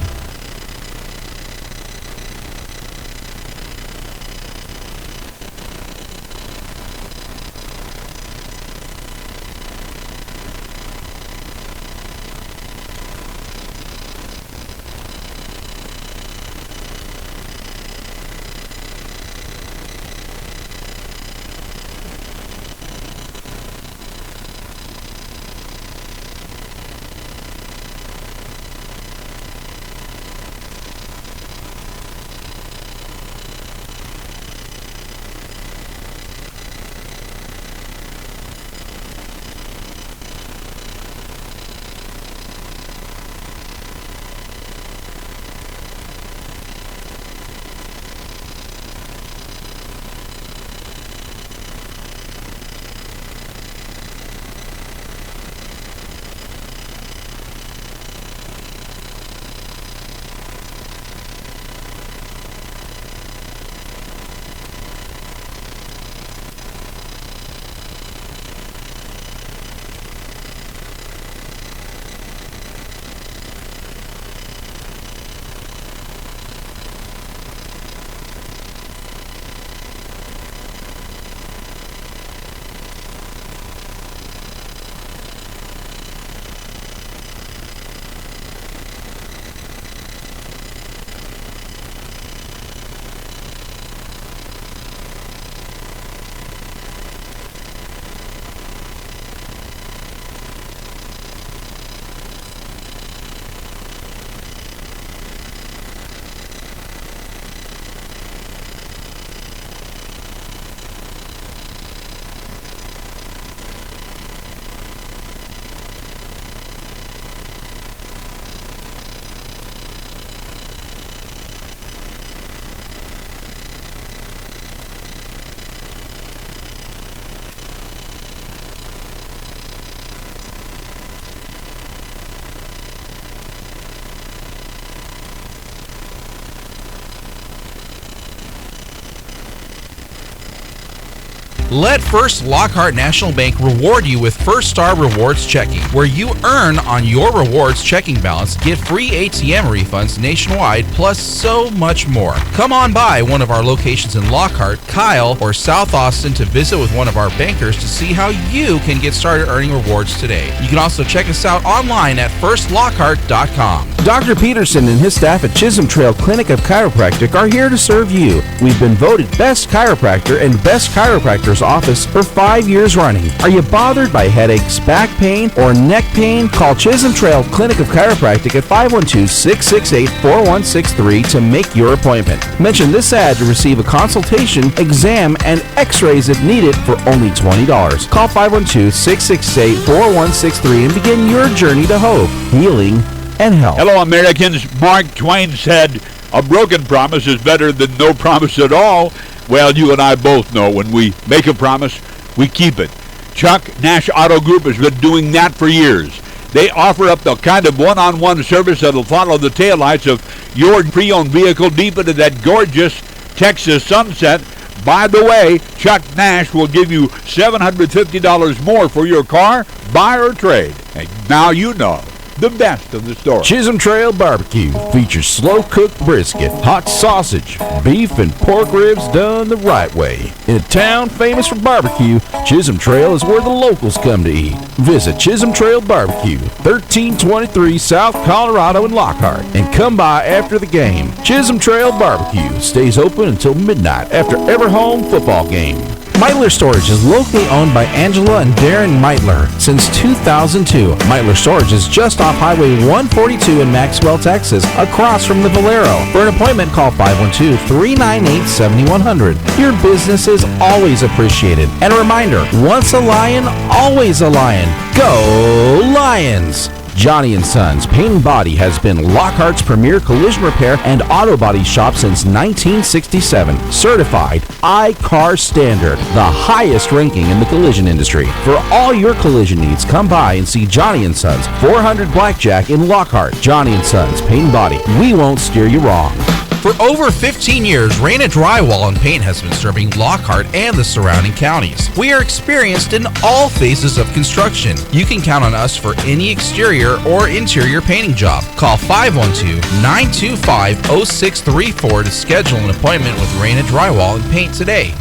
Let First Lockhart National Bank reward you with First Star Rewards Checking, where you earn on your rewards checking balance, get free ATM refunds nationwide, plus so much more. Come on by one of our locations in Lockhart, Kyle, or South Austin to visit with one of our bankers to see how you can get started earning rewards today. You can also check us out online at firstlockhart.com. Dr. Peterson and his staff at Chisholm Trail Clinic of Chiropractic are here to serve you. We've been voted Best Chiropractor and Best Chiropractor's Office for 5 years running. Are you bothered by headaches, back pain, or neck pain? Call Chisholm Trail Clinic of Chiropractic at 512-668-4163 to make your appointment. Mention this ad to receive a consultation, exam, and x-rays if needed for only $20. Call 512-668-4163 and begin your journey to hope, healing, and health. Hello, Americans. Mark Twain said, "A broken promise is better than no promise at all." Well, you and I both know when we make a promise, we keep it. Chuck Nash Auto Group has been doing that for years. They offer up the kind of one-on-one service that'll follow the taillights of your pre-owned vehicle deep into that gorgeous Texas sunset. By the way, Chuck Nash will give you $750 more for your car, buy or trade. And now you know the best of the story. Chisholm Trail Barbecue features slow-cooked brisket, hot sausage, beef, and pork ribs done the right way. In a town famous for barbecue, Chisholm Trail is where the locals come to eat. Visit Chisholm Trail Barbecue, 1323 South Colorado in Lockhart, and come by after the game. Chisholm Trail Barbecue stays open until midnight after every home football game. Meitler Storage is locally owned by Angela and Darren Meitler since 2002. Meitler Storage is just off Highway 142 in Maxwell, Texas, across from the Valero. For an appointment, call 512-398-7100. Your business is always appreciated. And a reminder, once a lion, always a lion. Go Lions! Johnny & Sons Paint and Body has been Lockhart's premier collision repair and auto body shop since 1967. Certified I-CAR Standard, the highest ranking in the collision industry. For all your collision needs, come by and see Johnny & Sons, 400 Blackjack in Lockhart. Johnny & Sons Paint and Body. We won't steer you wrong. For over 15 years, Raina Drywall and Paint has been serving Lockhart and the surrounding counties. We are experienced in all phases of construction. You can count on us for any exterior or interior painting job. Call 512-925-0634 to schedule an appointment with Raina Drywall and Paint today.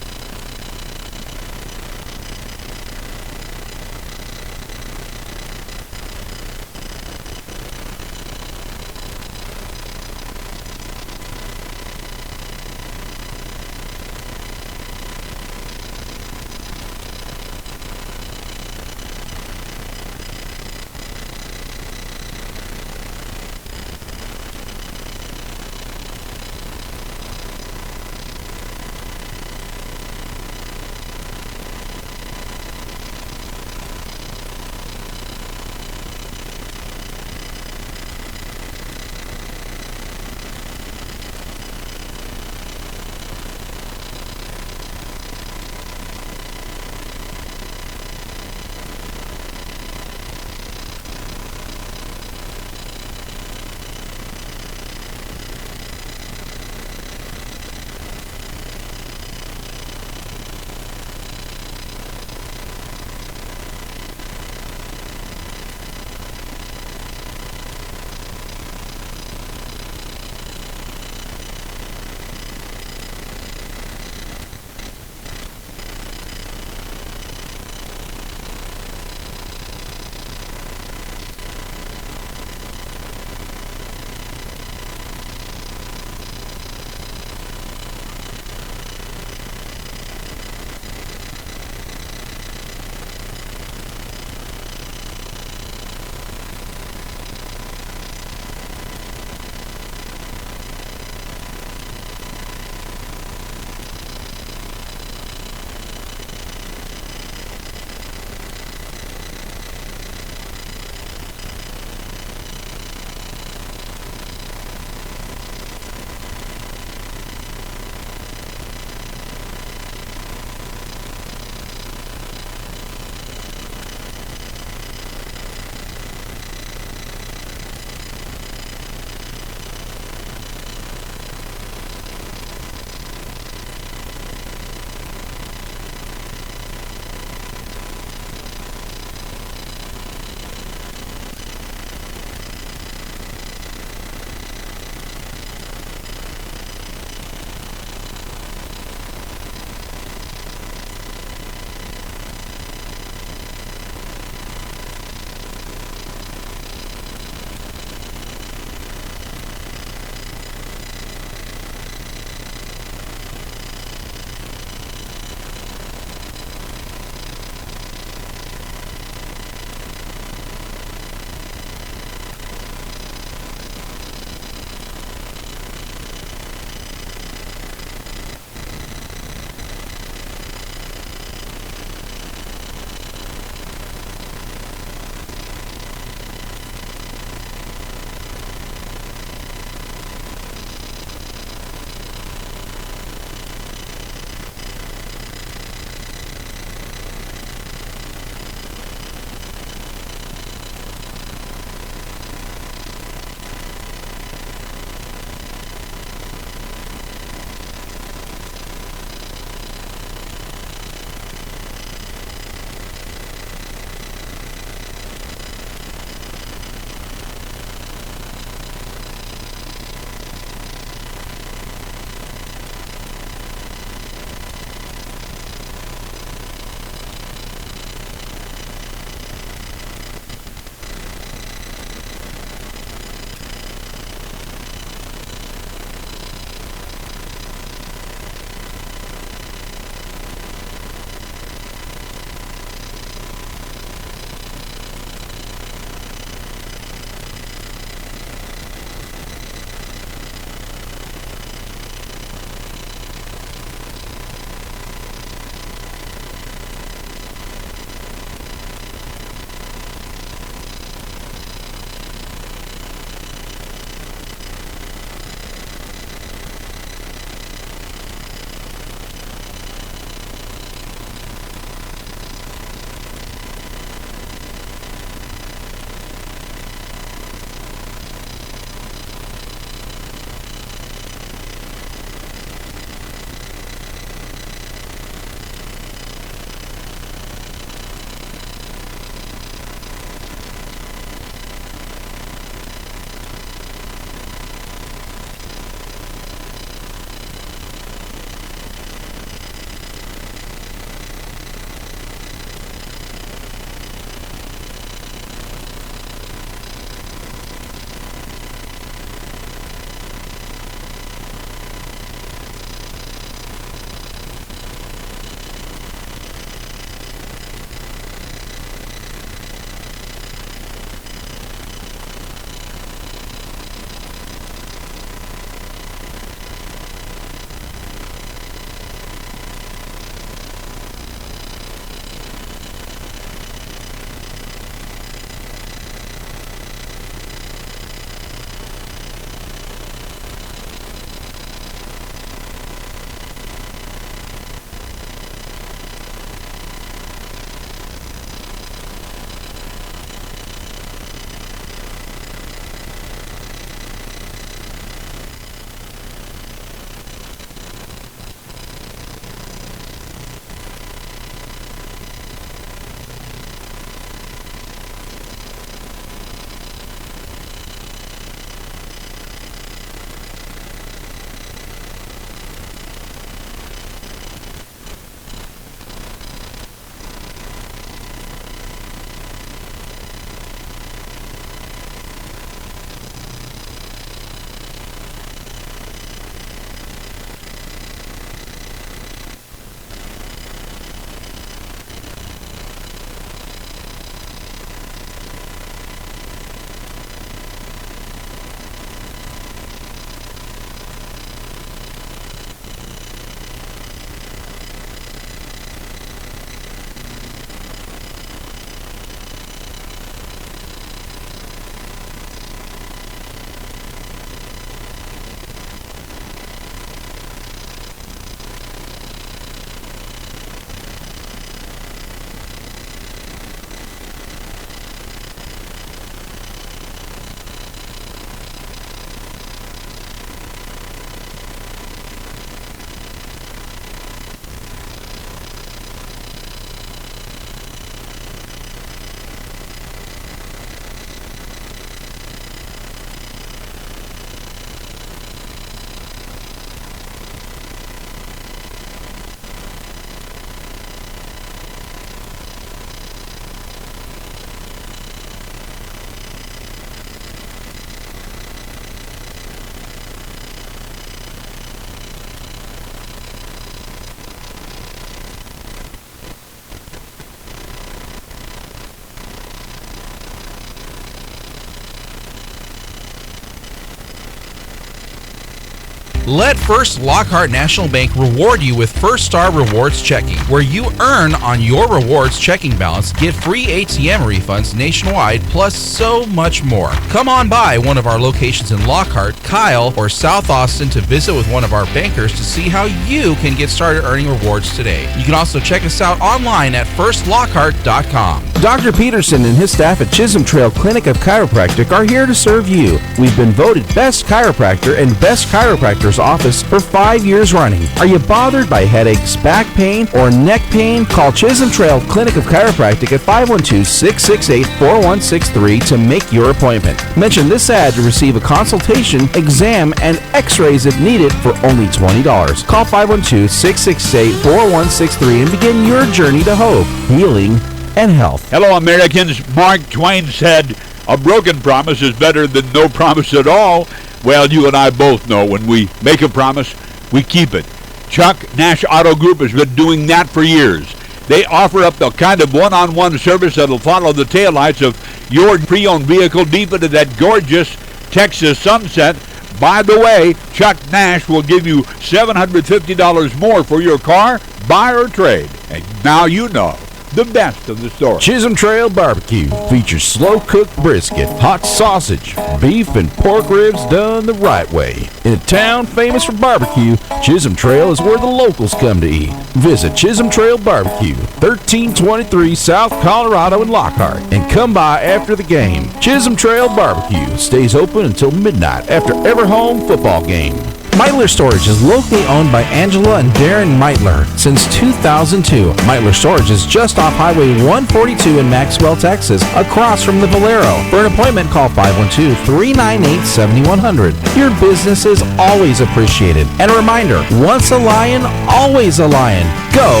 Let First Lockhart National Bank reward you with First Star Rewards Checking, where you earn on your rewards checking balance, get free ATM refunds nationwide, plus so much more. Come on by one of our locations in Lockhart, Kyle, or South Austin to visit with one of our bankers to see how you can get started earning rewards today. You can also check us out online at firstlockhart.com. Dr. Peterson and his staff at Chisholm Trail Clinic of Chiropractic are here to serve you. We've been voted Best Chiropractor and Best Chiropractor's Office for 5 years running. Are you bothered by headaches, back pain, or neck pain? Call Chisholm Trail Clinic of Chiropractic at 512-668-4163 to make your appointment. Mention this ad to receive a consultation, exam, and x-rays if needed for only $20. Call 512-668-4163 and begin your journey to hope, healing, and health. Hello, Americans. Mark Twain said, "A broken promise is better than no promise at all." Well, you and I both know when we make a promise, we keep it. Chuck Nash Auto Group has been doing that for years. They offer up the kind of one-on-one service that'll follow the taillights of your pre-owned vehicle deep into that gorgeous Texas sunset. By the way, Chuck Nash will give you $750 more for your car, buy or trade. And now you know the best of the story. Chisholm Trail Barbecue features slow-cooked brisket, hot sausage, beef, and pork ribs done the right way. In a town famous for barbecue, Chisholm Trail is where the locals come to eat. Visit Chisholm Trail Barbecue, 1323 South Colorado in Lockhart, and come by after the game. Chisholm Trail Barbecue stays open until midnight after every home football game. Meitler Storage is locally owned by Angela and Darren Meitler since 2002. Meitler Storage is just off Highway 142 in Maxwell, Texas, across from the Valero. For an appointment, call 512-398-7100. Your business is always appreciated. And a reminder, once a lion, always a lion. Go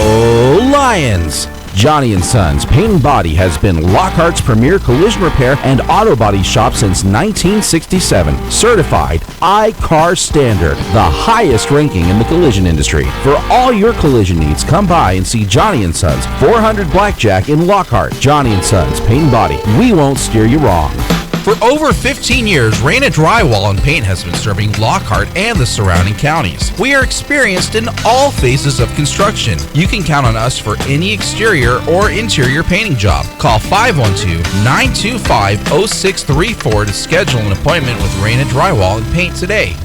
Lions! Johnny & Sons Paint and Body has been Lockhart's premier collision repair and auto body shop since 1967. Certified I-CAR Standard, the highest ranking in the collision industry. For all your collision needs, come by and see Johnny & Sons, 400 Blackjack in Lockhart. Johnny & Sons Paint and Body. We won't steer you wrong. For over 15 years, Raina Drywall and Paint has been serving Lockhart and the surrounding counties. We are experienced in all phases of construction. You can count on us for any exterior or interior painting job. Call 512-925-0634 to schedule an appointment with Raina Drywall and Paint today.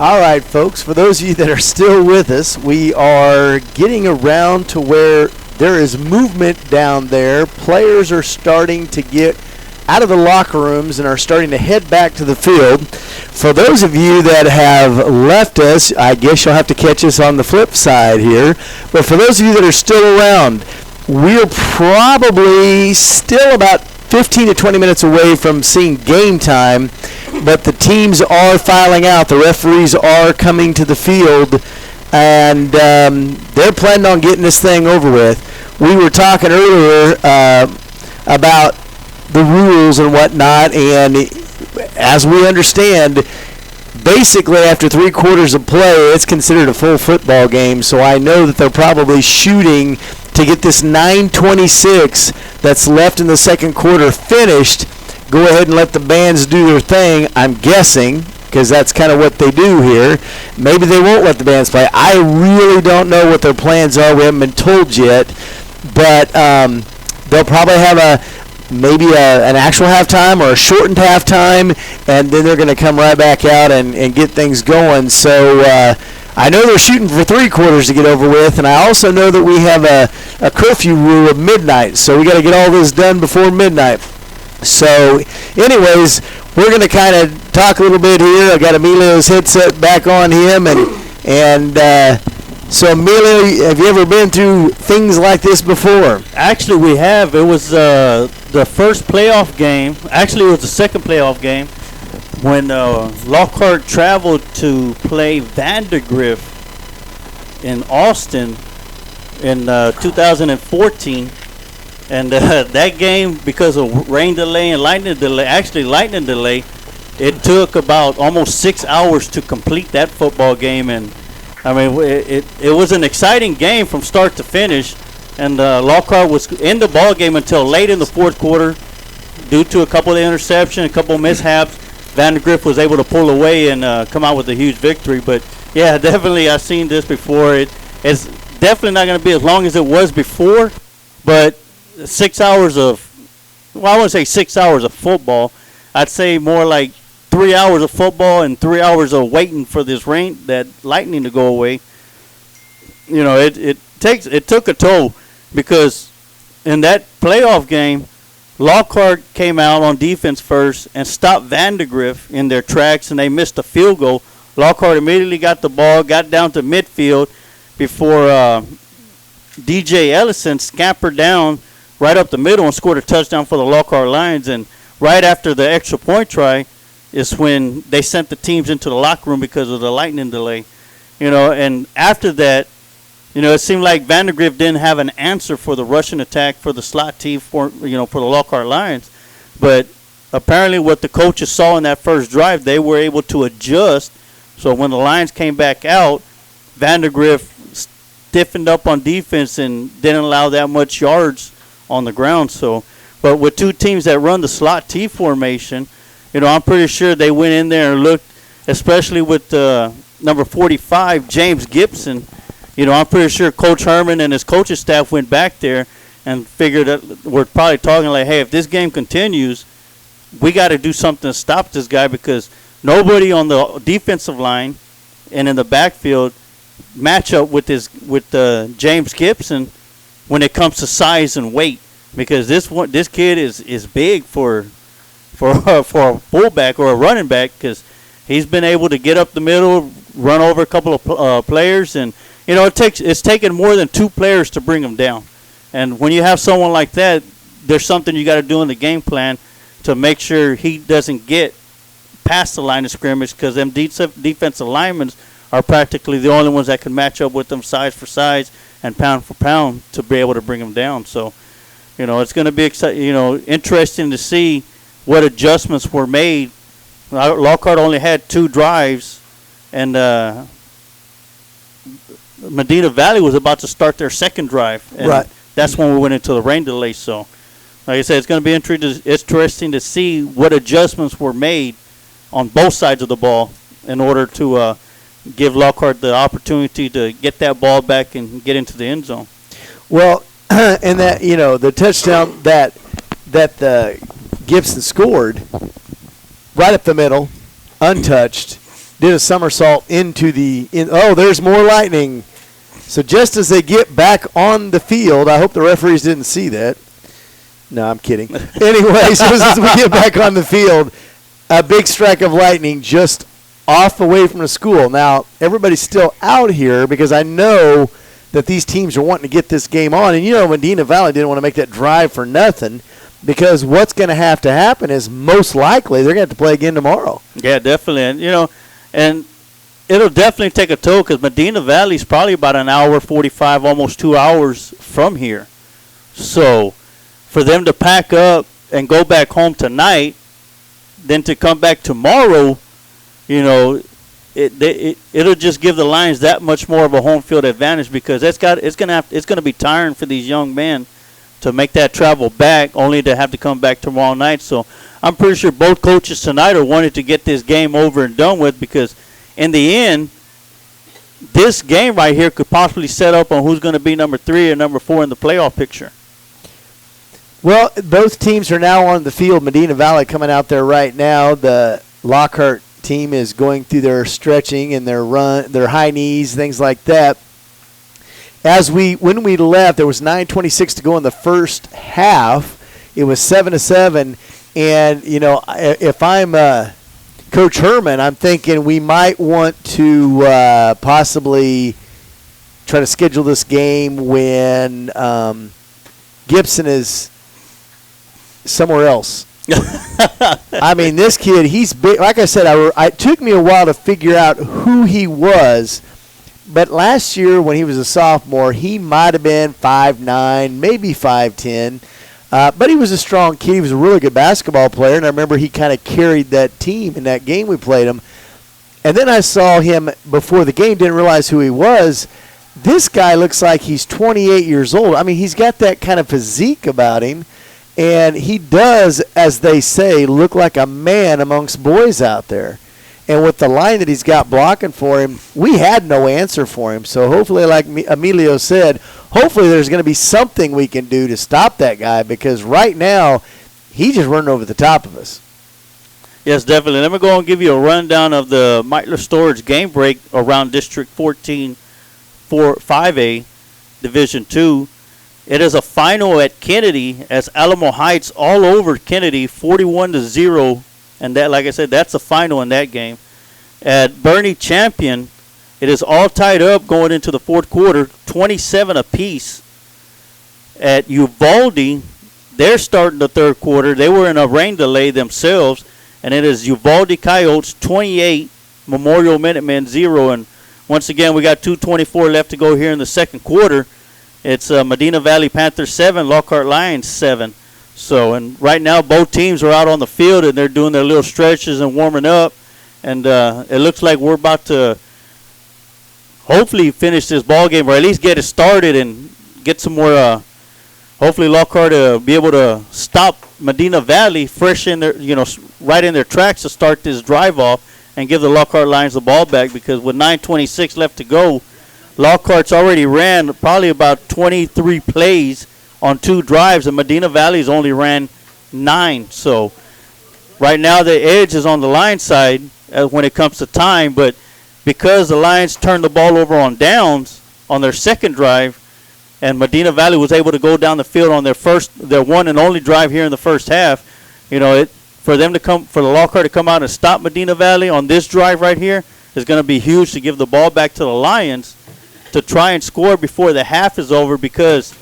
All right, folks, for those of you that are still with us, we are getting around to where there is movement down there. Players are starting to get out of the locker rooms and are starting to head back to the field. For those of you that have left us, I guess you'll have to catch us on the flip side here. But for those of you that are still around, we're probably still about 15 to 20 minutes away from seeing game time. But the teams are filing out. The referees are coming to the field, and they're planning on getting this thing over with. We were talking earlier about the rules and whatnot, and as we understand, basically after 3 quarters of play, it's considered a full football game. So I know that they're probably shooting to get this 9:26 that's left in the second quarter finished. Go ahead and let the bands do their thing, I'm guessing, because that's kind of what they do here. Maybe they won't let the bands play. I really don't know what their plans are. We haven't been told yet. But they'll probably have an actual halftime or a shortened halftime, and then they're going to come right back out and get things going. So I know they're shooting for 3 quarters to get over with, and I also know that we have a curfew rule of midnight. So we got to get all this done before midnight. So, anyways, we're going to kind of talk a little bit here. I got Emilio's headset back on him, and so Emilio, have you ever been through things like this before? Actually, we have. It was the first playoff game. Actually, it was the second playoff game when Lockhart traveled to play Vandergrift in Austin in 2014. And that game, because of rain delay and lightning delay, it took about almost 6 hours to complete that football game, and I mean it was an exciting game from start to finish, and Lockhart was in the ball game until late in the fourth quarter due to a couple of interceptions, a couple of mishaps. Vandegrift was able to pull away and come out with a huge victory. But yeah, definitely I've seen this before. It's definitely not going to be as long as it was before, but 6 hours of, well, I wouldn't say 6 hours of football. I'd say more like 3 hours of football and 3 hours of waiting for this rain, that lightning to go away. You know, it took a toll, because in that playoff game, Lockhart came out on defense first and stopped Vandegrift in their tracks, and they missed a field goal. Lockhart immediately got the ball, got down to midfield before DJ Ellison scampered down right up the middle and scored a touchdown for the Lockhart Lions. And right after the extra point try is when they sent the teams into the locker room because of the lightning delay. You know, and after that, you know, it seemed like Vandegrift didn't have an answer for the rushing attack for the slot team for the Lockhart Lions. But apparently what the coaches saw in that first drive, they were able to adjust. So when the Lions came back out, Vandegrift stiffened up on defense and didn't allow that much yards on the ground. So, but with two teams that run the slot T formation, you know, I'm pretty sure they went in there and looked, especially with number 45, James Gibson. You know, I'm pretty sure Coach Herman and his coaching staff went back there and figured that we're probably talking like, hey, if this game continues, we got to do something to stop this guy, because nobody on the defensive line and in the backfield match up with James Gibson when it comes to size and weight, because this kid is big for a fullback or a running back, because he's been able to get up the middle, run over a couple of players, and you know, it's taken more than two players to bring him down. And when you have someone like that, there's something you got to do in the game plan to make sure he doesn't get past the line of scrimmage, because them defensive linemen are practically the only ones that can match up with them size for size and pound for pound to be able to bring him down. So, you know, it's going to be interesting to see what adjustments were made. Lockhart only had 2 drives, and Medina Valley was about to start their second drive, and right. That's when we went into the rain delay. So, like I said, it's going to be interesting to see what adjustments were made on both sides of the ball in order to give Lockhart the opportunity to get that ball back and get into the end zone. Well, and that, you know, the touchdown that Gibson scored right up the middle, untouched, did a somersault into oh, there's more lightning. So just as they get back on the field, I hope the referees didn't see that. No, I'm kidding. Anyway, so as we get back on the field, a big strike of lightning just off away from the school. Now, everybody's still out here because I know that these teams are wanting to get this game on. And, you know, Medina Valley didn't want to make that drive for nothing, because what's going to happen is most likely they're going to have to play again tomorrow. Yeah, definitely. And, you know, and it'll definitely take a toll, because Medina Valley is probably about an hour 45, almost 2 hours from here. So for them to pack up and go back home tonight, then to come back tomorrow, you know, it'll just give the Lions that much more of a home field advantage, because it's going to be tiring for these young men to make that travel back, only to have to come back tomorrow night. So I'm pretty sure both coaches tonight are wanting to get this game over and done with, because in the end, this game right here could possibly set up on who's going to be number 3 or number 4 in the playoff picture. Well, both teams are now on the field. Medina Valley coming out there right now. The Lockhart team is going through their stretching and their run, their high knees, things like that. When we left, there was 9:26 to go in the first half. It was 7-7, and you know, if I'm Coach Herman, I'm thinking we might want to possibly try to schedule this game when Gibson is somewhere else. I mean, this kid, he's big. Like I said, it took me a while to figure out who he was. But last year when he was a sophomore, he might have been 5'9", maybe 5'10". But he was a strong kid. He was a really good basketball player, and I remember he kind of carried that team in that game we played him. And then I saw him before the game, didn't realize who he was. This guy looks like he's 28 years old. I mean, he's got that kind of physique about him, and he does, as they say, look like a man amongst boys out there. And with the line that he's got blocking for him, we had no answer for him. So hopefully, like Emilio said, hopefully there's going to be something we can do to stop that guy, because right now he's just running over the top of us. Yes, definitely. Let me go and give you a rundown of the Meitler Storage game break around District 14 5A, Division 2. It is a final at Kennedy as Alamo Heights all over Kennedy, 41-0. And that, like I said, that's the final in that game. At Bernie Champion, it is all tied up going into the fourth quarter, 27 apiece. At Uvalde, they're starting the third quarter. They were in a rain delay themselves, and it is Uvalde Coyotes 28, Memorial Minutemen 0. And once again, we got 2:24 left to go here in the second quarter. It's Medina Valley Panthers 7, Lockhart Lions 7. So, and right now both teams are out on the field and they're doing their little stretches and warming up. And it looks like we're about to hopefully finish this ball game, or at least get it started and get some more. Hopefully Lockhart be able to stop Medina Valley fresh in their, right in their tracks to start this drive off and give the Lockhart Lions the ball back, because with 9:26 left to go, Lockhart's already ran probably about 23 plays on 2 drives, and Medina Valley's only ran 9. So right now the edge is on the Lions side when it comes to time, but because the Lions turned the ball over on downs on their second drive, and Medina Valley was able to go down the field on their one and only drive here in the first half, for the Lockhart to come out and stop Medina Valley on this drive right here is going to be huge to give the ball back to the Lions to try and score before the half is over, because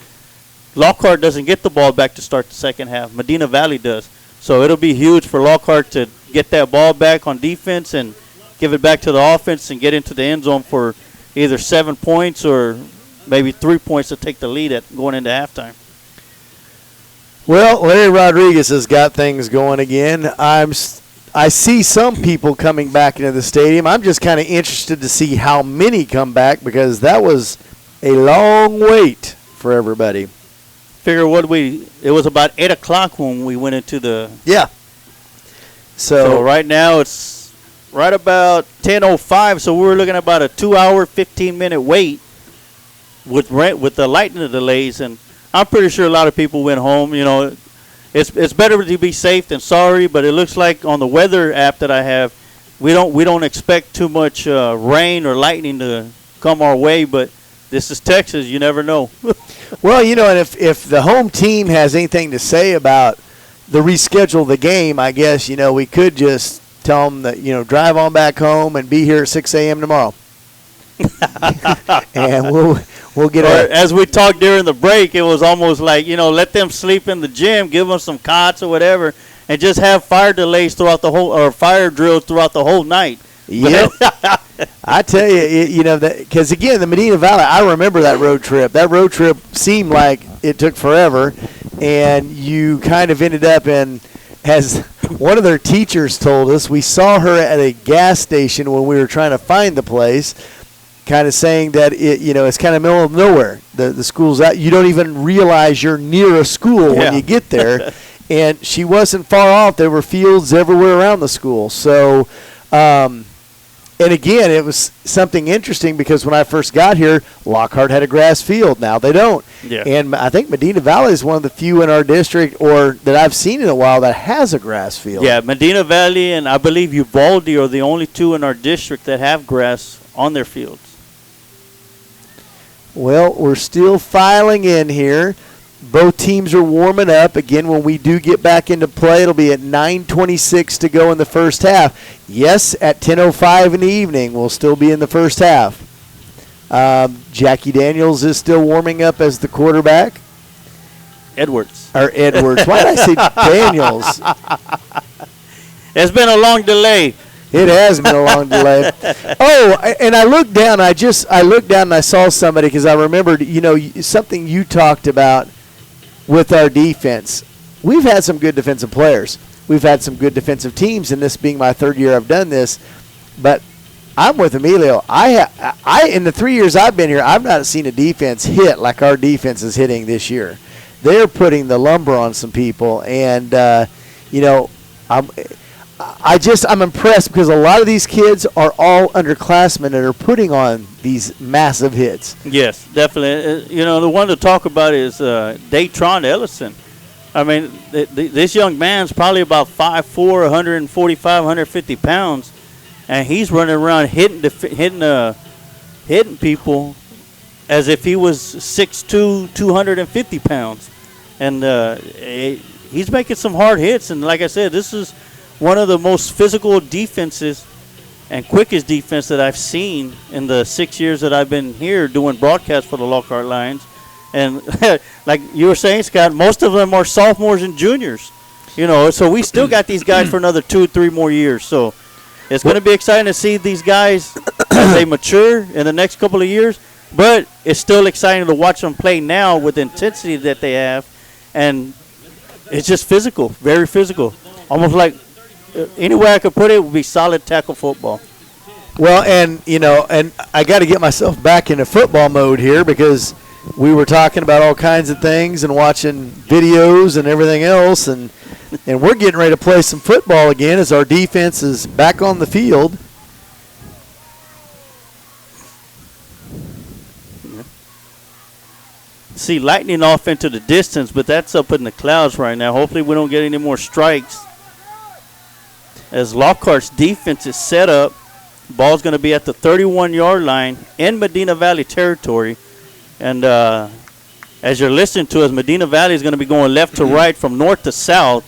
Lockhart doesn't get the ball back to start the second half. Medina Valley does. So it'll be huge for Lockhart to get that ball back on defense and give it back to the offense and get into the end zone for either 7 points or maybe 3 points to take the lead at going into halftime. Well, Larry Rodriguez has got things going again. I see some people coming back into the stadium. I'm just kind of interested to see how many come back, because that was a long wait for everybody. Figure it was about 8 o'clock when we went into the... Yeah. So right now it's right about 10:05, so we're looking at about a 2-hour, 15-minute wait with the lightning delays, and I'm pretty sure a lot of people went home. It's better to be safe than sorry, but it looks like on the weather app that I have, we don't expect too much rain or lightning to come our way, but this is Texas. You never know. Well, and if the home team has anything to say about the reschedule of the game, I guess, we could just tell them that, drive on back home and be here at 6 a.m. tomorrow. And we'll get it. As we talked during the break, it was almost like, let them sleep in the gym, give them some cots or whatever, and just have fire delays throughout the whole, or fire drills throughout the whole night. Yep. I tell you, because again, the Medina Valley, I remember that road trip. That road trip seemed like it took forever, and you kind of ended up in, as one of their teachers told us, we saw her at a gas station when we were trying to find the place, kind of saying that it's kind of middle of nowhere. The school's out. You don't even realize you're near a school when you get there. And she wasn't far off. There were fields everywhere around the school. So, and again, it was something interesting because when I first got here, Lockhart had a grass field. Now they don't. Yeah. And I think Medina Valley is one of the few in our district, or that I've seen in a while, that has a grass field. Yeah, Medina Valley and I believe Uvalde are the only 2 in our district that have grass on their fields. Well, we're still filing in here. Both teams are warming up. Again, when we do get back into play, it'll be at 9:26 to go in the first half. Yes, at 10:05 in the evening, we'll still be in the first half. Jackie Daniels is still warming up as the quarterback. Edwards. Why did I say Daniels? It's been a long delay. It has been a long delay. Oh, and I looked down. I looked down and I saw somebody, because I remembered, something you talked about with our defense. We've had some good defensive players. We've had some good defensive teams, and this being my third year I've done this. But I'm with Emilio. I in the 3 years I've been here, I've not seen a defense hit like our defense is hitting this year. They're putting the lumber on some people, and I'm impressed because a lot of these kids are all underclassmen and are putting on these massive hits. Yes, definitely. The one to talk about is Daytron Ellison. I mean, this young man's probably about 5'4", 145, 150 pounds, and he's running around hitting people as if he was 6'2", 250 pounds. And he's making some hard hits. And like I said, this is one of the most physical defenses and quickest defense that I've seen in the 6 years that I've been here doing broadcasts for the Lockhart Lions. And like you were saying, Scott, most of them are sophomores and juniors. So we still got these guys for another 2-3 more years. So it's going to be exciting to see these guys as they mature in the next couple of years. But it's still exciting to watch them play now with the intensity that they have. And it's just physical, very physical. Almost like any way I could put it would be solid tackle football. Well, and I got to get myself back into football mode here because we were talking about all kinds of things and watching videos and everything else, and we're getting ready to play some football again as our defense is back on the field. See lightning off into the distance, but that's up in the clouds right now. Hopefully we don't get any more strikes. As Lockhart's defense is set up, ball's going to be at the 31-yard line in Medina Valley territory. And as you're listening to us, Medina Valley is going to be going left to right from north to south.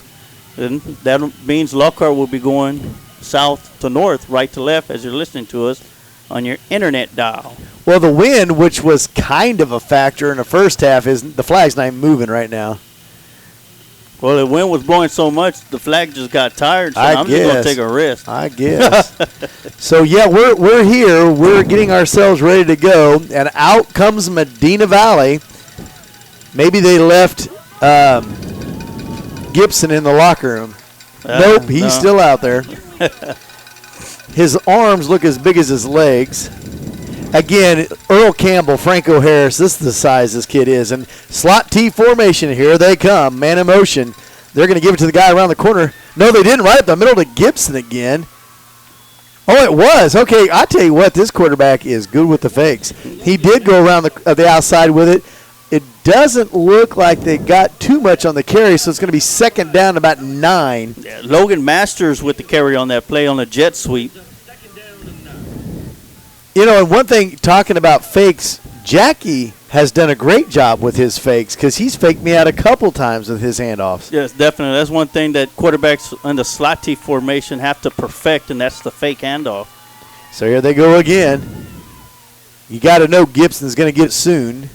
And that means Lockhart will be going south to north, right to left as you're listening to us on your internet dial. Well, the wind, which was kind of a factor in the first half, is the flag's not even moving right now. Well, the wind was blowing so much, the flag just got tired, so I'm just going to take a rest. I guess. So, yeah, we're here. We're getting ourselves ready to go, and out comes Medina Valley. Maybe they left Gibson in the locker room. Nope, he's still out there. His arms look as big as his legs. Again, Earl Campbell, Franco Harris, this is the size this kid is. And slot T formation, here they come. Man in motion. They're going to give it to the guy around the corner. No, they didn't. Right up the middle to Gibson again. Oh, it was. Okay, I tell you what, this quarterback is good with the fakes. He did go around the outside with it. It doesn't look like they got too much on the carry, so it's going to be second down about 9. Yeah, Logan Masters with the carry on that play on a jet sweep. And one thing, talking about fakes, Jackie has done a great job with his fakes because he's faked me out a couple times with his handoffs. Yes, definitely. That's one thing that quarterbacks in the slot T formation have to perfect, and that's the fake handoff. So here they go again. You got to know Gibson's going to get it soon.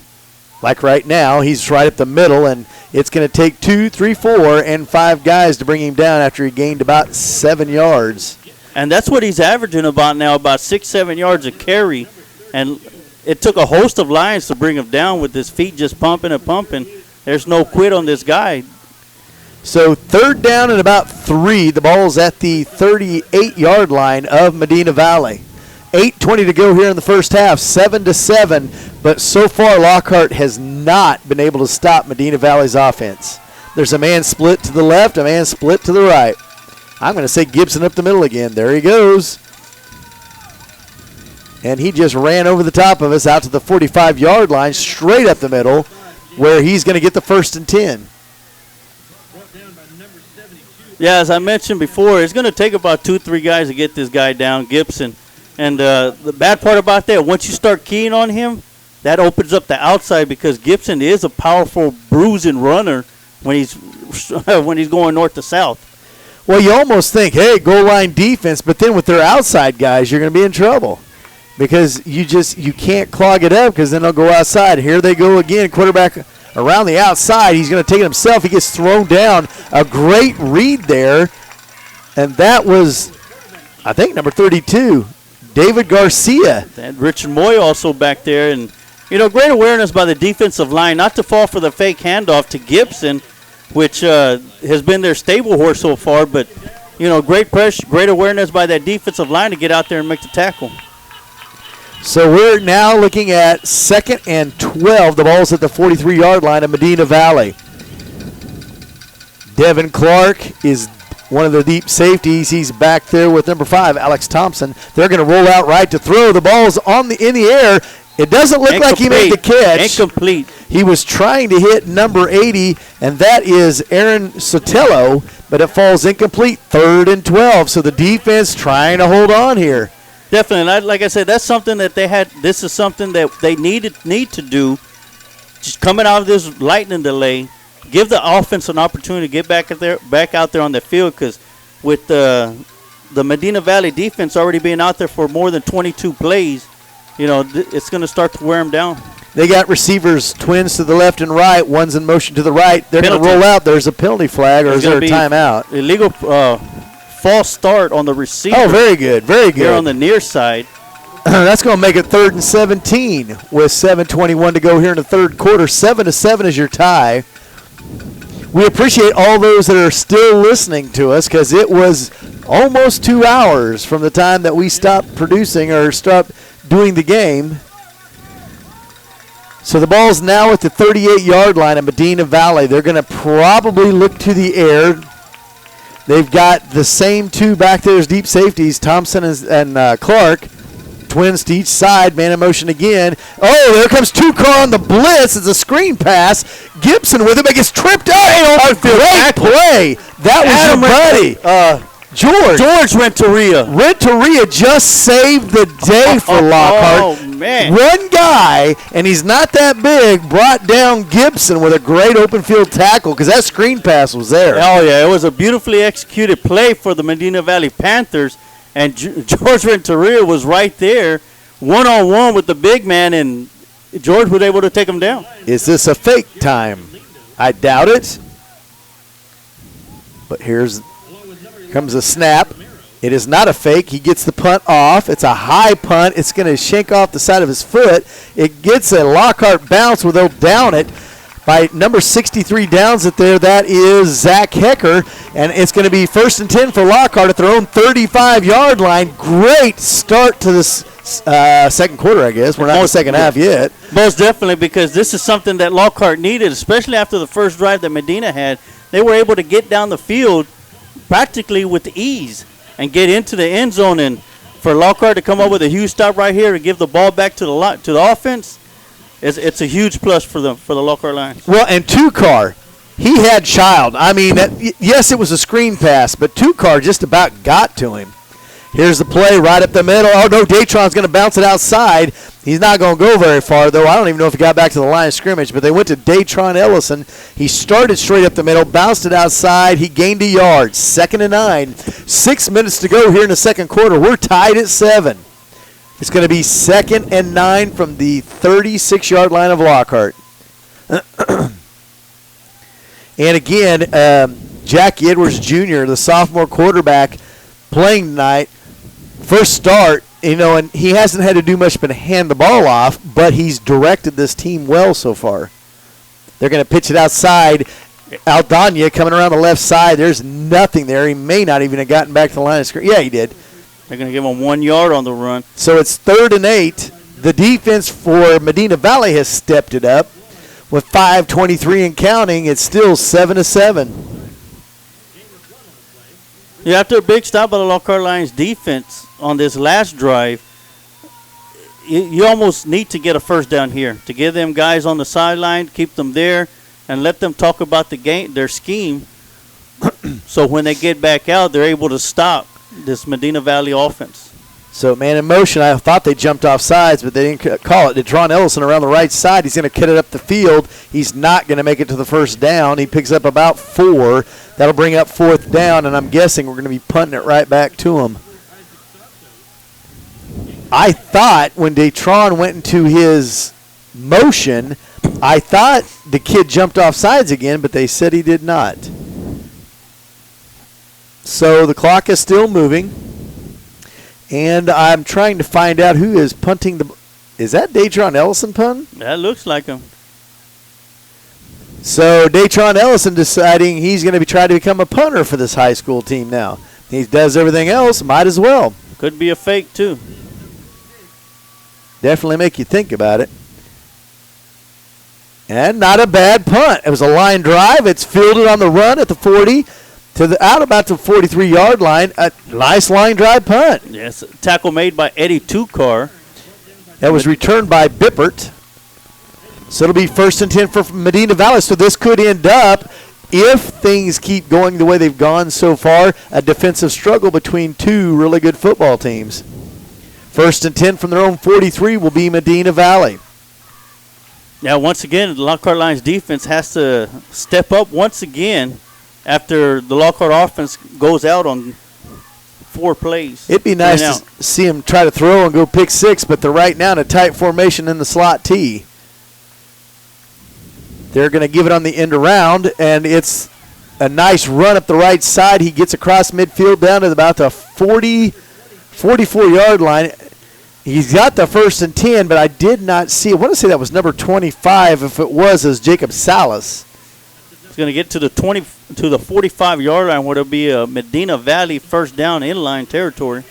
Like right now, he's right up the middle, and it's going to take 2, 3, 4, and 5 guys to bring him down after he gained about 7 yards. And that's what he's averaging about now, about 6, 7 yards a carry. And it took a host of Lions to bring him down with his feet just pumping and pumping. There's no quit on this guy. So third down and about 3. The ball's at the 38-yard line of Medina Valley. 8:20 to go here in the first half, 7-7. But so far, Lockhart has not been able to stop Medina Valley's offense. There's a man split to the left, a man split to the right. I'm going to say Gibson up the middle again. There he goes. And he just ran over the top of us out to the 45-yard line, straight up the middle, where he's going to get the 1st and 10. Yeah, as I mentioned before, it's going to take about 2-3 guys to get this guy down, Gibson. And the bad part about that, once you start keying on him, that opens up the outside because Gibson is a powerful bruising runner when he's going north to south. Well, you almost think, hey, goal line defense, but then with their outside guys, you're going to be in trouble because you can't clog it up because then they'll go outside. Here they go again, quarterback around the outside. He's going to take it himself. He gets thrown down. A great read there, and that was, I think, number 32, David Garcia. And Richard Moy also back there, and Great awareness by the defensive line not to fall for the fake handoff to Gibson, which has been their stable horse so far. But, great pressure, great awareness by that defensive line to get out there and make the tackle. So we're now looking at 2nd and 12. The ball's at the 43-yard line of Medina Valley. Devin Clark is one of the deep safeties. He's back there with number 5, Alex Thompson. They're going to roll out right to throw. The ball's in the air. It doesn't look like he made the catch. Incomplete. He was trying to hit number 80, and that is Aaron Sotelo, but it falls incomplete. 3rd and 12. So the defense trying to hold on here. Definitely. Like I said, that's something that they had. This is something that they need to do. Just coming out of this lightning delay, give the offense an opportunity to get back out there on the field, because with the Medina Valley defense already being out there for more than 22 plays, it's going to start to wear them down. They got receivers, twins to the left and right. One's in motion to the right. They're going to roll out. There's a penalty flag, or is there a timeout? Illegal false start on the receiver. Oh, very good, very good. Here on the near side. That's going to make it 3rd and 17 with 7:21 to go here in the third quarter. 7-7 is your tie. We appreciate all those that are still listening to us, because it was almost 2 hours from the time that we stopped producing or stopped doing the game. So the ball's now at the 38-yard line of Medina Valley. They're going to probably look to the air. They've got the same 2 back there as deep safeties, Thompson and Clark. Twins to each side, man in motion again. Oh, there comes Tukar on the blitz. It's a screen pass. Gibson with him. It gets tripped out. Great play. That was your buddy. George Renteria just saved the day for Lockhart. Oh, man. One guy, and he's not that big, brought down Gibson with a great open field tackle, because that screen pass was there. Oh, yeah. It was a beautifully executed play for the Medina Valley Panthers, and George Renteria was right there, one-on-one with the big man, and George was able to take him down. Is this a fake time? I doubt it. But here comes a snap. It is not a fake. He gets the punt off. It's a high punt. It's going to shake off the side of his foot. It gets a Lockhart bounce where they'll down it. By number 63 downs it there. That is Zach Hecker. And it's going to be 1st and 10 for Lockhart at their own 35-yard line. Great start to this second quarter, I guess. We're not in the second half yet. Most definitely, because this is something that Lockhart needed, especially after the first drive that Medina had. They were able to get down the field practically with ease and get into the end zone. And for Lockhart to come up with a huge stop right here to give the ball back to the offense, it's a huge plus for the Lockhart Lions. Well, and Tukar, he had Child. I mean, yes, it was a screen pass, but Tukar just about got to him. Here's the play right up the middle. Oh, no, Datron's going to bounce it outside. He's not going to go very far, though. I don't even know if he got back to the line of scrimmage, but they went to Datron Ellison. He started straight up the middle, bounced it outside. He gained a yard. 2nd and 9. 6 minutes to go here in the second quarter. We're tied at 7. It's going to be 2nd and 9 from the 36-yard line of Lockhart. And again, Jackie Edwards Jr., the sophomore quarterback, playing tonight. First start, and he hasn't had to do much but hand the ball off, but he's directed this team well so far. They're going to pitch it outside. Aldana coming around the left side. There's nothing there. He may not even have gotten back to the line of scrimmage. Yeah, he did. They're going to give him 1 yard on the run. So it's 3rd and 8. The defense for Medina Valley has stepped it up. With 5:23 and counting, it's still 7-7. Yeah, after a big stop by the Lockhart Lions defense on this last drive, you almost need to get a first down here to get them guys on the sideline, keep them there, and let them talk about the game, their scheme. So when they get back out, they're able to stop this Medina Valley offense. So man in motion, I thought they jumped off sides, but they didn't call it. Detron Ellison around the right side. He's going to cut it up the field. He's not going to make it to the first down. He picks up about 4. That'll bring up 4th down, and I'm guessing we're going to be punting it right back to him. I thought when Detron went into his motion, I thought the kid jumped off sides again, but they said he did not. So the clock is still moving. And I'm trying to find out who is punting the Is that Datron Ellison, Pun? That looks like him. So Datron Ellison deciding he's going to be trying to become a punter for this high school team now. He does everything else, might as well. Could be a fake, too. Definitely make you think about it. And not a bad punt. It was a line drive. It's fielded on the run at the 40 to the out about the 43-yard line. A nice line drive punt. Yes, tackle made by Eddie Tukar. That was returned by Bippert. So it'll be 1st and 10 for Medina Valley. So this could end up, if things keep going the way they've gone so far, a defensive struggle between two really good football teams. 1st and 10 from their own 43 will be Medina Valley. Now, once again, the Lockhart Lions defense has to step up once again after the Lockhart offense goes out on 4 plays. It'd be nice to see him try to throw and go pick 6, but they're right now in a tight formation in the slot T. They're going to give it on the end around, and it's a nice run up the right side. He gets across midfield down to about the 44-yard line. He's got the 1st and 10, but I did not see. I want to say that was number 25. If it was, Jacob Salas. He's going to get to the 45-yard line, where it'll be a Medina Valley first down inline territory.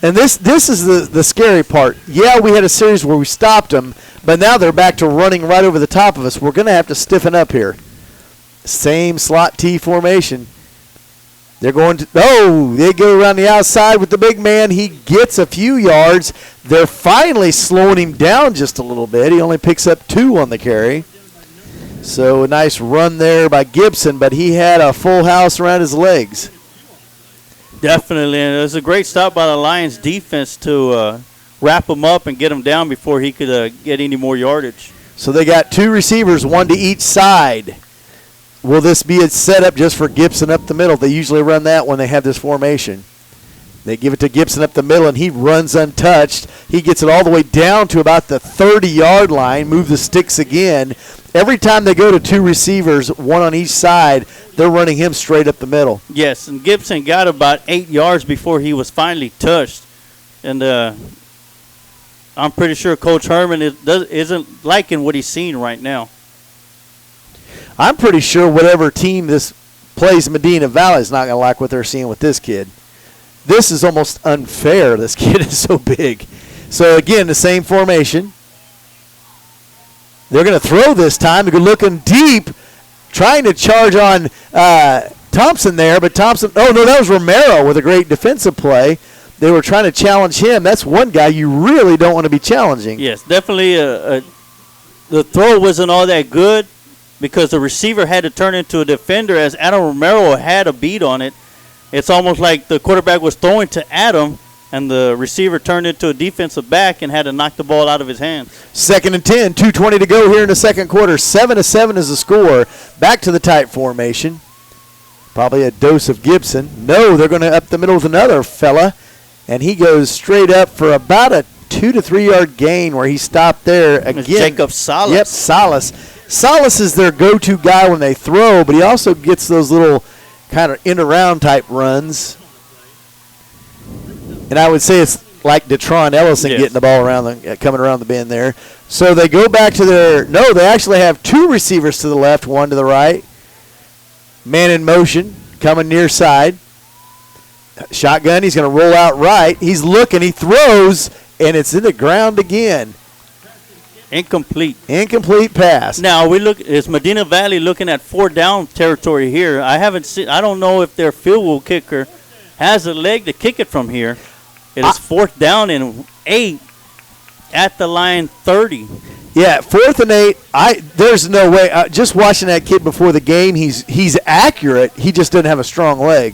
And this is the scary part. Yeah, we had a series where we stopped them, but now they're back to running right over the top of us. We're going to have to stiffen up here. Same slot T formation. They're going to, they go around the outside with the big man. He gets a few yards. They're finally slowing him down just a little bit. He only picks up 2 on the carry. So a nice run there by Gibson, but he had a full house around his legs. Definitely, and it was a great stop by the Lions defense to wrap him up and get him down before he could get any more yardage. So they got 2 receivers, 1 to each side. Will this be a setup just for Gibson up the middle? They usually run that when they have this formation. They give it to Gibson up the middle, and he runs untouched. He gets it all the way down to about the 30-yard line, move the sticks again. Every time they go to 2 receivers, 1 on each side, they're running him straight up the middle. Yes, and Gibson got about 8 yards before he was finally touched. And I'm pretty sure Coach Herman isn't liking what he's seeing right now. I'm pretty sure whatever team this plays Medina Valley is not going to like what they're seeing with this kid. This is almost unfair. This kid is so big. So, again, the same formation. They're going to throw this time. They're looking deep, trying to charge on Thompson there. But Thompson, that was Romero with a great defensive play. They were trying to challenge him. That's one guy you really don't want to be challenging. Yes, definitely the throw wasn't all that good because the receiver had to turn into a defender as Adam Romero had a beat on it. It's almost like the quarterback was throwing to Adam, and the receiver turned into a defensive back and had to knock the ball out of his hands. 2nd and 10, 2:20 to go here in the second quarter. 7-7 is the score. Back to the tight formation. Probably a dose of Gibson. No, they're going to up the middle with another fella, and he goes straight up for about a 2 to 3 yard gain where he stopped there again. Jacob Salas. Yep, Salas. Salas is their go-to guy when they throw, but he also gets those little kind of in-around type runs. And I would say it's like Datron Ellison getting the ball around, coming around the bend there. So they go back to they actually have 2 receivers to the left, 1 to the right. Man in motion, coming near side. Shotgun, he's going to roll out right. He's looking, he throws, and it's in the ground again. Incomplete pass. Now is Medina Valley looking at 4 down territory here? I don't know if their field goal kicker has a leg to kick it from here. It is 4th down and 8 at the line 30. Yeah, 4th and 8. There's no way. Just watching that kid before the game, he's accurate. He just doesn't have a strong leg.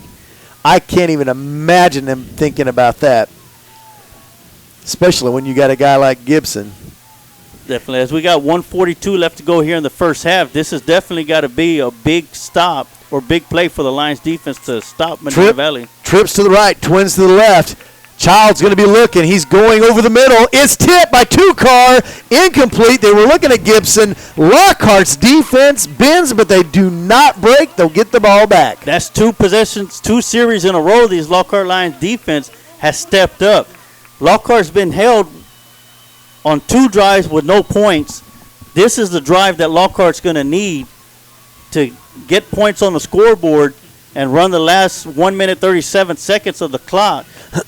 I can't even imagine them thinking about that, especially when you got a guy like Gibson. Definitely. As we got 1:42 left to go here in the first half, this has definitely got to be a big stop or big play for the Lions defense to stop Medina Valley. Trips to the right, twins to the left. Child's going to be looking. He's going over the middle. It's tipped by Tukar. Incomplete. They were looking at Gibson. Lockhart's defense bends, but they do not break. They'll get the ball back. That's 2 possessions, 2 series in a row. These Lockhart Lions defense has stepped up. Lockhart's been held on 2 drives with no points, this is the drive that Lockhart's going to need to get points on the scoreboard and run the last 1 minute 37 seconds of the clock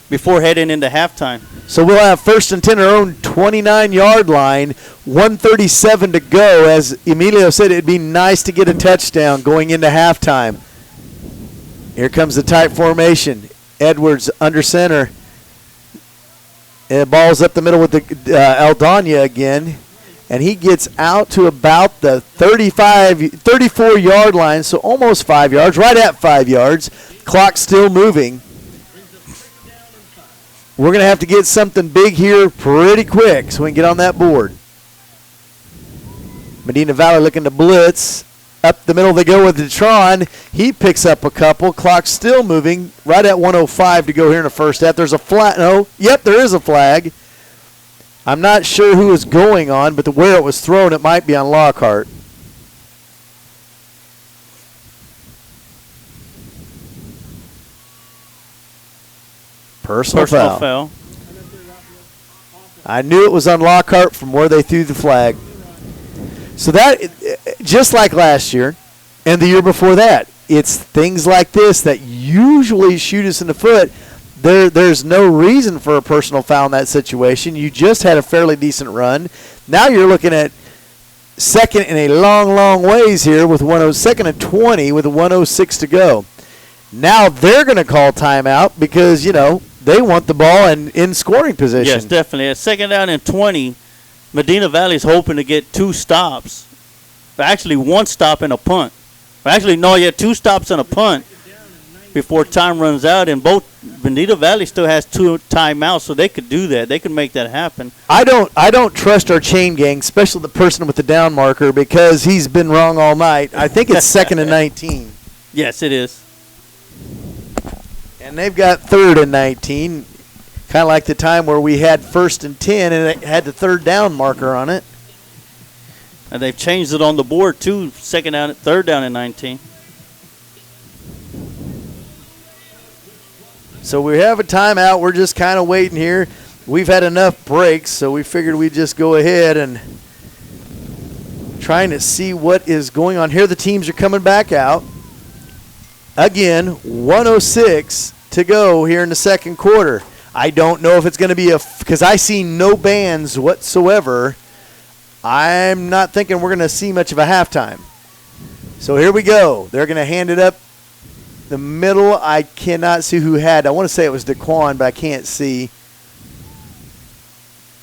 before heading into halftime. So we'll have 1st and 10 our own 29-yard line, 1:37 to go. As Emilio said, it'd be nice to get a touchdown going into halftime. Here comes the tight formation. Edwards under center. And ball's up the middle with the Aldana again. And he gets out to about the 34-yard line, so almost 5 yards, right at 5 yards. Clock still moving. We're going to have to get something big here pretty quick so we can get on that board. Medina Valley looking to blitz. Up the middle they go with Detron. He picks up a couple. Clock still moving. Right at 1:05 to go here in the first half. There's a flag. No. Yep, there is a flag. I'm not sure who is going on, but where it was thrown, it might be on Lockhart. Personal foul. I knew it was on Lockhart from where they threw the flag. So that, just like last year and the year before that, it's things like this that usually shoot us in the foot. There's no reason for a personal foul in that situation. You just had a fairly decent run. Now you're looking at second in a long, long ways here with 2nd and 20 with 1:06 to go. Now they're going to call timeout because, they want the ball in scoring position. Yes, definitely. At 2nd down and 20, Medina Valley's hoping to get 2 stops. Actually, 1 stop and a punt. Actually, no, you had 2 stops and a punt before time runs out, and both Medina Valley still has 2 timeouts, so they could do that. They could make that happen. I don't trust our chain gang, especially the person with the down marker, because he's been wrong all night. I think it's 2nd and 19. Yes, it is. And they've got 3rd and 19, kind of like the time where we had 1st and 10 and it had the 3rd down marker on it. And they've changed it on the board too. 3rd down and 19. So we have a timeout. We're just kind of waiting here. We've had enough breaks, so we figured we'd just go ahead and trying to see what is going on here. The teams are coming back out. Again, 1:06 to go here in the second quarter. I don't know if it's going to be because I see no bands whatsoever. I'm not thinking we're going to see much of a halftime. So here we go. They're going to hand it up the middle. I cannot see who had. I want to say it was Daquan, but I can't see.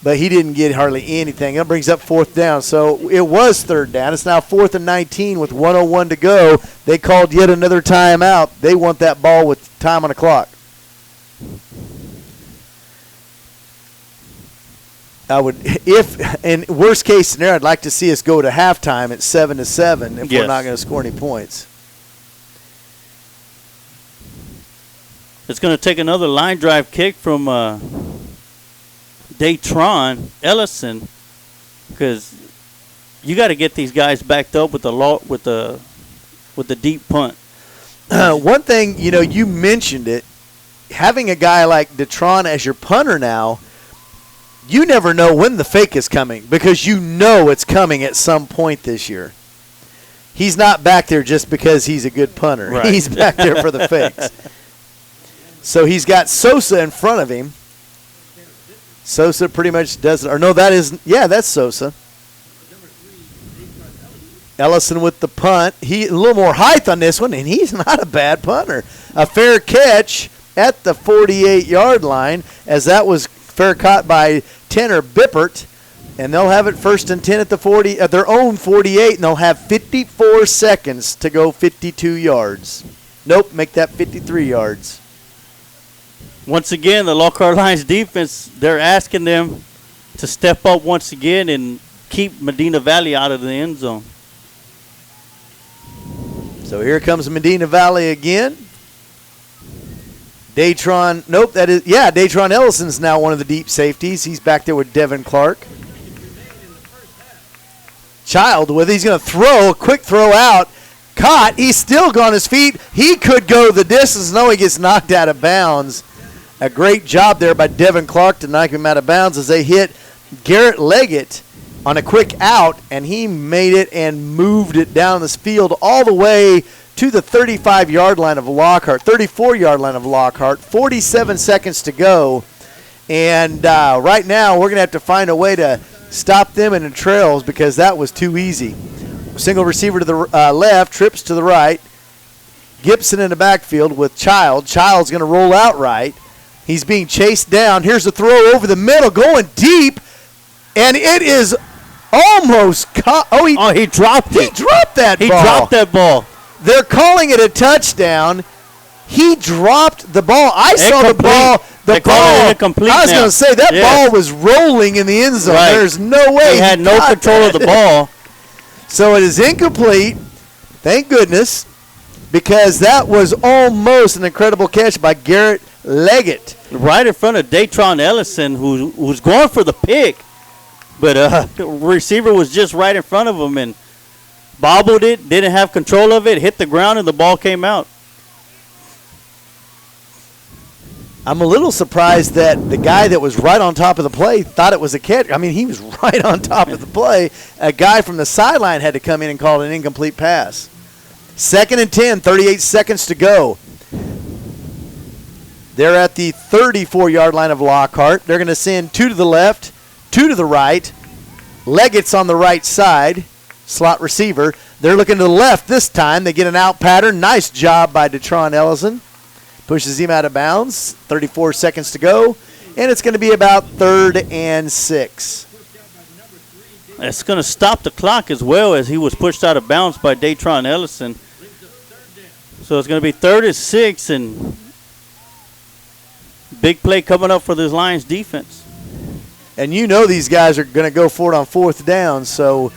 But he didn't get hardly anything. That brings up 4th down. So it was 3rd down. It's now 4th and 19 with 1:01 to go. They called yet another timeout. They want that ball with time on the clock. I would, if in worst case scenario, I'd like to see us go to halftime at 7-7 if we're not going to score any points. It's going to take another line drive kick from Datron Ellison, because you got to get these guys backed up with the deep punt. One thing, you mentioned it, having a guy like Datron as your punter now, you never know when the fake is coming because it's coming at some point this year. He's not back there just because he's a good punter. Right. He's back there for the fakes. So he's got Sosa in front of him. Sosa pretty much does it. Or no, that's Sosa. Ellison with the punt. He a little more height on this one, and he's not a bad punter. A fair catch at the 48-yard line, as that was fair caught by Tanner Bippert, and they'll have it 1st and 10 at the 40 at their own 48, and they'll have 54 seconds to go 52 yards. Nope, make that 53 yards. Once again, the Lockhart Lions defense, they're asking them to step up once again and keep Medina Valley out of the end zone. So here comes Medina Valley again. Datron Ellison's now one of the deep safeties. He's back there with Devin Clark. Child with it. He's going to throw, a quick throw out. Caught. He's still on his feet. He could go the distance. No, he gets knocked out of bounds. A great job there by Devin Clark to knock him out of bounds as they hit Garrett Leggett on a quick out, and he made it and moved it down this field all the way to the 35-yard line of Lockhart, 34-yard line of Lockhart, 47 seconds to go. And right now we're going to have to find a way to stop them in the trails because that was too easy. Single receiver to the left, trips to the right. Gibson in the backfield with Child. Child's going to roll out right. He's being chased down. Here's a throw over the middle, going deep, and it is almost caught. He dropped it. He dropped that ball. He dropped that ball. They're calling it a touchdown. He dropped the ball. I saw the ball. The ball. I was going to say that ball was rolling in the end zone. Right. There's no way he had no control of the ball. So it is incomplete. Thank goodness, because that was almost an incredible catch by Garrett Leggett. Right in front of Datron Ellison, who was going for the pick, but the receiver was just right in front of him and bobbled it, didn't have control of it, hit the ground, and the ball came out. I'm a little surprised that the guy that was right on top of the play thought it was a catch. I mean, he was right on top of the play. A guy from the sideline had to come in and call it an incomplete pass. 2nd and 10, 38 seconds to go. They're at the 34-yard line of Lockhart. They're going to send 2 to the left, 2 to the right. Leggett's on the right side, slot receiver. They're looking to the left this time. They get an out pattern. Nice job by Datron Ellison. Pushes him out of bounds. 34 seconds to go. And it's going to be about 3rd and 6. It's going to stop the clock as well as he was pushed out of bounds by Datron Ellison. So it's going to be 3rd and 6, and big play coming up for this Lions defense. And you know these guys are going to go for it on 4th down. So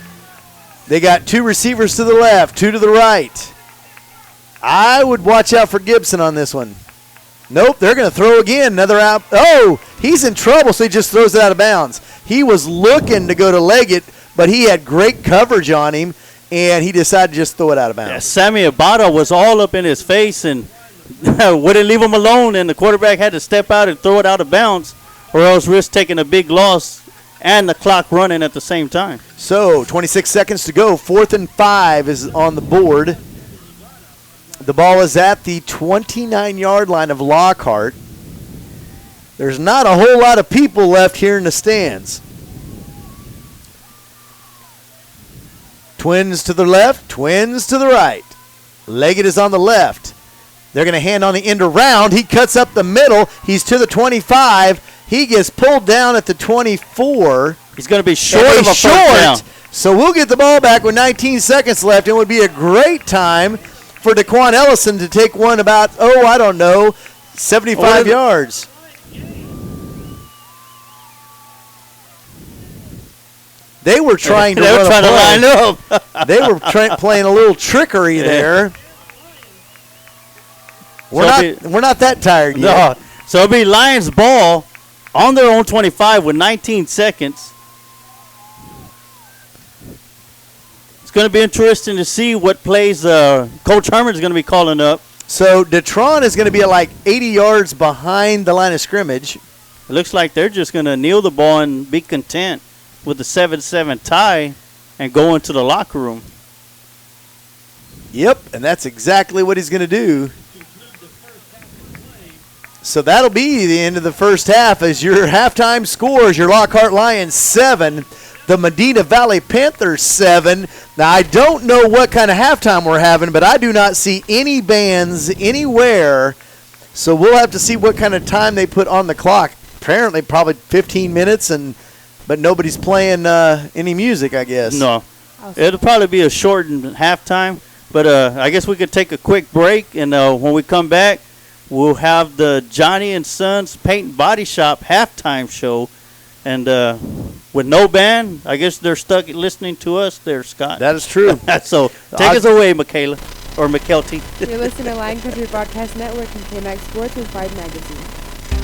they got 2 receivers to the left, 2 to the right. I would watch out for Gibson on this one. Nope, they're going to throw again. Another out. Oh, he's in trouble, so he just throws it out of bounds. He was looking to go to Leggett, but he had great coverage on him, and he decided to just throw it out of bounds. Yeah, Sammy Abada was all up in his face and wouldn't leave him alone, and the quarterback had to step out and throw it out of bounds or else risk taking a big loss and the clock running at the same time. So 26 seconds to go. 4th and 5 is on the board. The ball is at the 29-yard line of Lockhart. There's not a whole lot of people left here in the stands. Twins to the left, twins to the right. Leggett is on the left. They're going to hand on the end around. He cuts up the middle. He's to the 25. He gets pulled down at the 24. He's going to be short of a first down. So we'll get the ball back with 19 seconds left. It would be a great time for Daquan Ellison to take one about, 75 yards. They were trying to line up. They were playing a little trickery there. We're not that tired yet. No. So it'll be Lions ball on their own 25 with 19 seconds. It's going to be interesting to see what plays Coach Herman is going to be calling up. So Datron is going to be at like 80 yards behind the line of scrimmage. It looks like they're just going to kneel the ball and be content with the 7-7 tie and go into the locker room. Yep, and that's exactly what he's going to do. So that'll be the end of the first half as your halftime scores, your Lockhart Lions 7, the Medina Valley Panthers 7. Now, I don't know what kind of halftime we're having, but I do not see any bands anywhere. So we'll have to see what kind of time they put on the clock. Apparently probably 15 minutes, but nobody's playing any music, I guess. No. It'll probably be a shortened halftime, but I guess we could take a quick break, and when we come back, we'll have the Johnny and Sons Paint and Body Shop halftime show. And with no band, I guess they're stuck listening to us there, Scott. That is true. So take us away, Michaela, or McKelty. You're listening to Lion Country Broadcast Network and KMAX Sports with Vype Magazine.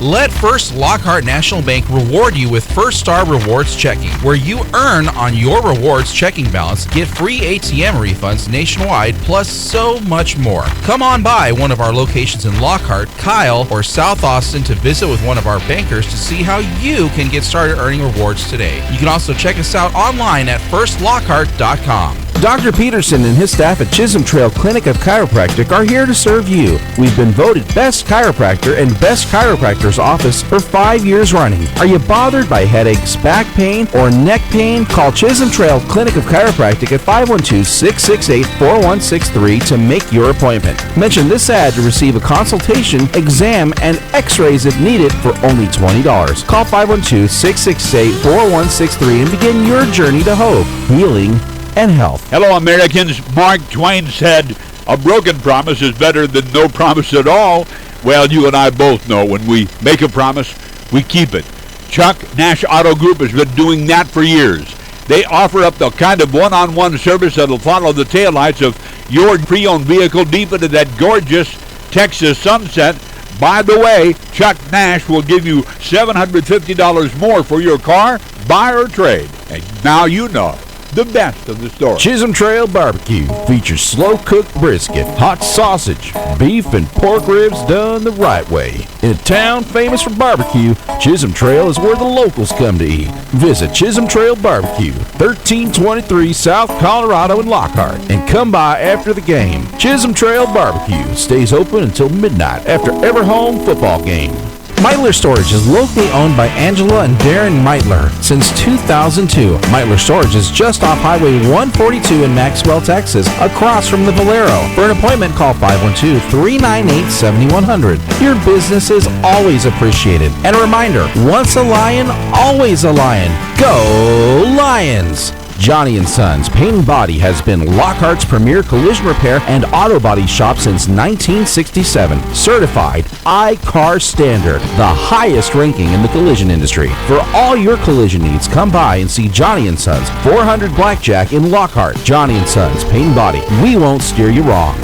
Let First Lockhart National Bank reward you with First Star Rewards Checking, where you earn on your rewards checking balance, get free ATM refunds nationwide, plus so much more. Come on by one of our locations in Lockhart, Kyle, or South Austin to visit with one of our bankers to see how you can get started earning rewards today. You can also check us out online at firstlockhart.com. Dr. Peterson and his staff at Chisholm Trail Clinic of Chiropractic are here to serve you. We've been voted Best Chiropractor and Best Chiropractor's Office for 5 years running. Are you bothered by headaches, back pain, or neck pain? Call Chisholm Trail Clinic of Chiropractic at 512-668-4163 to make your appointment. Mention this ad to receive a consultation, exam, and x-rays if needed for only $20. Call 512-668-4163 and begin your journey to hope, healing, and health. Hello, Americans. Mark Twain said, "A broken promise is better than no promise at all." Well, you and I both know when we make a promise, we keep it. Chuck Nash Auto Group has been doing that for years. They offer up the kind of one-on-one service that'll follow the taillights of your pre-owned vehicle deep into that gorgeous Texas sunset. By the way, Chuck Nash will give you $750 more for your car, buy or trade. And now you know the best of the story. Chisholm Trail Barbecue features slow-cooked brisket, hot sausage, beef, and pork ribs done the right way. In a town famous for barbecue, Chisholm Trail is where the locals come to eat. Visit Chisholm Trail Barbecue, 1323 South Colorado in Lockhart, and come by after the game. Chisholm Trail Barbecue stays open until midnight after every home football game. Meitler Storage is locally owned by Angela and Darren Meitler since 2002. Meitler Storage is just off Highway 142 in Maxwell, Texas, across from the Valero. For an appointment, call 512-398-7100. Your business is always appreciated. And a reminder, once a lion, always a lion. Go Lions! Johnny & Sons Paint and Body has been Lockhart's premier collision repair and auto body shop since 1967. Certified I-CAR standard, the highest ranking in the collision industry. For all your collision needs, come by and see Johnny & Sons, 400 Blackjack in Lockhart. Johnny & Sons Paint and Body. We won't steer you wrong.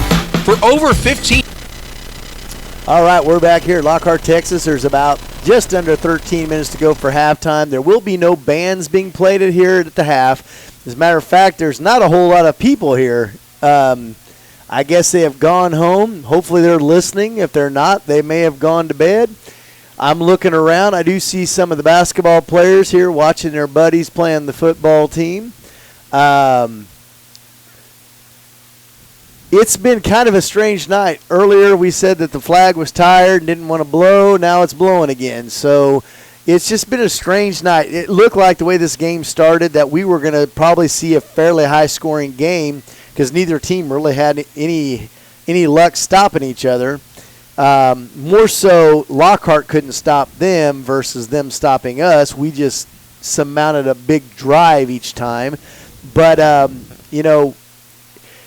For over 15... All right, we're back here at Lockhart, Texas. There's about just under 13 minutes to go for halftime. There will be no bands being played here at the half. As a matter of fact, there's not a whole lot of people here. I guess they have gone home. Hopefully they're listening. If they're not, they may have gone to bed. I'm looking around. I do see some of the basketball players here watching their buddies playing the football team. It's been kind of a strange night. Earlier we said that the flag was tired and didn't want to blow. Now it's blowing again. So it's just been a strange night. It looked like the way this game started that we were going to probably see a fairly high-scoring game because neither team really had any luck stopping each other. More so, Lockhart couldn't stop them versus them stopping us. We just surmounted a big drive each time. But,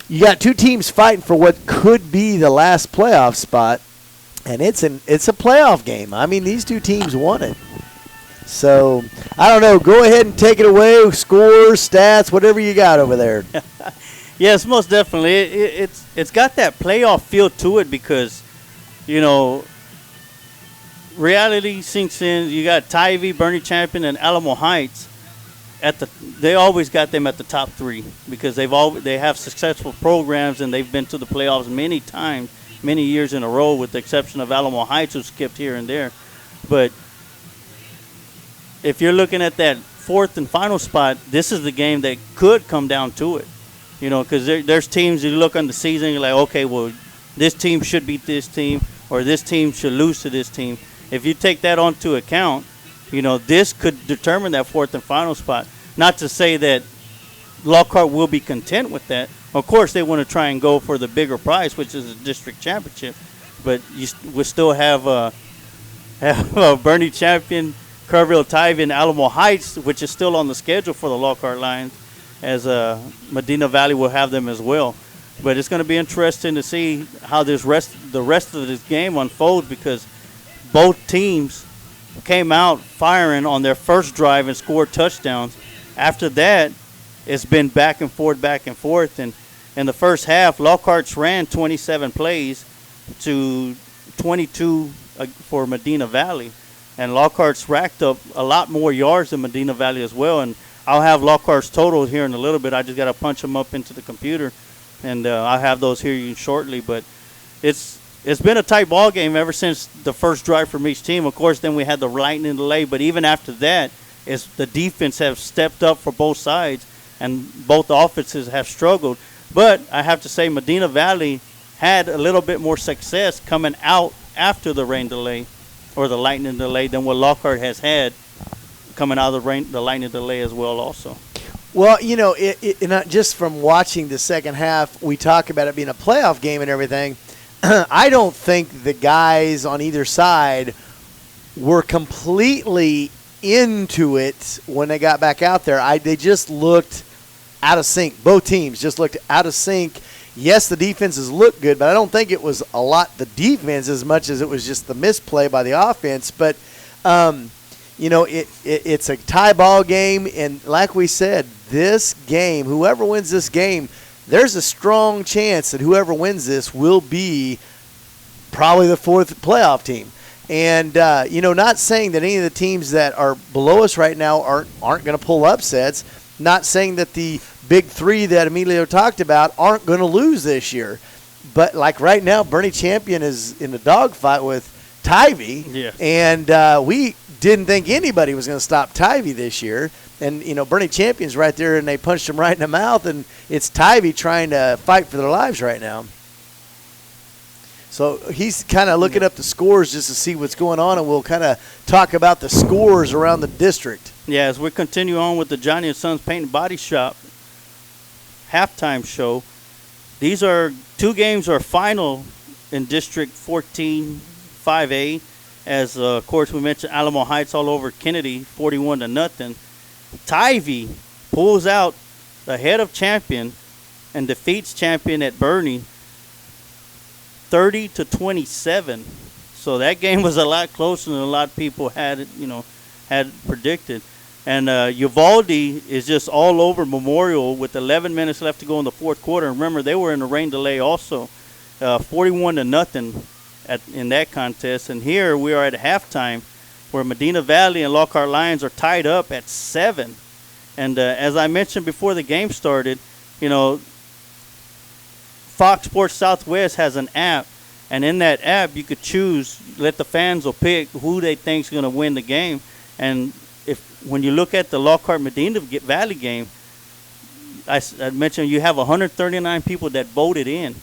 you got two teams fighting for what could be the last playoff spot, and it's a playoff game. I mean, these two teams won it. So, I don't know. Go ahead and take it away. Scores, stats, whatever you got over there. Yes, most definitely. It's got that playoff feel to it because, reality sinks in. You got Tybee, Bernie Champion, and Alamo Heights. They always got them at the top three because they have successful programs and they've been to the playoffs many times, many years in a row, with the exception of Alamo Heights, who skipped here and there. But if you're looking at that fourth and final spot, this is the game that could come down to it. Because there's teams you look on the season, you're like, okay, well, this team should beat this team or this team should lose to this team. If you take that onto account, this could determine that fourth and final spot. Not to say that Lockhart will be content with that. Of course, they want to try and go for the bigger prize, which is a district championship. But we still have Bernie Champion, Kerrville Tybee, and Alamo Heights, which is still on the schedule for the Lockhart Lions, as Medina Valley will have them as well. But it's going to be interesting to see how the rest of this game unfolds because both teams came out firing on their first drive and scored touchdowns. After that, it's been back and forth. And in the first half, Lockhart's ran 27 plays to 22 for Medina Valley. And Lockhart's racked up a lot more yards than Medina Valley as well. And I'll have Lockhart's total here in a little bit. I just got to punch them up into the computer, and I'll have those here shortly. But it's been a tight ball game ever since the first drive from each team. Of course, then we had the lightning delay. But even after that, the defense have stepped up for both sides, and both offenses have struggled. But I have to say Medina Valley had a little bit more success coming out after the rain delay or the lightning delay than what Lockhart has had coming out of the lightning delay as well also. Well, you know, not just from watching the second half, we talk about it being a playoff game and everything. I don't think the guys on either side were completely into it when they got back out there. They just looked out of sync. Both teams just looked out of sync. Yes, the defenses looked good, but I don't think it was a lot the defense as much as it was just the misplay by the offense. But, you know, it's a tie ball game, and like we said, this game, whoever wins this game, there's a strong chance that whoever wins this will be probably the fourth playoff team. And, you know, not saying that any of the teams that are below us right now aren't going to pull upsets, not saying that the big three that Emilio talked about aren't going to lose this year. But, like, right now, Bernie Champion is in a dogfight with Tivy. Yeah. And we didn't think anybody was going to stop Tivy this year. And, you know, Bernie Champion's right there, and they punched him right in the mouth. And it's Tivy trying to fight for their lives right now. So he's kind of looking up the scores just to see what's going on, and we'll kind of talk about the scores around the district. Yeah, as we continue on with the Johnny & Sons Paint and Body Shop halftime show, these are two games are final in District 14 5A. As, of course, we mentioned Alamo Heights all over Kennedy, 41-0. Tivy pulls out ahead of champion and defeats champion at Bernie 30-27. So that game was a lot closer than a lot of people had predicted. And Uvalde is just all over Memorial with 11 minutes left to go in the fourth quarter. And remember, they were in a rain delay also, 41-0 in that contest. And here we are at halftime, where Medina Valley and Lockhart Lions are tied up at 7. And as I mentioned before the game started, you know, Fox Sports Southwest has an app, and in that app you could choose, let the fans will pick who they think is going to win the game. And when you look at the Lockhart Medina Valley game, I mentioned you have 139 people that voted in,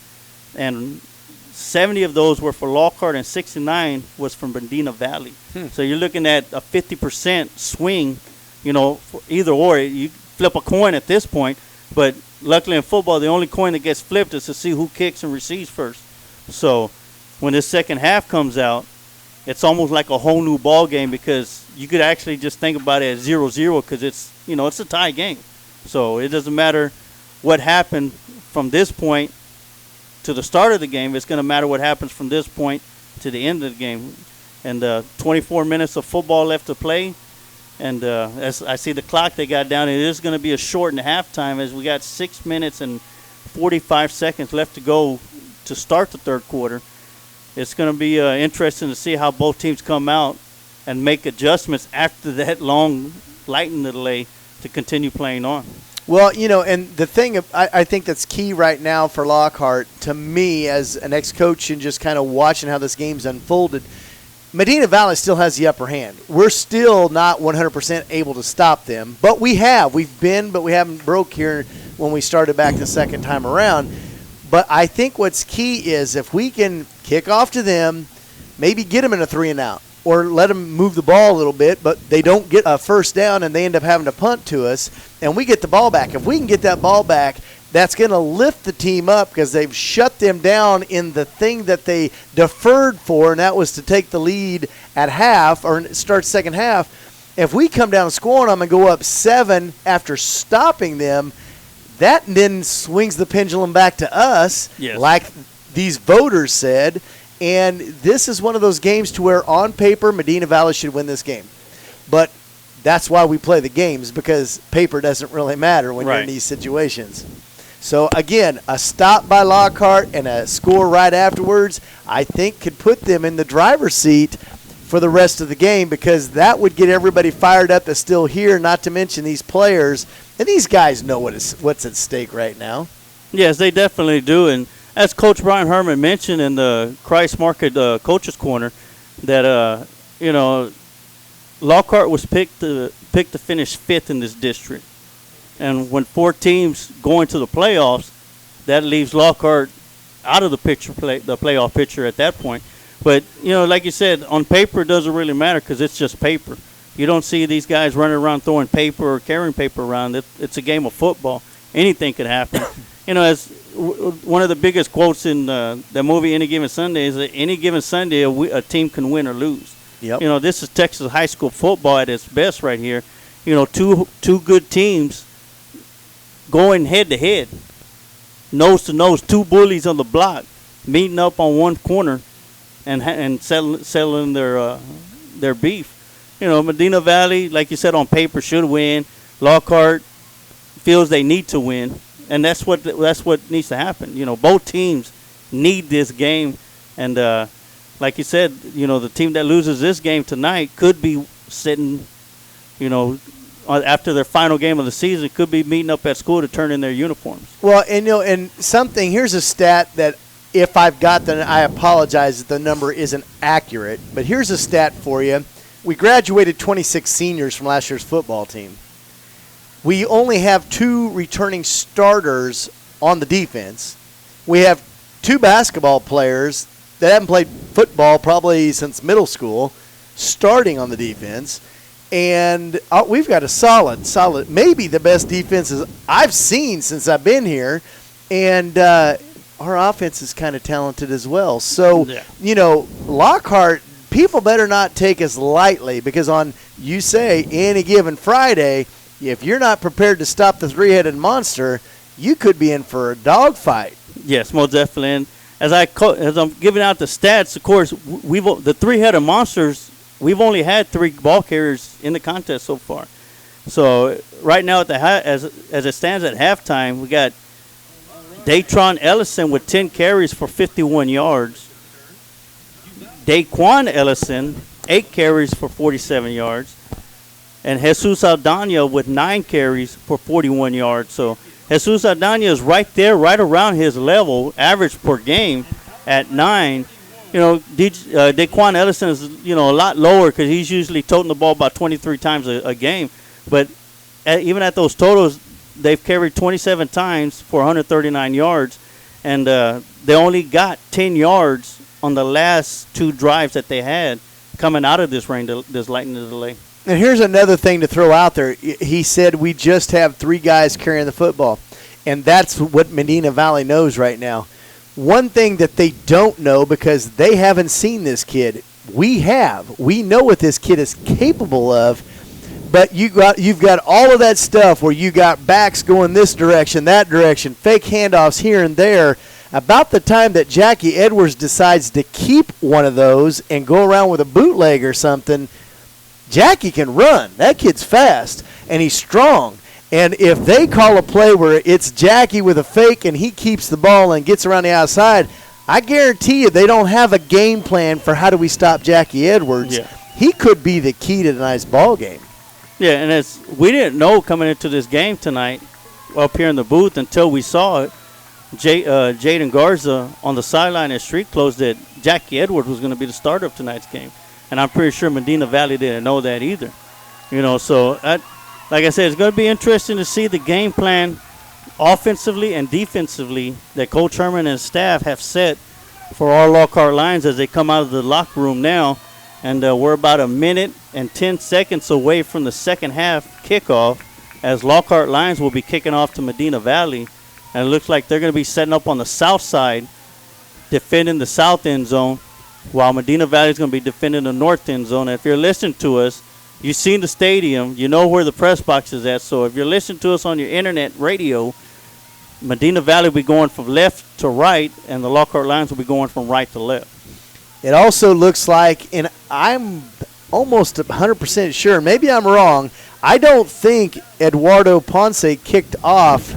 and 70 of those were for Lockhart and 69 was from Medina Valley. So you're looking at a 50% swing, you know, for either or. You flip a coin at this point, but luckily in football, the only coin that gets flipped is to see who kicks and receives first. So when this second half comes out, it's almost like a whole new ball game, because you could actually just think about it as 0-0, because it's, you know, it's a tie game. So it doesn't matter what happened from this point to the start of the game. It's going to matter what happens from this point to the end of the game. And 24 minutes of football left to play. And as I see the clock they got down, it is going to be a shortened halftime, as we got 6 minutes and 45 seconds left to go to start the third quarter. It's going to be interesting to see how both teams come out and make adjustments after that long lightning delay to continue playing on. Well, you know, and the thing I think that's key right now for Lockhart, to me as an ex-coach and just kind of watching how this game's unfolded, Medina Valley still has the upper hand. We're still not 100% able to stop them, but we have. We've been, but we haven't broke here when we started back the second time around. But I think what's key is if we can kick off to them, maybe get them in a 3-and-out, or let them move the ball a little bit, but they don't get a first down and they end up having to punt to us, and we get the ball back. If we can get that ball back, that's going to lift the team up, because they've shut them down in the thing that they deferred for, and that was to take the lead at half or start second half. If we come down and score on them and go up 7 after stopping them, that then swings the pendulum back to us, yes, like these voters said. And this is one of those games to where on paper Medina Valley should win this game. But that's why we play the games, because paper doesn't really matter when you're in these situations. So, again, a stop by Lockhart and a score right afterwards, I think could put them in the driver's seat for the rest of the game, because that would get everybody fired up that's still here, not to mention these players. And these guys know what's at stake right now. Yes, they definitely do. And as Coach Brian Herman mentioned in the Christ Market Coaches Corner, that, Lockhart was picked to finish 5th in this district. And when 4 teams go into the playoffs, that leaves Lockhart out of the playoff picture at that point. But, like you said, on paper it doesn't really matter because it's just paper. You don't see these guys running around throwing paper or carrying paper around. It's a game of football. Anything could happen. As one of the biggest quotes in the movie Any Given Sunday is that any given Sunday a team can win or lose. Yep. This is Texas high school football at its best right here. Two good teams going head-to-head, nose-to-nose, 2 bullies on the block, meeting up on one corner and settling their beef. Medina Valley, like you said, on paper should win. Lockhart feels they need to win, and that's what needs to happen. Both teams need this game, and like you said, the team that loses this game tonight could be sitting, after their final game of the season, could be meeting up at school to turn in their uniforms. Well, and here's a stat that if I've got I apologize if the number isn't accurate, but here's a stat for you. We graduated 26 seniors from last year's football team. We only have 2 returning starters on the defense. We have 2 basketball players that haven't played football probably since middle school starting on the defense. And we've got a solid, maybe the best defenses I've seen since I've been here. And our offense is kind of talented as well. So, Lockhart, people better not take us lightly, because you say any given Friday, if you're not prepared to stop the 3-headed monster, you could be in for a dogfight. Yes, most definitely. And as I'm giving out the stats, of course, the 3-headed monsters, we've only had 3 ball carriers in the contest so far. So right now, as it stands at halftime, we got Datron Ellison with 10 carries for 51 yards. Daquan Ellison, 8 carries for 47 yards. And Jesus Aldana with 9 carries for 41 yards. So Jesus Aldana is right there, right around his level, average per game at 9. Daquan Ellison is, a lot lower because he's usually toting the ball about 23 times a game. But even at those totals, they've carried 27 times for 139 yards. And they only got 10 yards on the last 2 drives that they had coming out of this lightning delay. And here's another thing to throw out there. He said we just have 3 guys carrying the football. And that's what Medina Valley knows right now. One thing that they don't know, because they haven't seen this kid, we have. We know what this kid is capable of. But you've got all of that stuff where you got backs going this direction, that direction, fake handoffs here and there. About the time that Jackie Edwards decides to keep one of those and go around with a bootleg or something, Jackie can run. That kid's fast, and he's strong. And if they call a play where it's Jackie with a fake and he keeps the ball and gets around the outside, I guarantee you they don't have a game plan for how do we stop Jackie Edwards. Yeah. He could be the key to tonight's ball game. Yeah, and we didn't know coming into this game tonight up here in the booth until we saw it. Jaden Garza on the sideline at Street Close that Jackie Edwards was going to be the starter of tonight's game. And I'm pretty sure Medina Valley didn't know that either. So like I said, it's going to be interesting to see the game plan offensively and defensively that Coach Herman and his staff have set for our Lockhart Lions as they come out of the locker room now. And we're about 1 minute and 10 seconds away from the second half kickoff, as Lockhart Lions will be kicking off to Medina Valley. And it looks like they're going to be setting up on the south side, defending the south end zone, while Medina Valley is going to be defending the north end zone. And if you're listening to us, you've seen the stadium, you know where the press box is at. So if you're listening to us on your internet radio, Medina Valley will be going from left to right, and the Lockhart Lions will be going from right to left. It also looks like, and I'm almost 100% sure, maybe I'm wrong, I don't think Eduardo Ponce kicked off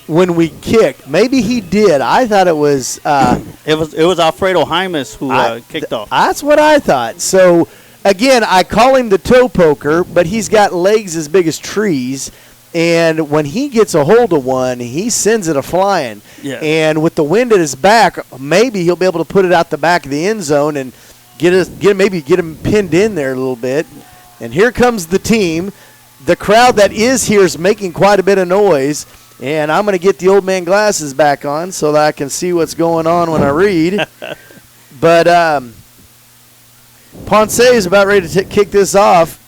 when we kicked. Maybe he did. I thought it was. It was Alfredo Jaimes who kicked off. That's what I thought. So again, I call him the toe poker, but he's got legs as big as trees. And when he gets a hold of one, he sends it a flying. Yeah. And with the wind at his back, maybe he'll be able to put it out the back of the end zone and get him pinned in there a little bit. And here comes the team. The crowd that is here is making quite a bit of noise. And I'm going to get the old man glasses back on so that I can see what's going on when I read. But Ponce is about ready to kick this off.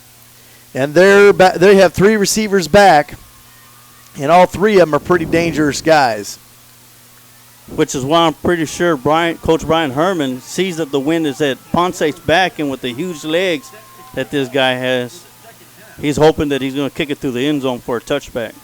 And they have 3 receivers back, and all 3 of them are pretty dangerous guys. Which is why I'm pretty sure Coach Brian Herman sees that the wind is at Ponce's back, and with the huge legs that this guy has, he's hoping that he's going to kick it through the end zone for a touchback.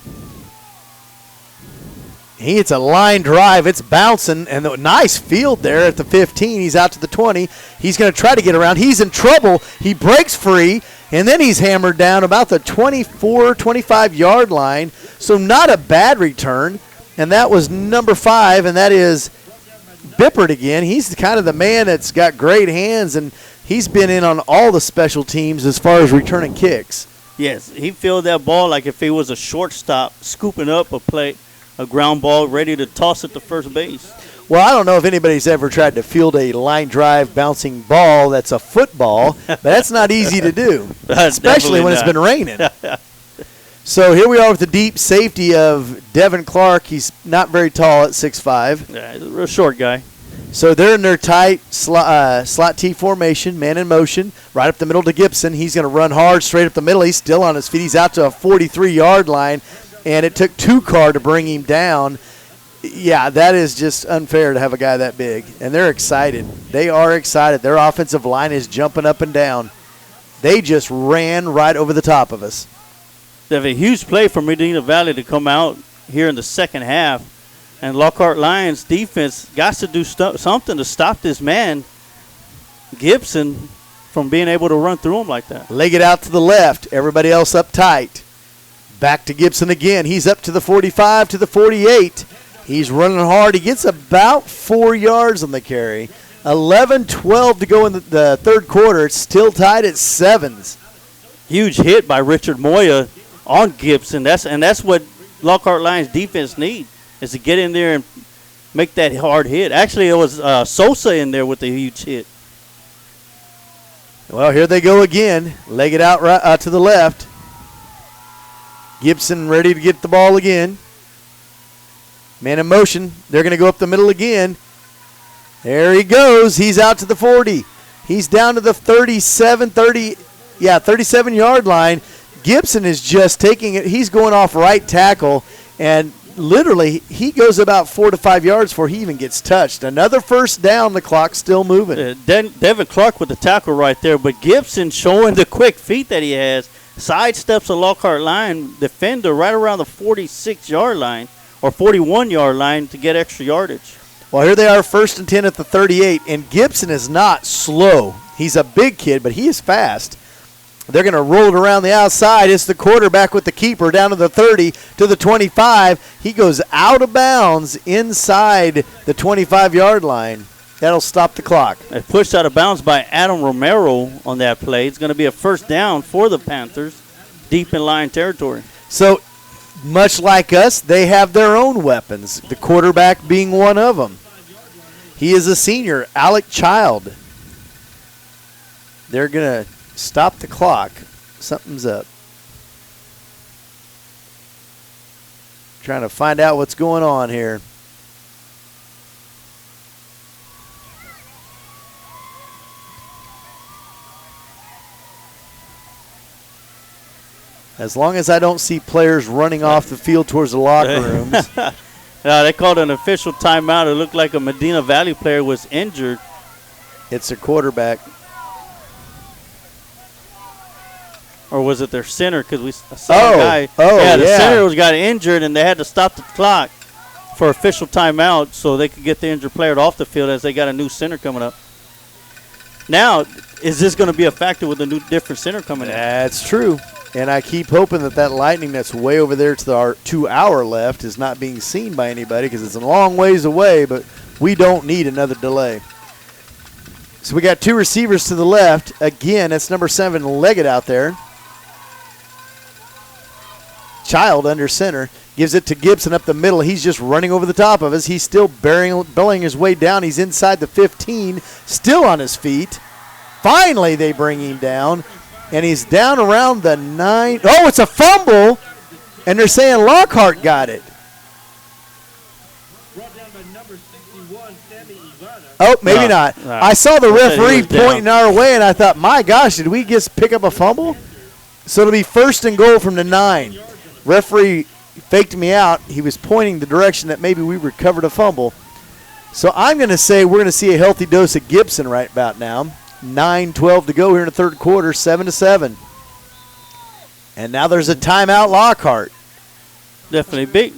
It's a line drive. It's bouncing, and a nice field there at the 15. He's out to the 20. He's going to try to get around. He's in trouble. He breaks free, and then he's hammered down about the 24, 25-yard line. So not a bad return, and that was number 5, and that is Bippert again. He's kind of the man that's got great hands, and he's been in on all the special teams as far as returning kicks. Yes, he filled that ball like if he was a shortstop scooping up a ground ball ready to toss it to first base. Well, I don't know if anybody's ever tried to field a line drive bouncing ball that's a football, but that's not easy to do, especially when it's been raining. So here we are with the deep safety of Devin Clark. He's not very tall at 6'5". Yeah, he's a real short guy. So they're in their tight slot T formation, man in motion, right up the middle to Gibson. He's going to run hard straight up the middle. He's still on his feet. He's out to a 43-yard line. And it took 2 car to bring him down. Yeah, that is just unfair to have a guy that big. And they're excited. They are excited. Their offensive line is jumping up and down. They just ran right over the top of us. They have a huge play for Medina Valley to come out here in the second half. And Lockhart Lions defense got to do something to stop this man, Gibson, from being able to run through him like that. Leg it out to the left. Everybody else up tight. Back to Gibson again. He's up to the 45, to the 48. He's running hard. He gets about 4 yards on the carry. 11-12 to go in the third quarter. It's still tied at 7s. Huge hit by Richard Moya on Gibson. That's what Lockhart Lions defense need, is to get in there and make that hard hit. Actually, it was Sosa in there with the huge hit. Well, here they go again. Leg it out right, to the left. Gibson ready to get the ball again. Man in motion. They're going to go up the middle again. There he goes. He's out to the 40. He's down to the 37-yard line. Gibson is just taking it. He's going off right tackle, and literally he goes about 4 to 5 yards before he even gets touched. Another first down. The clock's still moving. Devin Clark with the tackle right there, but Gibson showing the quick feet that he has. Sidesteps a Lockhart line defender right around the 46-yard line or 41-yard line to get extra yardage. Well, here they are, 1st and 10 at the 38, and Gibson is not slow. He's a big kid, but he is fast. They're going to roll it around the outside. It's the quarterback with the keeper down to the 30, to the 25. He goes out of bounds inside the 25-yard line. That'll stop the clock. A pushed out of bounds by Adam Romero on that play. It's going to be a first down for the Panthers, deep in line territory. So, much like us, they have their own weapons, the quarterback being one of them. He is a senior, Alec Child. They're going to stop the clock. Something's up. Trying to find out what's going on here. As long as I don't see players running off the field towards the locker rooms. They called an official timeout. It looked like a Medina Valley player was injured. It's a quarterback. Or was it their center? Because we saw a guy. The center got injured, and they had to stop the clock for official timeout so they could get the injured player off the field as they got a new center coming up. Now, is this going to be a factor with a new different center coming in? That's true. And I keep hoping that lightning that's way over there to our left is not being seen by anybody because it's a long ways away, but we don't need another delay. So we got 2 receivers to the left. Again, it's number 7, Leggett out there. Child under center. Gives it to Gibson up the middle. He's just running over the top of us. He's still bellying his way down. He's inside the 15, still on his feet. Finally, they bring him down. And he's down around the 9. Oh, it's a fumble. And they're saying Lockhart got it. Oh, maybe not. I saw the referee pointing our way, and I thought, my gosh, did we just pick up a fumble? So it'll be 1st and goal from the 9. Referee faked me out. He was pointing the direction that maybe we recovered a fumble. So I'm going to say we're going to see a healthy dose of Gibson right about now. 9:12 to go here in the third quarter, 7-7. And now there's a timeout, Lockhart. Definitely big.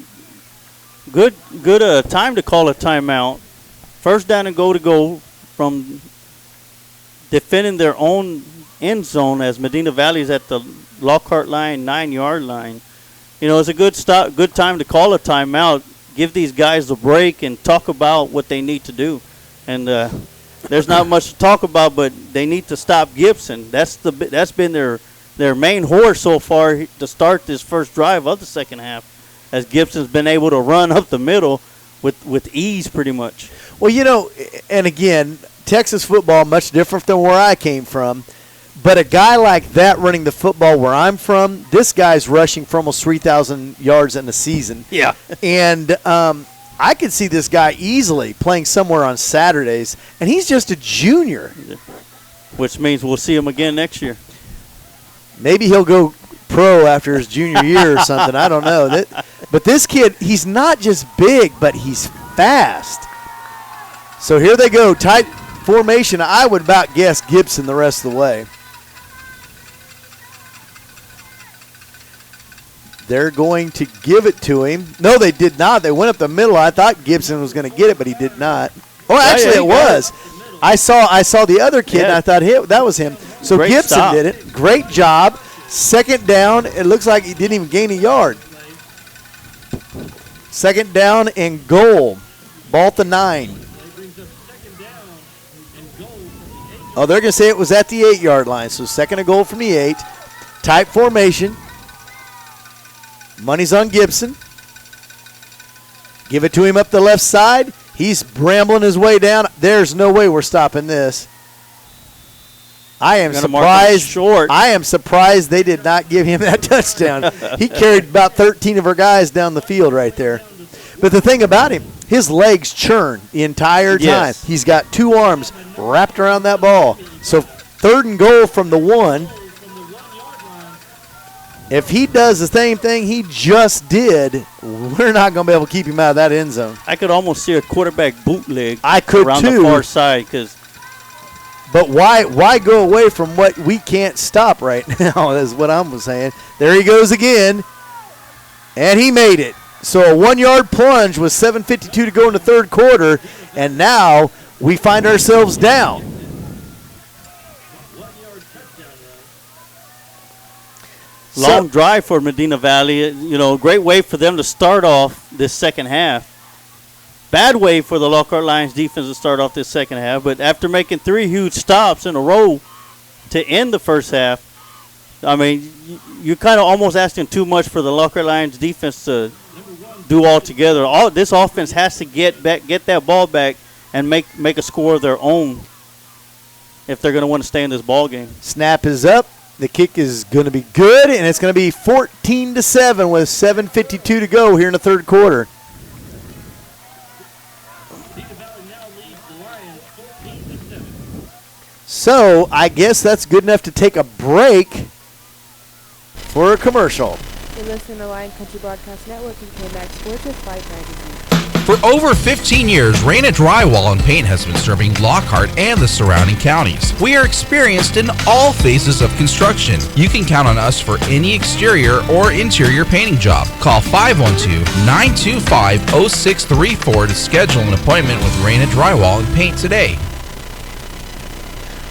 Good time to call a timeout. First down and go to go from defending their own end zone as Medina Valley is at the Lockhart line, 9-yard line. You know, it's a good time to call a timeout, give these guys a break and talk about what they need to do. And there's not much to talk about, but they need to stop Gibson. That's been their main horse so far to start this first drive of the second half, as Gibson's been able to run up the middle with ease pretty much. Well, you know, and again, Texas football much different than where I came from. But a guy like that running the football where I'm from, this guy's rushing for almost 3,000 yards in a season. Yeah. And I could see this guy easily playing somewhere on Saturdays, and he's just a junior. Which means we'll see him again next year. Maybe he'll go pro after his junior year or something. I don't know. But this kid, he's not just big, but he's fast. So here they go, tight formation. I would about guess Gibson the rest of the way. They're going to give it to him. No, they did not. They went up the middle. I thought Gibson was going to get it, but he did not. Oh, actually, it was. I saw the other kid, and I thought that was him. So Great Gibson stop. did it. Great job. Second down. It looks like he didn't even gain a yard. Second down and goal. Ball at the 9. Oh, they're going to say it was at the 8-yard line. So second and goal from the 8. Tight formation. Money's on Gibson. Give it to him up the left side. He's brambling his way down. There's no way we're stopping this. I am surprised. I am surprised they did not give him that touchdown. He carried about 13 of our guys down the field right there. But the thing about him, his legs churn the entire time. Yes. He's got 2 arms wrapped around that ball. So third and goal from the 1. If he does the same thing he just did, we're not going to be able to keep him out of that end zone. I could almost see a quarterback bootleg around the far side. But why go away from what we can't stop right now is what I'm saying. There he goes again, and he made it. So a 1-yard plunge with 7:52 to go in the third quarter, and now we find ourselves down. Long drive for Medina Valley. You know, great way for them to start off this second half. Bad way for the Lockhart Lions defense to start off this second half. But after making 3 huge stops in a row to end the first half, I mean, you're kind of almost asking too much for the Lockhart Lions defense to do altogether. This offense has to get that ball back and make a score of their own if they're going to want to stay in this ball game. Snap is up. The kick is going to be good, and it's going to be 14-7 with 7:52 to go here in the third quarter. So I guess that's good enough to take a break for a commercial. You're listening to Lion Country Broadcast Network and KMAX Sports with Vype Magazine. For over 15 years, Raina Drywall and Paint has been serving Lockhart and the surrounding counties. We are experienced in all phases of construction. You can count on us for any exterior or interior painting job. Call 512-925-0634 to schedule an appointment with Raina Drywall and Paint today.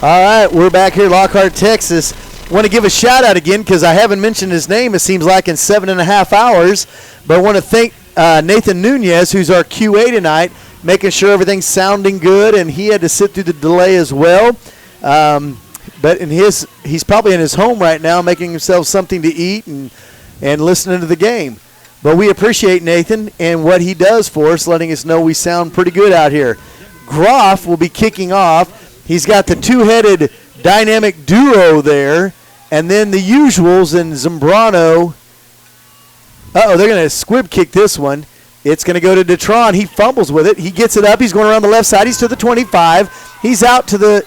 All right, we're back here at Lockhart, Texas. Want to give a shout out again because I haven't mentioned his name, it seems like, in 7.5 hours. But I want to thank Nathan Nunez, who's our QA tonight, making sure everything's sounding good, and he had to sit through the delay as well. But he's probably in his home right now making himself something to eat and listening to the game. But we appreciate Nathan and what he does for us, letting us know we sound pretty good out here. Groff will be kicking off. He's got the two-headed dynamic duo there, and then the usuals in Zambrano. They're going to squib kick this one. It's going to go to Detron. He fumbles with it. He gets it up. He's going around the left side. He's to the 25. He's out to the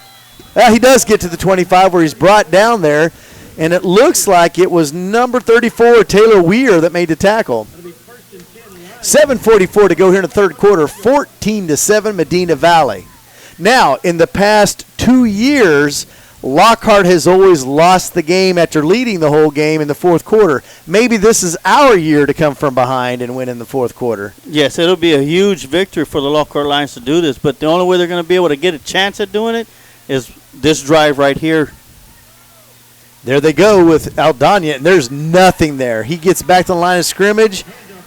he does get to the 25 where he's brought down there, and it looks like it was number 34, Taylor Weir, that made the tackle. 7:44 to go here in the third quarter, 14-7 Medina Valley. Now, in the past 2 years, Lockhart has always lost the game after leading the whole game in the fourth quarter. Maybe this is our year to come from behind and win in the fourth quarter. Yes, it'll be a huge victory for the Lockhart Lions to do this, but the only way they're going to be able to get a chance at doing it is this drive right here. There they go with Aldana, and there's nothing there. He gets back to the line of scrimmage,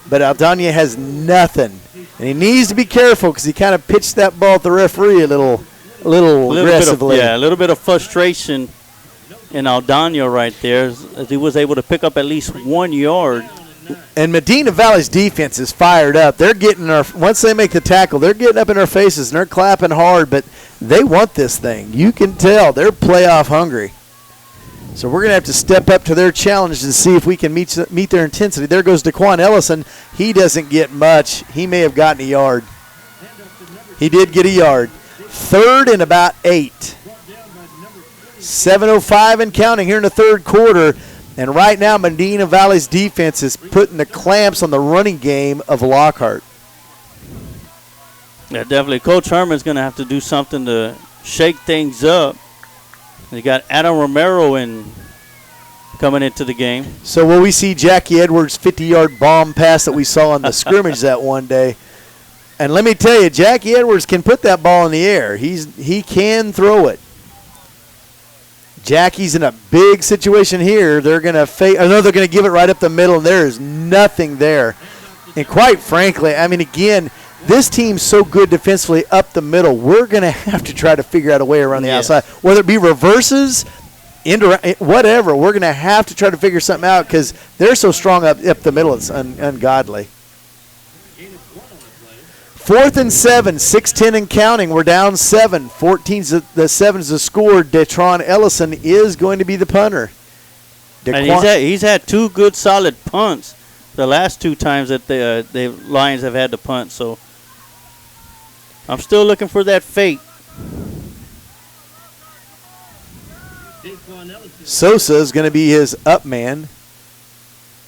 but Aldana has nothing. And he needs to be careful because he kind of pitched that ball at the referee a little aggressively. A little bit of frustration in Aldana right there as he was able to pick up at least 1 yard. And Medina Valley's defense is fired up. They're getting once they make the tackle, they're getting up in our faces and they're clapping hard, but they want this thing. You can tell they're playoff hungry. So we're going to have to step up to their challenge and see if we can meet their intensity. There goes Daquan Ellison. He doesn't get much. He may have gotten a yard. He did get a yard. Third and about 8. 7:05 and counting here in the third quarter. And right now, Medina Valley's defense is putting the clamps on the running game of Lockhart. Yeah, definitely. Coach Herman's going to have to do something to shake things up. You got Adam Romero coming into the game. So will we see Jackie Edwards' 50-yard bomb pass that we saw on the scrimmage that one day? And let me tell you, Jackie Edwards can put that ball in the air. He can throw it. Jackie's in a big situation here. They're going to they're going to give it right up the middle, and there is nothing there. And quite frankly, I mean, again, this team's so good defensively up the middle. We're going to have to try to figure out a way around the outside, whether it be reverses, indirect, whatever. We're going to have to try to figure something out because they're so strong up the middle. It's ungodly. 4th and 7, 6:10 and counting. We're down 7. 14's the 7's the score. Detron Ellison is going to be the punter. And he's had 2 good solid punts the last 2 times that the Lions have had to punt. So I'm still looking for that fate. Sosa is going to be his up man.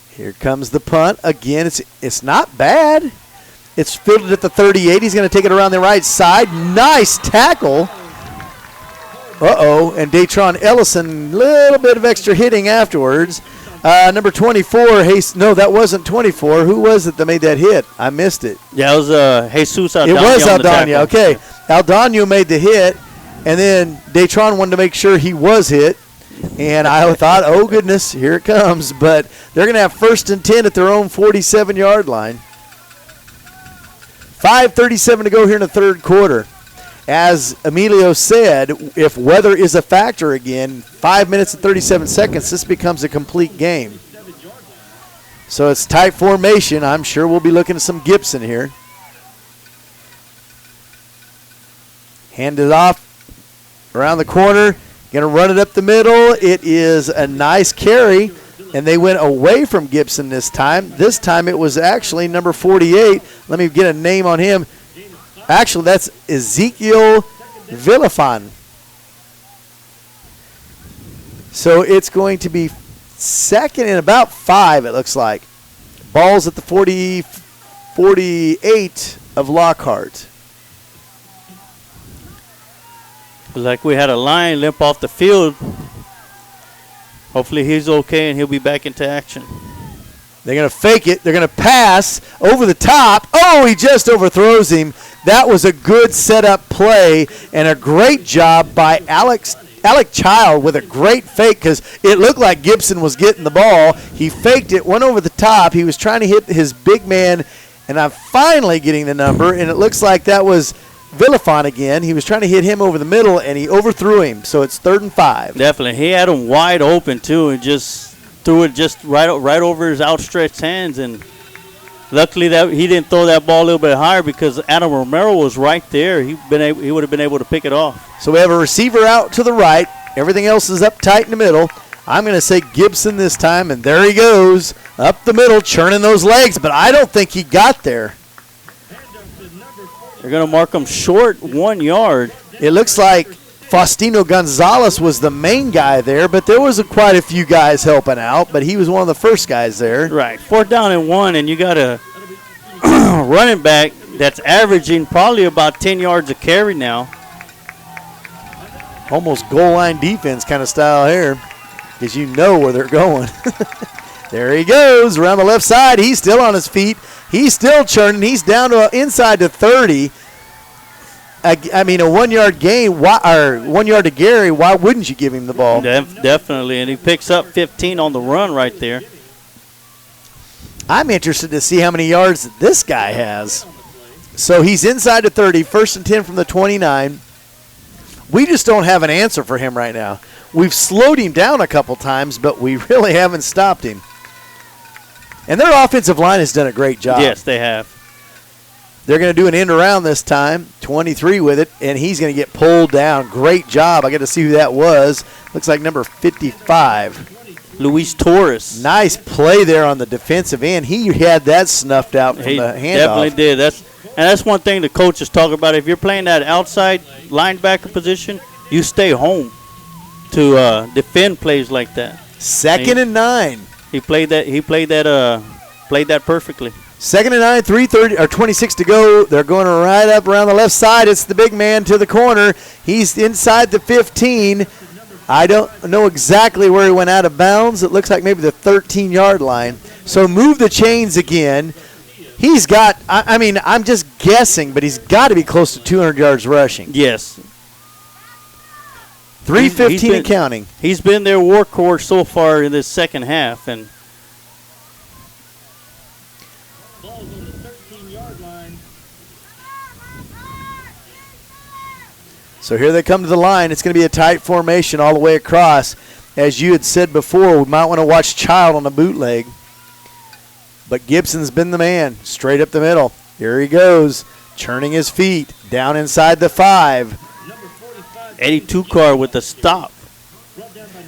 Here comes the punt. Again, it's not bad. It's fielded at the 38. He's going to take it around the right side. Nice tackle. And Detron Ellison, a little bit of extra hitting afterwards. Number 24, no, that wasn't 24. Who was it that made that hit? I missed it. Yeah, it was Jesus Aldana. It was Aldana, okay. Aldana made the hit, and then Detron wanted to make sure he was hit. And I thought, oh, goodness, here it comes. But they're going to have 1st and 10 at their own 47-yard line. 5:37 to go here in the third quarter. As Emilio said, if weather is a factor again, 5 minutes and 37 seconds, this becomes a complete game. So it's tight formation. I'm sure we'll be looking at some Gibson here. Hand it off around the corner. Going to run it up the middle. It is a nice carry, and they went away from Gibson this time. This time it was actually number 48. Let me get a name on him. Actually, that's Ezekiel Villafan. So it's going to be 2nd and about 5, it looks like. Ball's at the 48 of Lockhart. Like we had a Lion limp off the field. Hopefully he's okay and he'll be back into action. They're going to fake it. They're going to pass over the top. Oh, he just overthrows him. That was a good setup play and a great job by Alex Alec Child with a great fake because it looked like Gibson was getting the ball. He faked it, went over the top. He was trying to hit his big man, and I'm finally getting the number, and it looks like that was Villafon again. He was trying to hit him over the middle, and he overthrew him, so it's 3rd and 5. Definitely. He had him wide open, too, and just threw it just right over his outstretched hands, and luckily that he didn't throw that ball a little bit higher because Adam Romero was right there. He would have been able to pick it off. So we have a receiver out to the right. Everything else is up tight in the middle. I'm going to say Gibson this time, and there he goes up the middle, churning those legs, but I don't think he got there. They're going to mark him short 1 yard. It looks like Faustino Gonzalez was the main guy there, but there was quite a few guys helping out, but he was one of the first guys there. Right, 4th down and 1, and you got a running back that's averaging probably about 10 yards a carry now. Almost goal line defense kind of style here because you know where they're going. There he goes around the left side. He's still on his feet. He's still churning. He's down to inside to 30. I mean, a 1 yard gain, or 1 yard to Gary. Why wouldn't you give him the ball? Definitely, and he picks up 15 on the run right there. I'm interested to see how many yards this guy has. So he's inside to 30, 1st and 10 from the 29. We just don't have an answer for him right now. We've slowed him down a couple times, but we really haven't stopped him. And their offensive line has done a great job. Yes, they have. They're going to do an end around this time, 23 with it, and he's going to get pulled down. Great job. I got to see who that was. Looks like number 55. Luis Torres. Nice play there on the defensive end. He had that snuffed out from the handoff. He definitely did. That's one thing the coaches talk about. If you're playing that outside linebacker position, you stay home to defend plays like that. 2nd and 9. He played that perfectly. 2nd and 9, 3:30 or 26 to go. They're going right up around the left side. It's the big man to the corner. He's inside the 15. I don't know exactly where he went out of bounds. It looks like maybe the 13-yard line. So move the chains again. He's got, I mean, I'm just guessing, but he's got to be close to 200 yards rushing. Yes. 3:15 and counting. He's been their workhorse so far in this second half. And so here they come to the line. It's going to be a tight formation all the way across. As you had said before, we might want to watch Child on the bootleg. But Gibson's been the man, straight up the middle. Here he goes, churning his feet, down inside the 5. Eddie Tukar with the stop.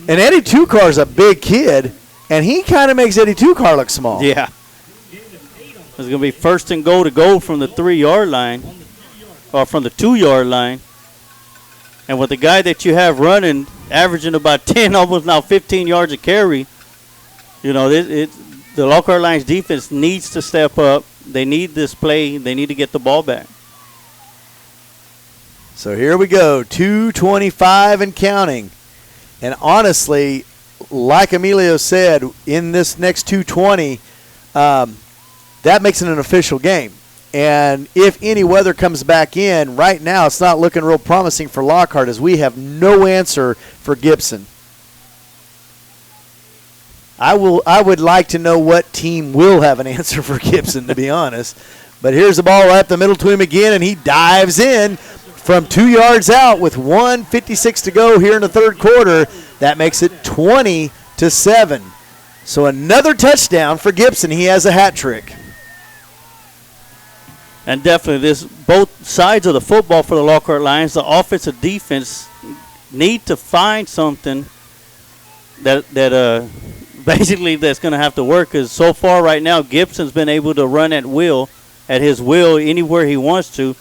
And Eddie Tukar's a big kid, and he kind of makes Eddie Tukar look small. Yeah. It's going to be 1st and goal to go from the 3-yard line, or from the 2-yard line. And with the guy that you have running, averaging about 10, almost now 15 yards a carry, you know, the Lockhart Lions defense needs to step up. They need this play. They need to get the ball back. So here we go, 2:25 and counting. And honestly, like Emilio said, in this next 2:20, that makes it an official game. And if any weather comes back in, right now it's not looking real promising for Lockhart as we have no answer for Gibson. I would like to know what team will have an answer for Gibson, to be honest. But here's the ball right up the middle to him again, and he dives in from 2 yards out with 1:56 to go here in the third quarter. That makes it 20-7. So another touchdown for Gibson. He has a hat trick. And definitely both sides of the football for the Lockhart Lions, the offense and defense, need to find something that basically that's going to have to work. Because so far right now, Gibson's been able to run at his will, anywhere he wants to.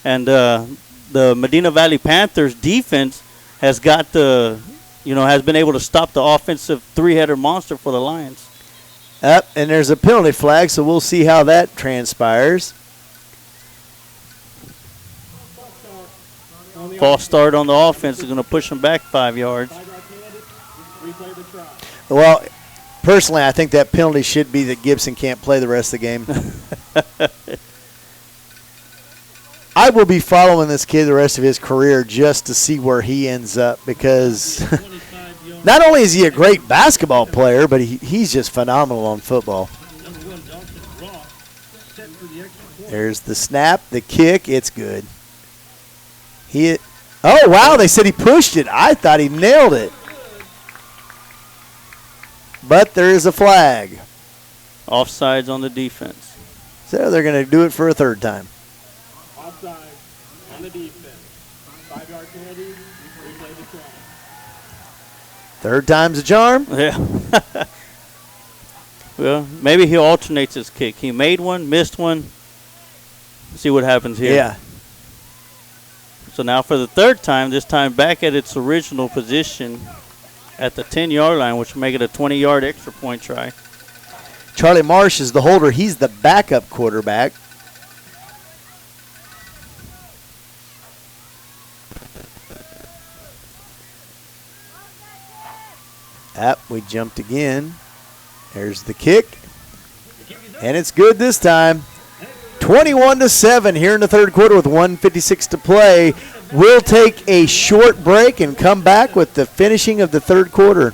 And the Medina Valley Panthers defense has has been able to stop the offensive three-headed monster for the Lions. And there's a penalty flag, so we'll see how that transpires. False start on the offense is going to push them back 5 yards. Well, personally, I think that penalty should be that Gibson can't play the rest of the game. I will be following this kid the rest of his career just to see where he ends up because not only is he a great basketball player, but he's just phenomenal on football. There's the snap, the kick. It's good. Oh, wow, they said he pushed it. I thought he nailed it. But there is a flag. Offsides on the defense. So they're going to do it for a third time. Offside on the defense. 5-yard penalty. Replay the try. Third time's a charm? Yeah. Well, maybe he alternates his kick. He made one, missed one. See what happens here. Yeah. So now for the third time, this time back at its original position at the 10-yard line, which will make it a 20-yard extra point try. Charlie Marsh is the holder. He's the backup quarterback. We jumped again. There's the kick. And it's good this time. 21-7 here in the third quarter with 1:56 to play. We'll take a short break and come back with the finishing of the third quarter.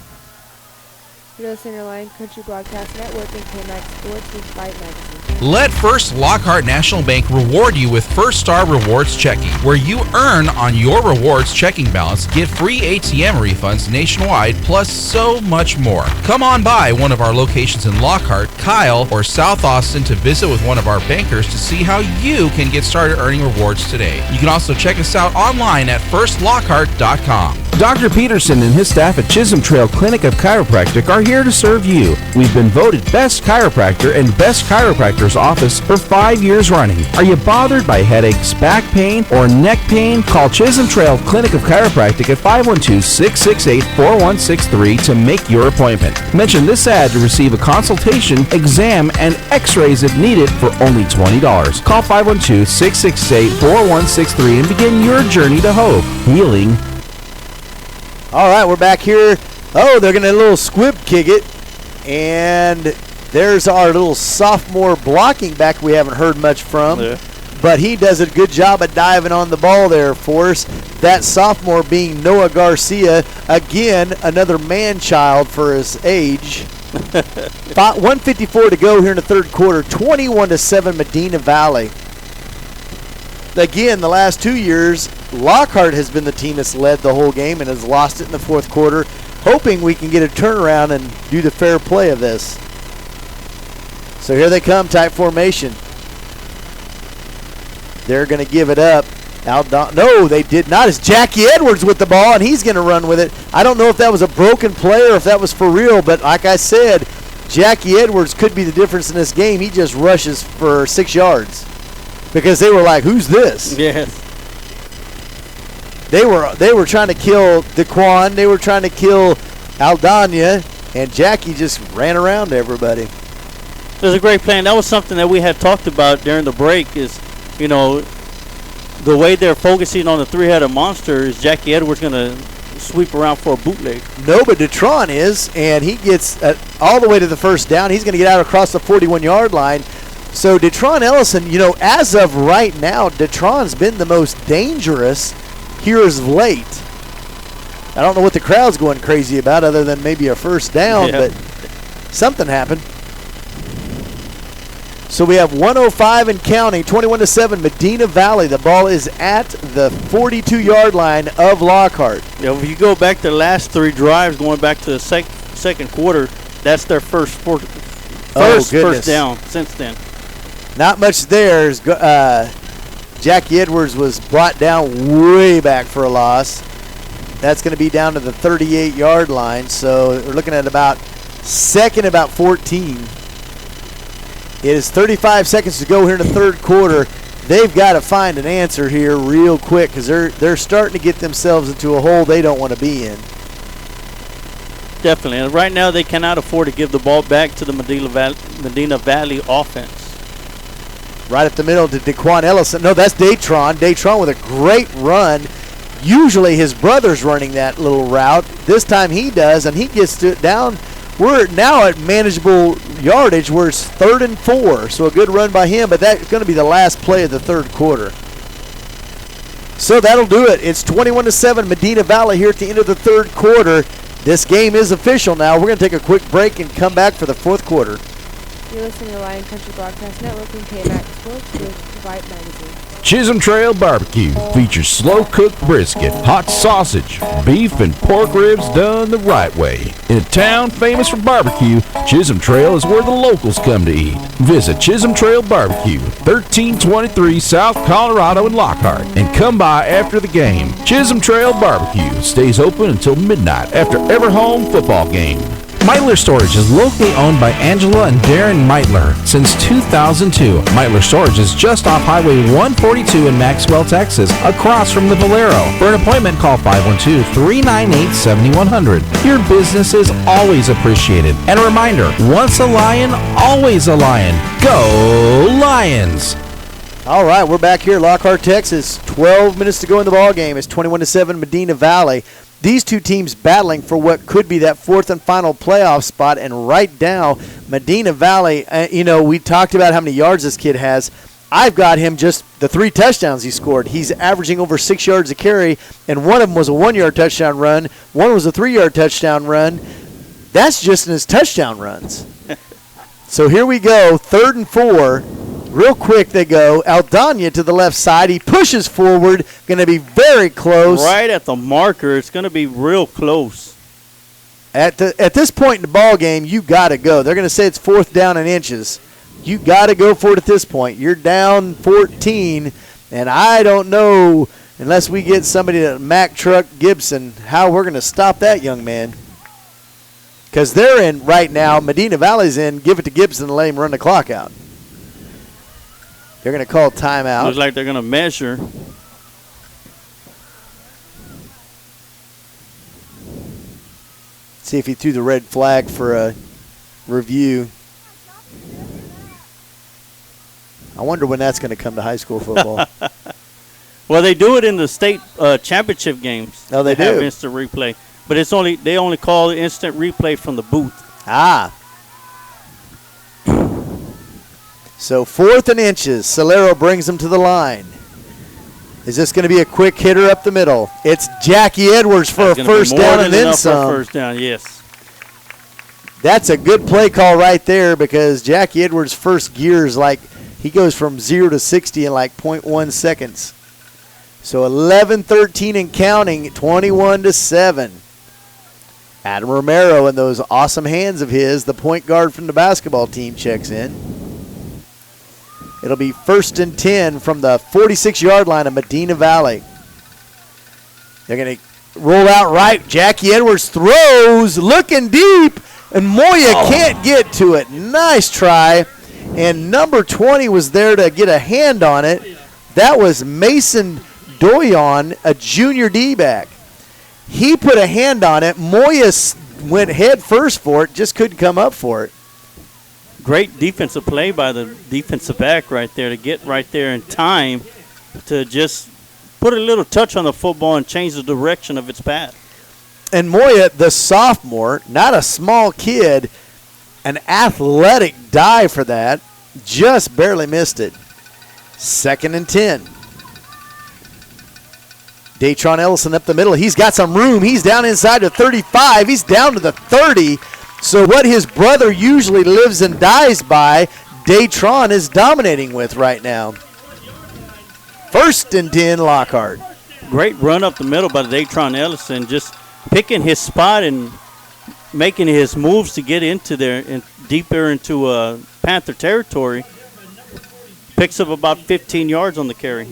You're listening to Lion Country Broadcast Network and KMAX Sports with Vype Magazine. Let First Lockhart National Bank reward you with First Star Rewards Checking, where you earn on your rewards checking balance, get free ATM refunds nationwide, plus so much more. Come on by one of our locations in Lockhart, Kyle, or South Austin to visit with one of our bankers to see how you can get started earning rewards today. You can also check us out online at firstlockhart.com. Dr. Peterson and his staff at Chisholm Trail Clinic of Chiropractic are here to serve you. We've been voted Best Chiropractor and Best Chiropractor's Office for 5 years running. Are you bothered by headaches, back pain, or neck pain? Call Chisholm Trail Clinic of Chiropractic at 512-668-4163 to make your appointment. Mention this ad to receive a consultation, exam, and x-rays if needed for only $20. Call 512-668-4163 and begin your journey to hope, healing. All right, we're back here. Oh, they're going to little squib kick it. And there's our little sophomore blocking back we haven't heard much from. Yeah. But he does a good job at diving on the ball there for us. That sophomore being Noah Garcia. Again, another man-child for his age. 1:54 to go here in the third quarter. 21-7 Medina Valley. Again, the last 2 years, Lockhart has been the team that's led the whole game and has lost it in the fourth quarter, hoping we can get a turnaround and do the fair play of this. So here they come, tight formation. They're going to give it up. No, they did not. It's Jackie Edwards with the ball, and he's going to run with it. I don't know if that was a broken play or if that was for real, but like I said, Jackie Edwards could be the difference in this game. He just rushes for 6 yards. Because they were like, who's this? Yes. They were trying to kill DeQuan. They were trying to kill Aldana. And Jackie just ran around everybody. It was a great play. And that was something that we had talked about during the break is, you know, the way they're focusing on the three-headed monster is Jackie Edwards going to sweep around for a bootleg. No, but Detron is. And he gets all the way to the first down. He's going to get out across the 41-yard line. So Detron Ellison, you know, as of right now, Detron's been the most dangerous here as of late. I don't know what the crowd's going crazy about other than maybe a first down, but something happened. So we have 105 and counting, 21-7 Medina Valley. The ball is at the 42-yard line of Lockhart. Yeah, if you go back to the last three drives, going back to the second quarter, that's their first down since then. Not much there. Jackie Edwards was brought down way back for a loss. That's going to be down to the 38-yard line. So we're looking at about 14. It is 35 seconds to go here in the third quarter. They've got to find an answer here real quick because they're starting to get themselves into a hole they don't want to be in. Definitely. And right now they cannot afford to give the ball back to the Medina Valley offense. Right up the middle to DeQuan Ellison. No, that's Datron. Datron with a great run. Usually his brother's running that little route. This time he does, and he gets it down. We're now at manageable yardage where it's 3rd and 4. So a good run by him, but that's going to be the last play of the third quarter. So that'll do it. It's 21-7 Medina Valley here at the end of the third quarter. This game is official now. We're going to take a quick break and come back for the fourth quarter. You're listening to Lion Country Broadcast Network and KMAX Sports with Vype Magazine. Chisholm Trail Barbecue features slow-cooked brisket, hot sausage, beef, and pork ribs done the right way. In a town famous for barbecue, Chisholm Trail is where the locals come to eat. Visit Chisholm Trail Barbecue, 1323 South Colorado in Lockhart, and come by after the game. Chisholm Trail Barbecue stays open until midnight after every home football game. Meitler Storage is locally owned by Angela and Darren Meitler since 2002. Meitler Storage is just off Highway 142 in Maxwell, Texas, across from the Valero. For an appointment, call 512-398-7100. Your business is always appreciated. And a reminder, once a lion, always a lion. Go Lions! All right, we're back here at Lockhart, Texas. 12 minutes to go in the ball game. It's 21-7 Medina Valley. These two teams battling for what could be that fourth and final playoff spot. And right now, Medina Valley, we talked about how many yards this kid has. I've got him just the 3 touchdowns he scored. He's averaging over 6 yards a carry, and one of them was a 1-yard touchdown run. One was a 3-yard touchdown run. That's just in his touchdown runs. So here we go, 3rd and 4. Real quick they go. Aldana to the left side. He pushes forward. Going to be very close. Right at the marker. It's going to be real close. At this point in the ball game, you got to go. They're going to say it's 4th down and inches. You got to go for it at this point. You're down 14, and I don't know, unless we get somebody to Mack Truck Gibson, how we're going to stop that young man. Because they're in right now. Medina Valley's in. Give it to Gibson and let him run the clock out. They're going to call timeout. Looks like they're going to measure. See if he threw the red flag for a review. I wonder when that's going to come to high school football. Well, they do it in the state championship games. Oh, they do? Have instant replay. But they only call instant replay from the booth. Ah. So 4th and inches. Solero brings them to the line. Is this going to be a quick hitter up the middle? It's Jackie Edwards for a first down and then some. First down, yes. That's a good play call right there because Jackie Edwards' first gear is like he goes from 0 to 60 in like 0.1 seconds. So 11-13 and counting, 21-7. Adam Romero and those awesome hands of his, the point guard from the basketball team, checks in. It'll be 1st and 10 from the 46-yard line of Medina Valley. They're going to roll out right. Jackie Edwards throws, looking deep, and Moya can't get to it. Nice try. And number 20 was there to get a hand on it. That was Mason Doyon, a junior D-back. He put a hand on it. Moya went head first for it, just couldn't come up for it. Great defensive play by the defensive back right there to get right there in time to just put a little touch on the football and change the direction of its path. And Moya, the sophomore, not a small kid, an athletic dive for that, just barely missed it. 2nd and 10. Datron Ellison up the middle. He's got some room. He's down inside the 35. He's down to the 30. So what his brother usually lives and dies by, Datron is dominating with right now. 1st and 10, Lockhart. Great run up the middle by Datron Ellison, just picking his spot and making his moves to get into there and deeper into Panther territory. Picks up about 15 yards on the carry.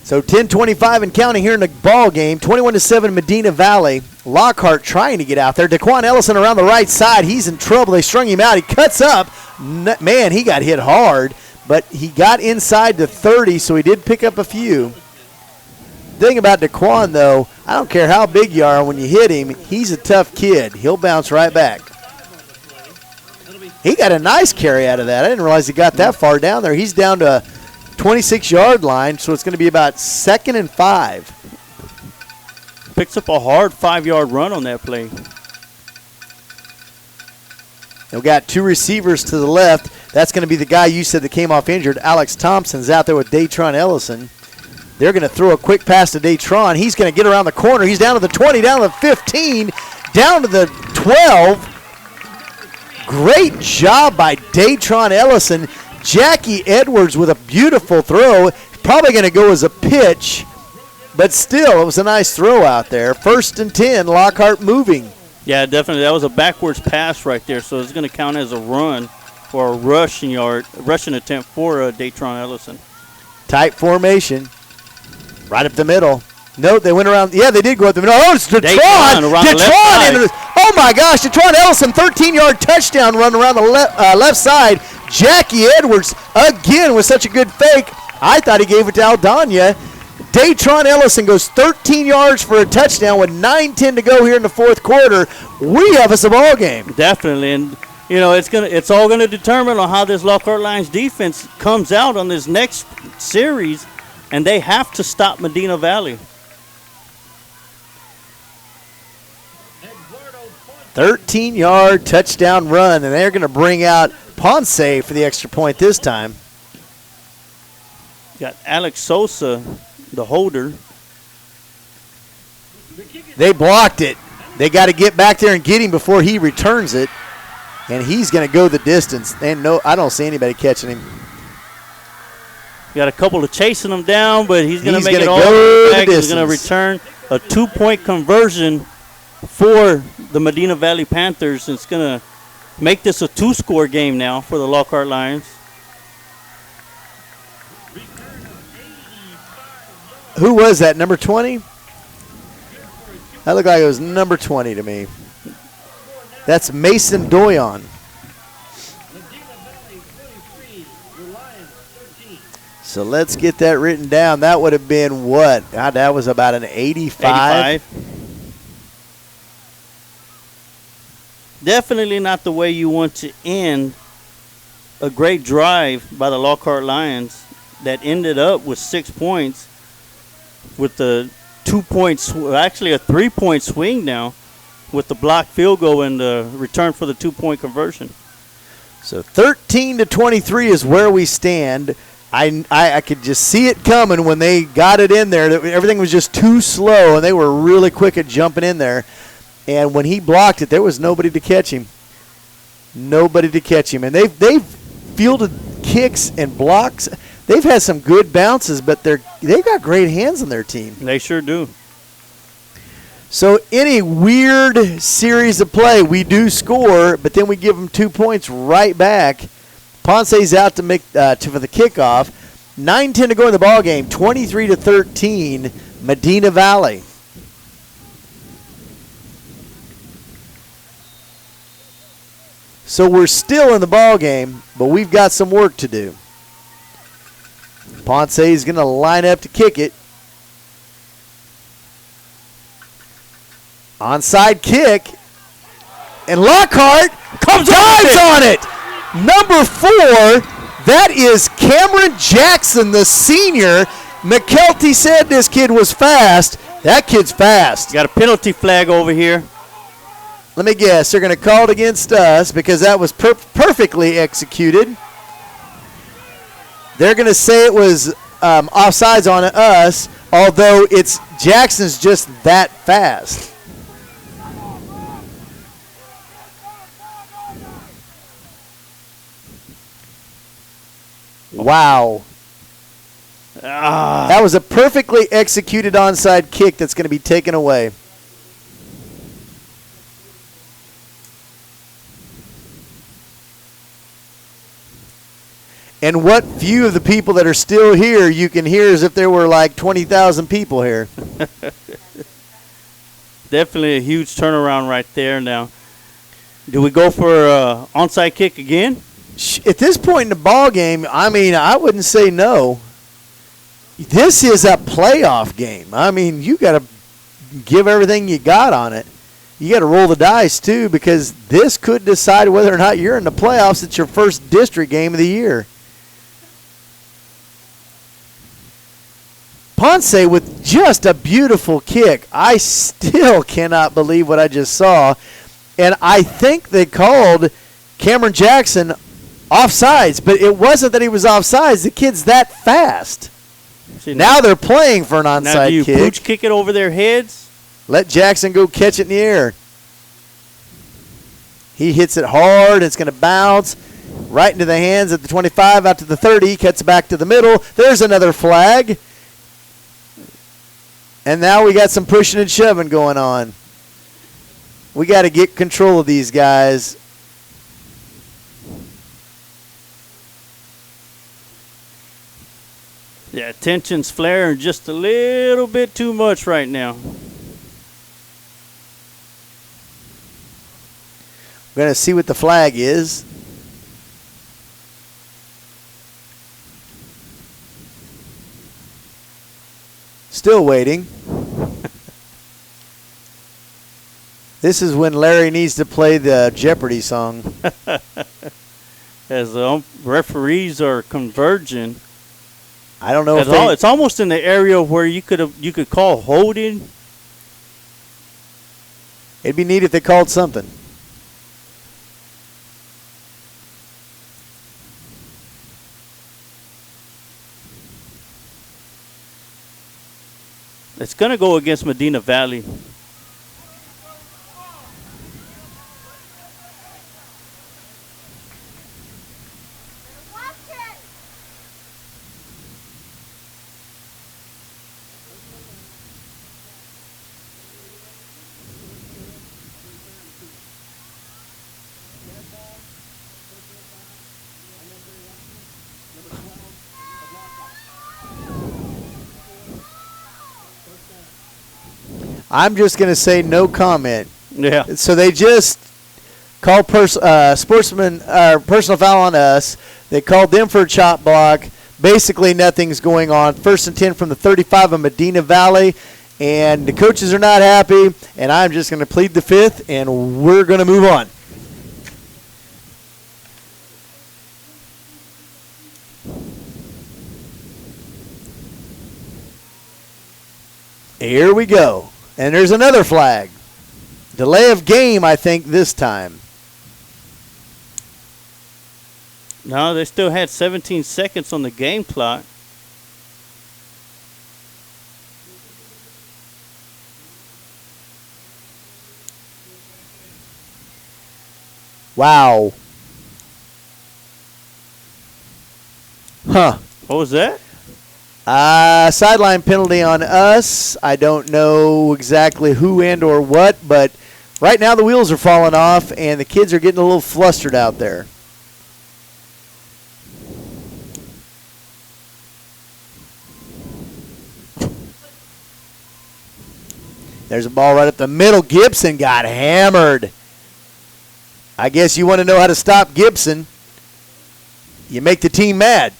So 10-25 and counting here in the ball game. 21-7 Medina Valley. Lockhart trying to get out there. Daquan Ellison around the right side. He's in trouble. They strung him out. He cuts up. Man, he got hit hard, but he got inside the 30, so he did pick up a few. The thing about Daquan, though, I don't care how big you are, when you hit him, he's a tough kid. He'll bounce right back. He got a nice carry out of that. I didn't realize he got that far down there. He's down to 26-yard line, so it's going to be about 2nd and 5. Picks up a hard 5-yard run on that play. They've got two receivers to the left. That's going to be the guy you said that came off injured. Alex Thompson's out there with Datron Ellison. They're going to throw a quick pass to Datron. He's going to get around the corner. He's down to the 20, down to the 15, down to the 12. Great job by Datron Ellison. Jackie Edwards with a beautiful throw. Probably going to go as a pitch, but still, it was a nice throw out there. 1st and 10, Lockhart moving. Yeah, definitely. That was a backwards pass right there, so it's going to count as a run or a rushing attempt for Datron Ellison. Tight formation, right up the middle. No, they went around. Yeah, they did go up the middle. Oh, it's Datron. Oh, my gosh. Datron Ellison, 13-yard touchdown run around the left side. Jackie Edwards, again, with such a good fake. I thought he gave it to Aldana. Datron Ellison goes 13 yards for a touchdown with 9:10 to go here in the fourth quarter. We have us a ball game. Definitely, and it's all gonna determine on how this Lockhart Lions defense comes out on this next series, and they have to stop Medina Valley. 13-yard touchdown run, and they're gonna bring out Ponce for the extra point this time. Got Alex Sosa, the holder. They blocked it. They got to get back there and get him before he returns it. And he's going to go the distance. And no, I don't see anybody catching him. Got a couple of chasing him down, but he's going to make it all back. He's going to return a 2-point conversion for the Medina Valley Panthers. It's going to make this a 2-score game now for the Lockhart Lions. Who was that, number 20? That looked like it was number 20 to me. That's Mason Doyon. So let's get that written down. That would have been what? God, that was about an 85. Definitely not the way you want to end a great drive by the Lockhart Lions that ended up with 6 points. With the 2 points, actually a 3-point swing now, with the blocked field goal and the return for the 2-point conversion. So 13-23 is where we stand. I could just see it coming when they got it in there. Everything was just too slow, and they were really quick at jumping in there. And when he blocked it, there was nobody to catch him. Nobody to catch him. And they've fielded kicks and blocks. They've had some good bounces, but they've got great hands on their team. They sure do. So any weird series of play, we do score, but then we give them 2 points right back. Ponce's out to make for the kickoff. 9:10 to go in the ball game. 23-13, Medina Valley. So we're still in the ball game, but we've got some work to do. Ponce is going to line up to kick it. Onside kick. And Lockhart dives on it. Number 4, that is Cameron Jackson, the senior. McKelty said this kid was fast. That kid's fast. Got a penalty flag over here. Let me guess. They're going to call it against us because that was perfectly executed. They're going to say it was offsides on us, although it's Jackson's just that fast. Wow. That was a perfectly executed onside kick that's going to be taken away. And what few of the people that are still here you can hear as if there were like 20,000 people here. Definitely a huge turnaround right there now. Do we go for onside kick again? At this point in the ball game, I mean, I wouldn't say no. This is a playoff game. I mean, you got to give everything you got on it. You got to roll the dice, too, because this could decide whether or not you're in the playoffs. It's your first district game of the year. Ponce with just a beautiful kick. I still cannot believe what I just saw. And I think they called Cameron Jackson offsides, but it wasn't that he was offsides. The kid's that fast. See, now they're playing for an onside now do you kick. pooch kick it over their heads? Let Jackson go catch it in the air. He hits it hard. It's going to bounce right into the hands at the 25, out to the 30. Cuts back to the middle. There's another flag. And now we got some pushing and shoving going on. We got to get control of these guys. Yeah, tension's flaring just a little bit too much right now. We're going to see what the flag is. Still waiting. This is when Larry needs to play the Jeopardy song. As the referees are converging. I don't know if it's almost in the area where you could call holding. It'd be neat if they called something. It's going to go against Medina Valley. I'm just going to say no comment. Yeah. So they just called personal foul on us. They called them for a chop block. Basically, nothing's going on. 1st and 10 from the 35 of Medina Valley. And the coaches are not happy. And I'm just going to plead the fifth, and we're going to move on. Here we go. And there's another flag. Delay of game, I think, this time. No, they still had 17 seconds on the game clock. Wow. Huh. What was that? Sideline penalty on us. I don't know exactly who and or what, but right now the wheels are falling off and the kids are getting a little flustered out there. There's a ball right up the middle. Gibson got hammered. I guess you want to know how to stop Gibson. You make the team mad.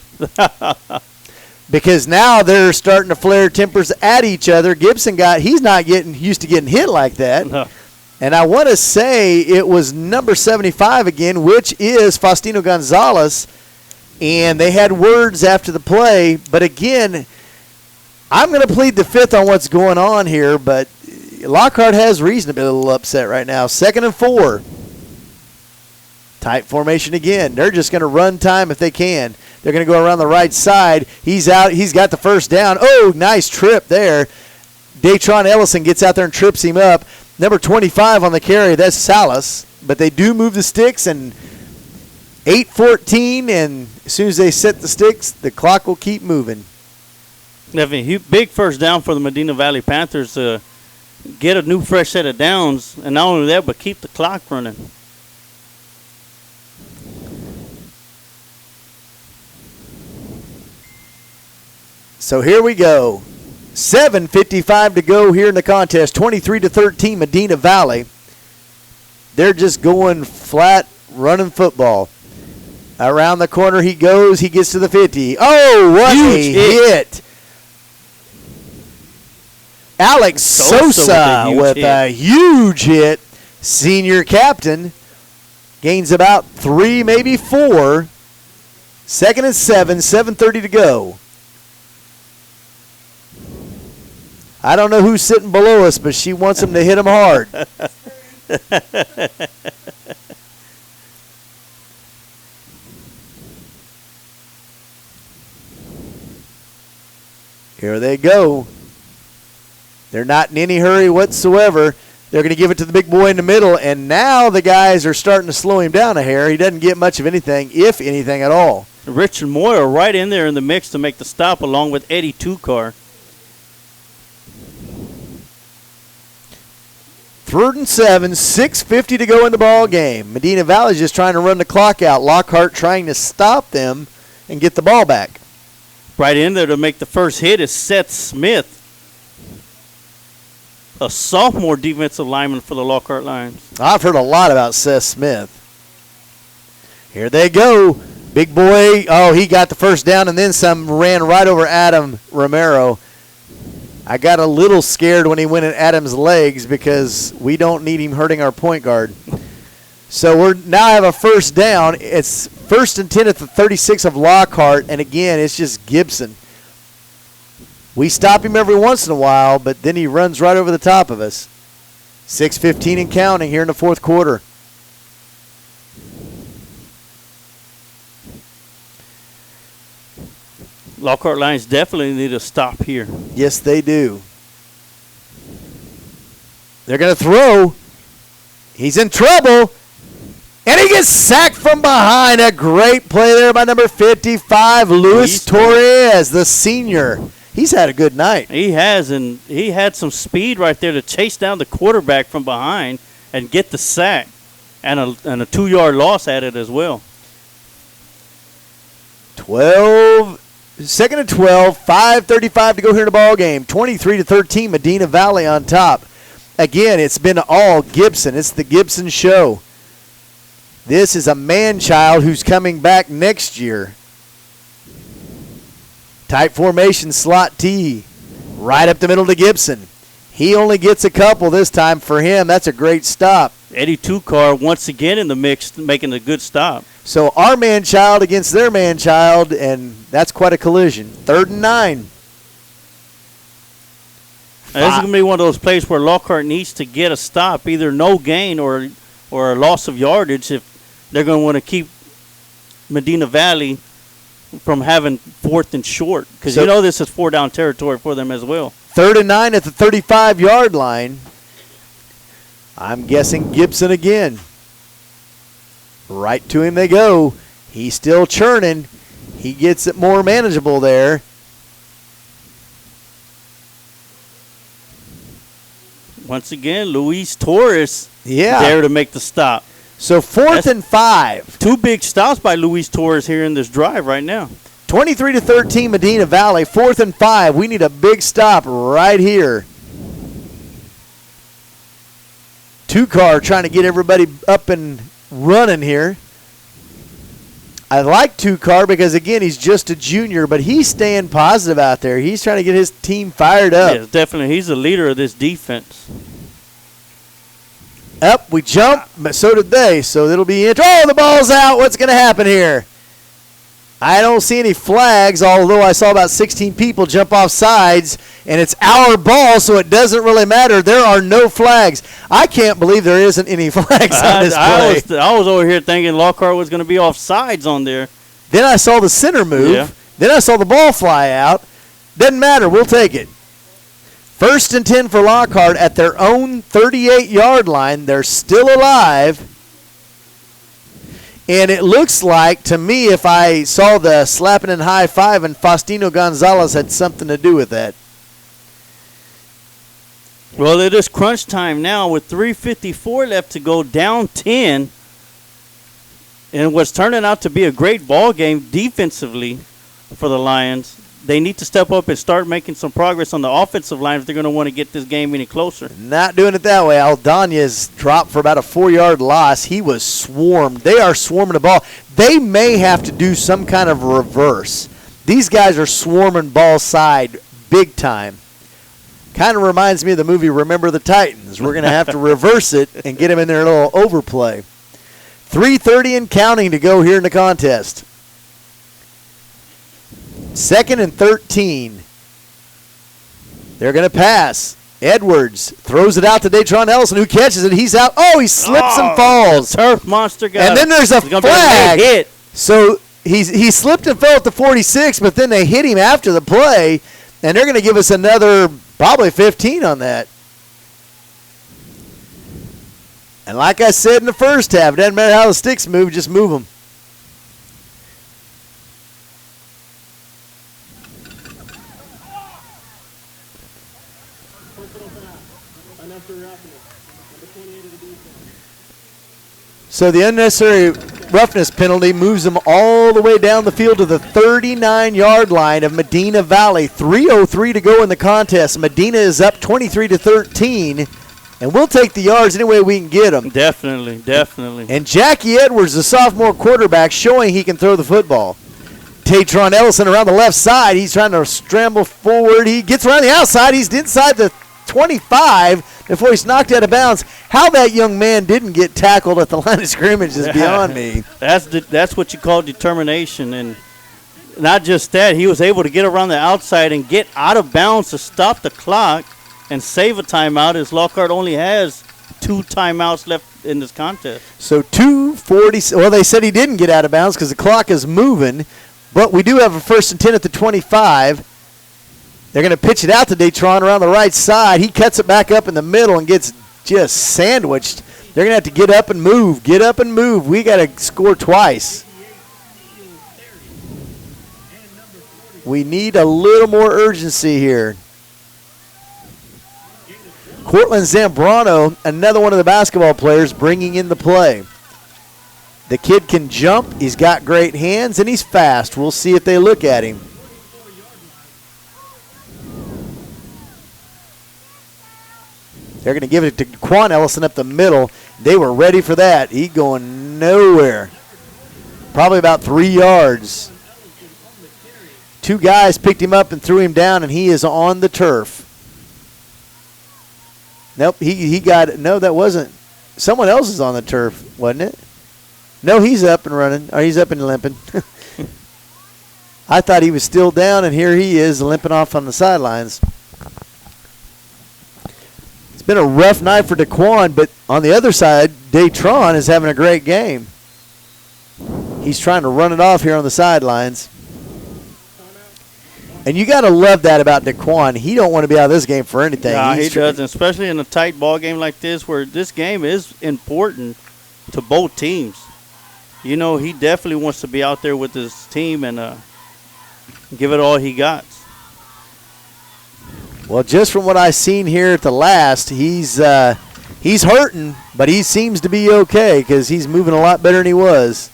Because now they're starting to flare tempers at each other. Gibson he's not getting used to getting hit like that. No. And I want to say it was number 75 again, which is Faustino Gonzalez. And they had words after the play. But again, I'm going to plead the fifth on what's going on here. But Lockhart has reason to be a little upset right now. 2nd and 4. Tight formation again. They're just going to run time if they can. They're going to go around the right side. He's out. He's got the first down. Oh, nice trip there. Datron Ellison gets out there and trips him up. Number 25 on the carry, that's Salas. But they do move the sticks, and 8-14, and as soon as they set the sticks, the clock will keep moving. Definitely big first down for the Medina Valley Panthers to get a new fresh set of downs, and not only that, but keep the clock running. So here we go. 7:55 to go here in the contest. 23-13 Medina Valley. They're just going flat, running football. Around the corner he goes. He gets to the 50. Oh, what Huge a hit. Alex Sosa with a huge hit. Senior captain. Gains about 3, maybe 4. 2nd and 7, 7:30 to go. I don't know who's sitting below us, but she wants him to hit him hard. Here they go. They're not in any hurry whatsoever. They're going to give it to the big boy in the middle, and now the guys are starting to slow him down a hair. He doesn't get much of anything, if anything at all. Richard Moyer right in there in the mix to make the stop along with Eddie Two-Car. 3rd and 7, 6:50 to go in the ball game. Medina Valley's just trying to run the clock out. Lockhart trying to stop them and get the ball back. Right in there to make the first hit is Seth Smith, a sophomore defensive lineman for the Lockhart Lions. I've heard a lot about Seth Smith. Here they go. Big boy, he got the first down and then some, ran right over Adam Romero. I got a little scared when he went at Adam's legs because we don't need him hurting our point guard. So we're now have a first down. It's 1st and 10 at the 36 of Lockhart, and again, it's just Gibson. We stop him every once in a while, but then he runs right over the top of us. 6:15 and counting here in the fourth quarter. Lockhart Lions definitely need a stop here. Yes, they do. They're going to throw. He's in trouble. And he gets sacked from behind. A great play there by number 55, Luis Torres, the senior. He's had a good night. He has, and he had some speed right there to chase down the quarterback from behind and get the sack. And a 2-yard loss at it as well. 2nd and 12, 5:35 to go here in the ball game. 23-13, Medina Valley on top. Again, it's been all Gibson. It's the Gibson show. This is a man-child who's coming back next year. Tight formation, slot T. Right up the middle to Gibson. He only gets a couple this time. For him, that's a great stop. Eddie Two-Car once again in the mix, making a good stop. So our man-child against their man-child, and that's quite a collision. 3rd and 9. Now, this is going to be one of those plays where Lockhart needs to get a stop, either no gain or a loss of yardage if they're going to want to keep Medina Valley from having 4th and short. Because this is 4-down territory for them as well. 3rd and 9 at the 35-yard line. I'm guessing Gibson again. Right to him they go. He's still churning. He gets it more manageable there. Once again, Luis Torres there to make the stop. So 4th and 5. 2 big stops by Luis Torres here in this drive right now. 23-13 Medina Valley, 4th and 5. We need a big stop right here. Two-car trying to get everybody up and running here. I like Two-car because, again, he's just a junior, but he's staying positive out there. He's trying to get his team fired up. Yeah, definitely. He's the leader of this defense. Up, we jump, but so did they. So it'll be the ball's out. What's going to happen here? I don't see any flags, although I saw about 16 people jump off sides, and it's our ball, so it doesn't really matter. There are no flags. I can't believe there isn't any flags on this play. I was over here thinking Lockhart was going to be off sides on there. Then I saw the center move. Yeah. Then I saw the ball fly out. Doesn't matter. We'll take it. 1st and 10 for Lockhart at their own 38-yard line. They're still alive. And it looks like, to me, if I saw the slapping and high-five, and Faustino Gonzalez had something to do with that. Well, it is crunch time now with 3:54 left to go, down 10. And what's turning out to be a great ball game defensively for the Lions. They need to step up and start making some progress on the offensive line if they're going to want to get this game any closer. Not doing it that way. Aldana's dropped for about a 4-yard loss. He was swarmed. They are swarming the ball. They may have to do some kind of reverse. These guys are swarming ball side big time. Kind of reminds me of the movie Remember the Titans. We're going to have to reverse it and get them in their little overplay. 3:30 and counting to go here in the contest. 2nd and 13. They're going to pass. Edwards throws it out to Datron Ellison, who catches it. He's out. Oh, he slips and falls. Turf monster got And then there's a flag. Hit. So he slipped and fell at the 46, but then they hit him after the play. And they're going to give us another probably 15 on that. And like I said in the first half, it doesn't matter how the sticks move, just move them. So the unnecessary roughness penalty moves them all the way down the field to the 39-yard line of Medina Valley. 3:03 to go in the contest. Medina is up 23-13, and we'll take the yards any way we can get them. Definitely, definitely. And Jackie Edwards, the sophomore quarterback, showing he can throw the football. Tatron Ellison around the left side. He's trying to scramble forward. He gets around the outside. He's inside the 25 before he's knocked out of bounds. How that young man didn't get tackled at the line of scrimmage is beyond me. That's what you call determination. And not just that, he was able to get around the outside and get out of bounds to stop the clock and save a timeout, as Lockhart only has 2 timeouts left in this contest. So 2:40. Well, they said he didn't get out of bounds because the clock is moving, but we do have a 1st and 10 at the 25. They're going to pitch it out to Datron around the right side. He cuts it back up in the middle and gets just sandwiched. They're going to have to get up and move. Get up and move. We got to score twice. We need a little more urgency here. Cortland Zambrano, another one of the basketball players, bringing in the play. The kid can jump. He's got great hands, and he's fast. We'll see if they look at him. They're going to give it to Quan Ellison up the middle. They were ready for that. He going nowhere. Probably about 3 yards. 2 guys picked him up and threw him down, and he is on the turf. Nope, he got it. No, that wasn't. Someone else is on the turf, wasn't it? No, he's up and running. Or he's up and limping. I thought he was still down, and here he is limping off on the sidelines. Been a rough night for DeQuan, but on the other side, Datron is having a great game. He's trying to run it off here on the sidelines. And you got to love that about DeQuan. He don't want to be out of this game for anything. Nah, he doesn't, especially in a tight ball game like this where this game is important to both teams. You know, he definitely wants to be out there with his team and give it all he got. Well, just from what I've seen here at the last, he's hurting, but he seems to be okay because he's moving a lot better than he was.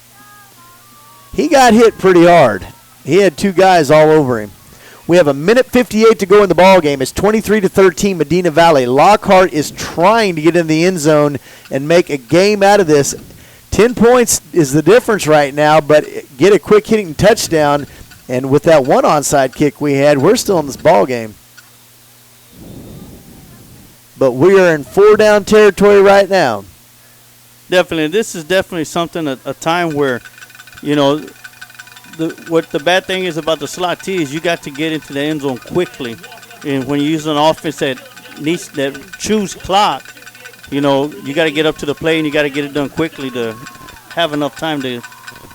He got hit pretty hard. He had 2 guys all over him. We have 1:58 to go in the ball game. It's 23-13 Medina Valley. Lockhart is trying to get in the end zone and make a game out of this. 10 points is the difference right now, but get a quick hitting touchdown, and with that one onside kick we had, we're still in this ball game. But we are in 4-down territory right now. Definitely. This is definitely something, a time where, you know, what the bad thing is about the slot T is you got to get into the end zone quickly. And when you use an offense that chews clock, you know, you got to get up to the play and you got to get it done quickly to have enough time to.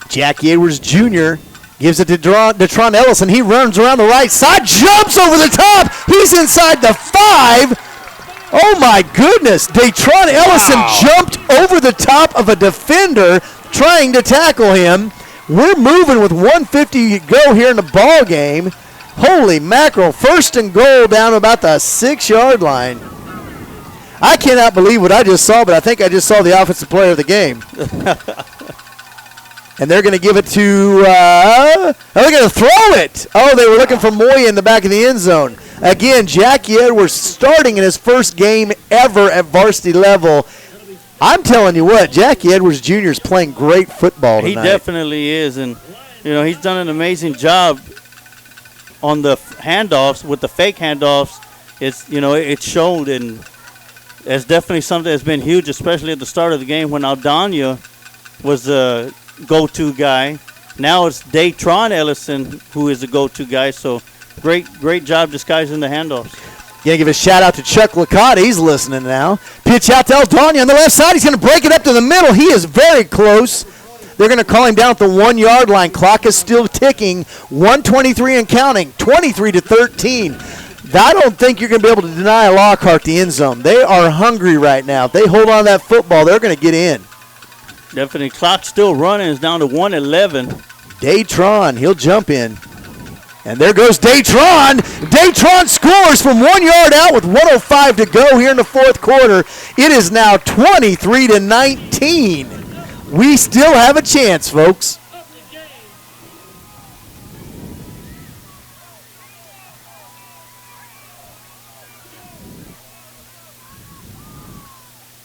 Jackie Edwards Jr. gives it to Datron Ellison. He runs around the right side, jumps over the top. He's inside the 5. Oh, my goodness. Datron Ellison jumped over the top of a defender trying to tackle him. We're moving with 1:50 to go here in the ball game. Holy mackerel. 1st and goal down about the 6-yard line. I cannot believe what I just saw, but I think I just saw the offensive player of the game. And they're going to give it to, they're going to throw it. Oh, they were looking for Moya in the back of the end zone. Again, Jackie Edwards starting in his first game ever at varsity level. I'm telling you what, Jackie Edwards Jr. is playing great football tonight. He definitely is, and, you know, he's done an amazing job on the handoffs, with the fake handoffs. It's, you know, it's shown, and it's definitely something that's been huge, especially at the start of the game when Aldana was the go-to guy. Now it's Datron Ellison who is the go-to guy, so great job disguising the handoffs. Gonna give a shout out to Chuck LOCKHART. He's listening now. Pitch out to Aldana on the left side. He's gonna break it up to the middle. He is very close, They're going to call him down at the 1-yard line. Clock is still ticking. 1:23 and counting. 23-13. I don't think you're going to be able to deny Lockhart the end zone. They are hungry right now. If they hold on to that football, they're going to get in. Definitely. Clock still running. It's down to 1:11. Daytron, he'll jump in. And there goes Daytron. Daytron scores from 1 yard out with 1:05 to go here in the fourth quarter. It is now 23-19. We still have a chance, folks.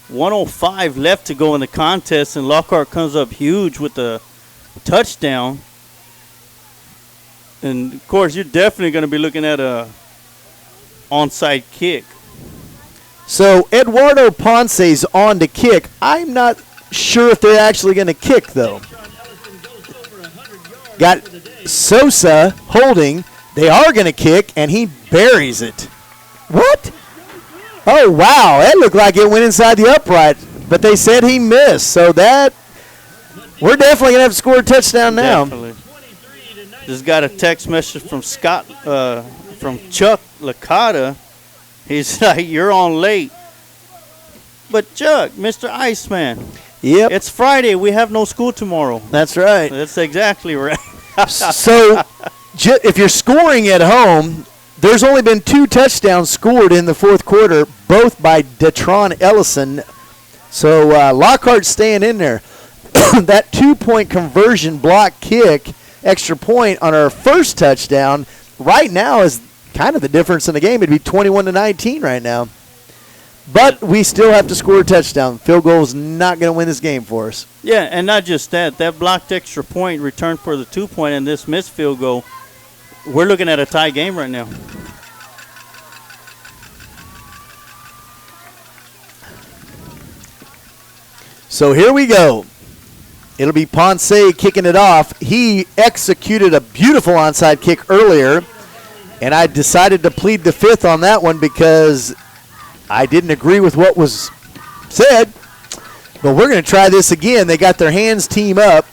1:05 left to go in the contest, and Lockhart comes up huge with the touchdown. And, of course, you're definitely going to be looking at a onside kick. So Eduardo Ponce's on to kick. I'm not sure if they're actually going to kick, though. Got Sosa holding. They are going to kick, and he buries it. What? Oh, wow. That looked like it went inside the upright, but they said he missed. So that, we're definitely going to have to score a touchdown now. Definitely. Just got a text message from Chuck Licata. He's like, you're on late. But Chuck, Mr. Iceman. Yep. It's Friday. We have no school tomorrow. That's right. That's exactly right. So if you're scoring at home, there's only been 2 touchdowns scored in the fourth quarter, both by Detron Ellison. So Lockhart's staying in there. That 2-point conversion block kick, extra point on our first touchdown, right now is kind of the difference in the game. It'd be 21-19 right now. But we still have to score a touchdown. Field goal is not going to win this game for us. Yeah, and not just that. That blocked extra point returned for the 2-point and this missed field goal. We're looking at a tie game right now. So here we go. It'll be Ponce kicking it off. He executed a beautiful onside kick earlier, and I decided to plead the fifth on that one because I didn't agree with what was said. But we're going to try this again. They got their hands team up.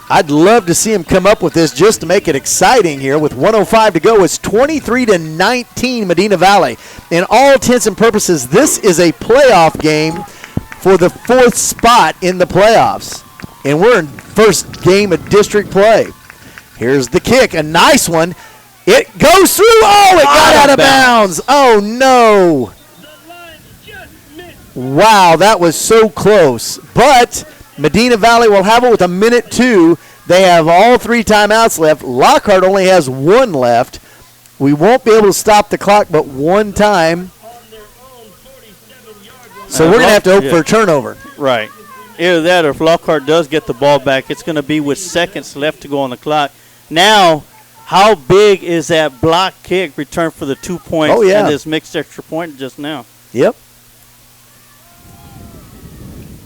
I'd love to see him come up with this just to make it exciting here. With 1:05 to go, it's 23-19 Medina Valley. In all intents and purposes, this is a playoff game for the 4th spot in the playoffs. And we're in first game of district play. Here's the kick, a nice one. It goes through. Oh, it got out of bounds. Oh, no. Wow, that was so close. But Medina Valley will have it with 1:02. They have all 3 timeouts left. Lockhart only has 1 left. We won't be able to stop the clock but 1 time. So we're going to have to hope for a turnover. Right. Either that or if Lockhart does get the ball back, it's going to be with seconds left to go on the clock. Now, how big is that block kick return for the 2 points and this mixed extra point just now? Yep.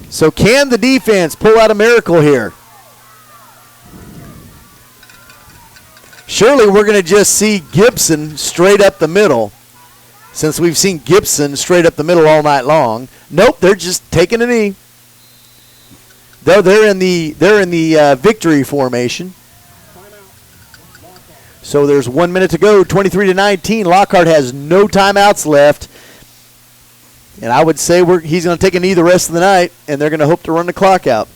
So can the defense pull out a miracle here? Surely we're going to just see Gibson straight up the middle, since we've seen Gibson straight up the middle all night long. Nope, they're just taking a knee. They're in the victory formation. So there's 1 minute to go, 23-19. Lockhart has no timeouts left. And I would say he's going to take a knee the rest of the night, and they're going to hope to run the clock out.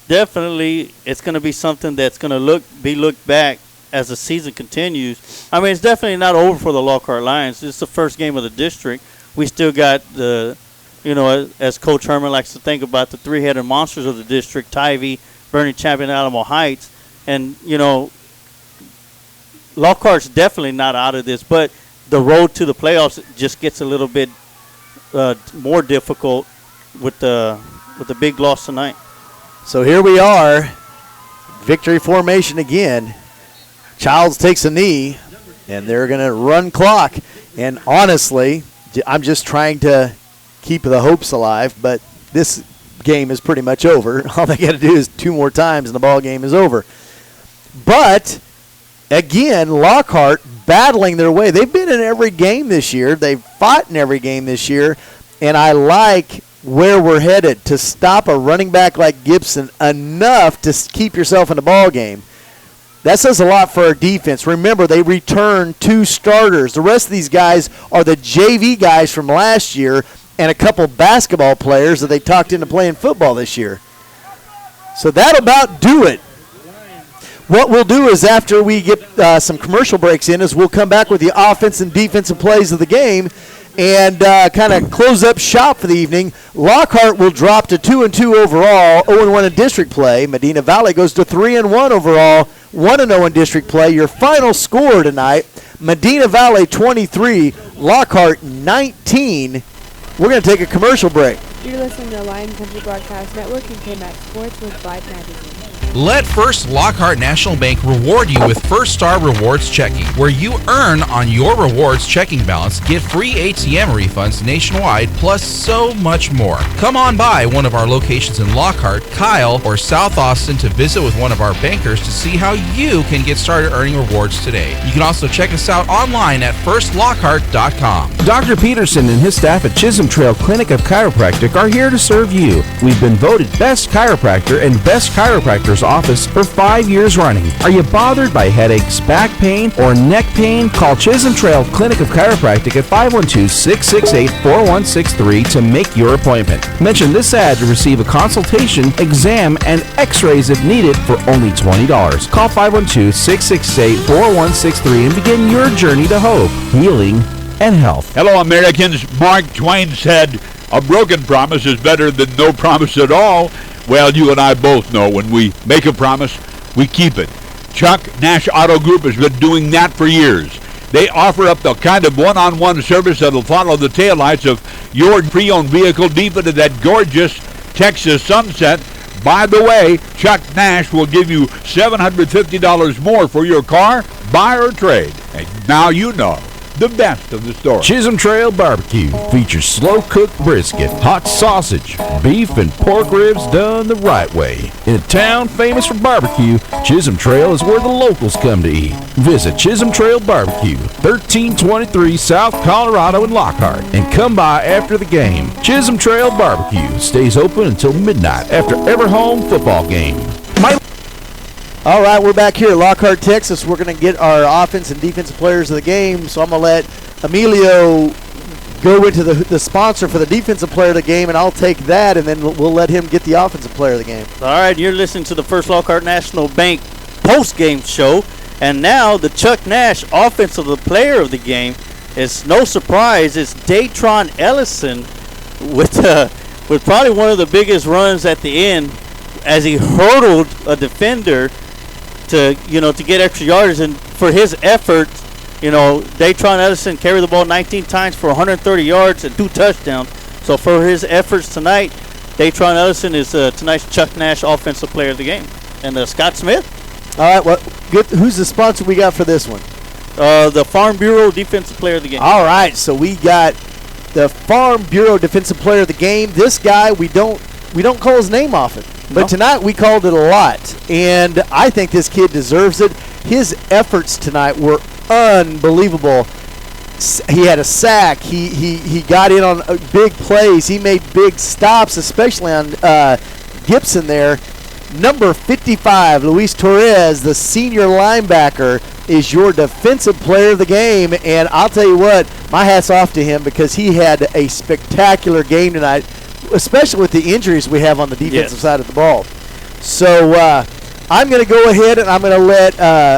Definitely, it's going to be something that's going to be looked back as the season continues. I mean, it's definitely not over for the Lockhart Lions. It's the first game of the district. We still got as Coach Herman likes to think about, the 3-headed monsters of the district, Tivy, Bernie Champion, Alamo Heights. And, Lockhart's definitely not out of this, but the road to the playoffs just gets a little bit more difficult with the big loss tonight. So here we are, victory formation again. Childs takes a knee, and they're going to run clock. And honestly, I'm just trying to keep the hopes alive, but this game is pretty much over. All they got to do is 2 more times, and the ball game is over. But again, Lockhart battling their way. They've been in every game this year. They've fought in every game this year, and I like where we're headed to stop a running back like Gibson enough to keep yourself in the ball game. That says a lot for our defense. Remember, they returned 2 starters. The rest of these guys are the JV guys from last year and a couple basketball players that they talked into playing football this year. So that'll about do it. What we'll do is after we get some commercial breaks in is we'll come back with the offense and defensive plays of the game and kind of close up shop for the evening. Lockhart will drop to 2-2 overall, 0-1 in district play. Medina Valley goes to 3-1 overall, 1-0 in district play. Your final score tonight, Medina Valley 23, Lockhart 19. We're going to take a commercial break. You're listening to Lion Country Broadcast Network and KMAX Sports with Vype Magazine. Let First Lockhart National Bank reward you with First Star Rewards Checking, where you earn on your rewards checking balance, get free ATM refunds nationwide, plus so much more. Come on by one of our locations in Lockhart, Kyle, or South Austin to visit with one of our bankers to see how you can get started earning rewards today. You can also check us out online at firstlockhart.com. Dr. Peterson and his staff at Chisholm Trail Clinic of Chiropractic are here to serve you. We've been voted Best Chiropractor and Best Chiropractor's Office for 5 years running. Are you bothered by headaches, back pain, or neck pain? Call Chisholm Trail Clinic of Chiropractic at 512-668-4163 to make your appointment. Mention this ad to receive a consultation, exam, and x-rays if needed for only $20. Call 512-668-4163 and begin your journey to hope, healing, and health. Hello, Americans. Mark Twain said, "A broken promise is better than no promise at all." Well, you and I both know when we make a promise, we keep it. Chuck Nash Auto Group has been doing that for years. They offer up the kind of one-on-one service that'll follow the taillights of your pre-owned vehicle deep into that gorgeous Texas sunset. By the way, Chuck Nash will give you $750 more for your car, buy or trade. And now you know the best of the story. Chisholm Trail Barbecue features slow-cooked brisket, hot sausage, beef, and pork ribs done the right way. In a town famous for barbecue, Chisholm Trail is where the locals come to eat. Visit Chisholm Trail Barbecue, 1323 South Colorado in Lockhart, and come by after the game. Chisholm Trail Barbecue stays open until midnight after every home football game. All right, we're back here at Lockhart, Texas. We're going to get our offense and defensive players of the game, so I'm going to let Emilio go into the sponsor for the defensive player of the game, and I'll take that, and then we'll let him get the offensive player of the game. All right, you're listening to the First Lockhart National Bank post-game show, and now the Chuck Nash offensive player of the game is no surprise. It's Datron Ellison with probably one of the biggest runs at the end as he hurdled a defender to get extra yardage, and for his efforts, Datron Ellison carried the ball 19 times for 130 yards and 2 touchdowns. So for his efforts tonight, Datron Ellison is tonight's Chuck Nash offensive player of the game. And Scott Smith. All right, well, who's the sponsor we got for this one? The Farm Bureau defensive player of the game. All right, so we got the Farm Bureau defensive player of the game. This guy, we don't call his name often. But tonight we called it a lot, and I think this kid deserves it. His efforts tonight were unbelievable. He had a sack. He got in on big plays. He made big stops, especially on Gibson there. Number 55, Luis Torres, the senior linebacker, is your defensive player of the game, and I'll tell you what, my hat's off to him because he had a spectacular game tonight, especially with the injuries we have on the defensive side of the ball. So I'm going to go ahead and I'm going to let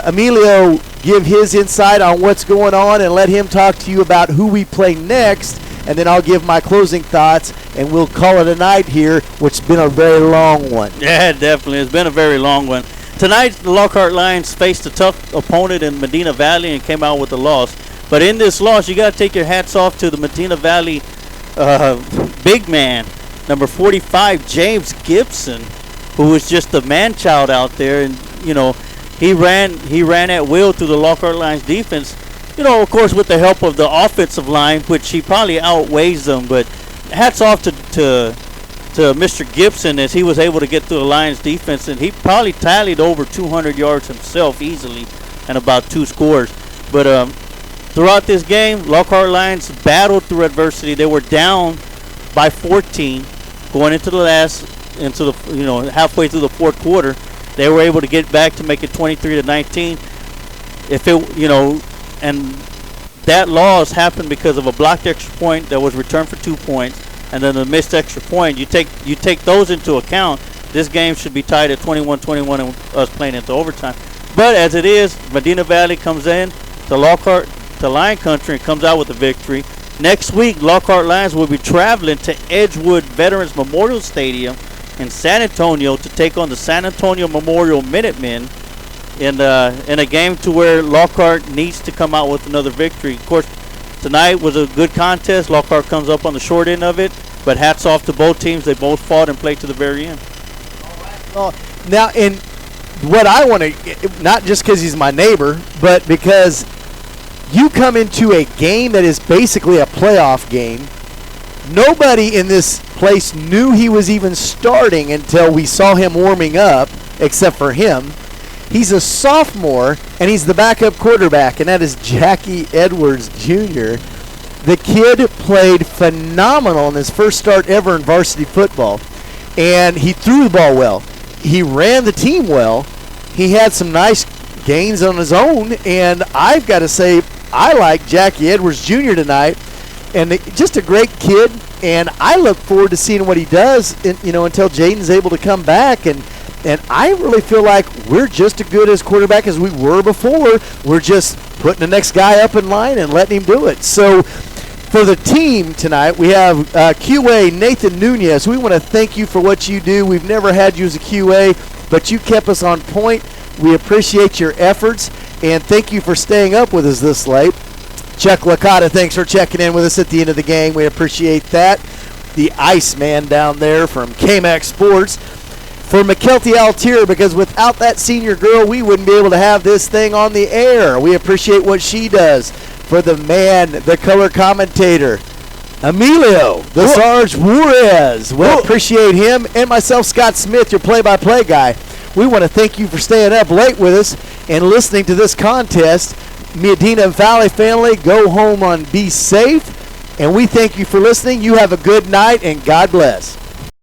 Emilio give his insight on what's going on and let him talk to you about who we play next, and then I'll give my closing thoughts, and we'll call it a night here, which has been a very long one. Yeah, definitely. It's been a very long one. Tonight, the Lockhart Lions faced a tough opponent in Medina Valley and came out with a loss. But in this loss, you got to take your hats off to the Medina Valley big man, number 45, James Gibson, who was just a man-child out there. And, he ran at will through the Lockhart Lions defense, of course, with the help of the offensive line, which he probably outweighs them. But hats off to Mr. Gibson as he was able to get through the Lions defense, and he probably tallied over 200 yards himself easily and about 2 scores. But throughout this game, Lockhart Lions battled through adversity. They were down by 14 going into halfway through the fourth quarter. They were able to get back to make it 23-19. And that loss happened because of a blocked extra point that was returned for 2 points, and then the missed extra point. You take those into account, this game should be tied at 21-21 and us playing into overtime. But as it is, Medina Valley comes in to Lockhart, to Lion Country, and comes out with a victory. Next week, Lockhart Lions will be traveling to Edgewood Veterans Memorial Stadium in San Antonio to take on the San Antonio Memorial Minutemen in a game to where Lockhart needs to come out with another victory. Of course, tonight was a good contest. Lockhart comes up on the short end of it, but hats off to both teams. They both fought and played to the very end. Now, in what I want to, not just because he's my neighbor, but because you come into a game that is basically a playoff game. Nobody in this place knew he was even starting until we saw him warming up, except for him. He's a sophomore, and he's the backup quarterback, and that is Jackie Edwards Jr. The kid played phenomenal in his first start ever in varsity football, and he threw the ball well. He ran the team well. He had some nice gains on his own, and I've got to say, I like Jackie Edwards Jr. tonight, and just a great kid, and I look forward to seeing what he does, until Jaden's able to come back, and I really feel like we're just as good as quarterback as we were before. We're just putting the next guy up in line and letting him do it. So for the team tonight, we have QA Nathan Nunez. We want to thank you for what you do. We've never had you as a QA, but you kept us on point. We appreciate your efforts, and thank you for staying up with us this late. Chuck Licata, thanks for checking in with us at the end of the game. We appreciate that. The Iceman down there from KMAX Sports. For McKelty Altier, because without that senior girl, we wouldn't be able to have this thing on the air. We appreciate what she does. For the man, the color commentator, Emilio, the Sarge Juarez. We appreciate him. And myself, Scott Smith, your play-by-play guy. We want to thank you for staying up late with us and listening to this contest. Medina Valley family, go home on Be Safe. And we thank you for listening. You have a good night, and God bless.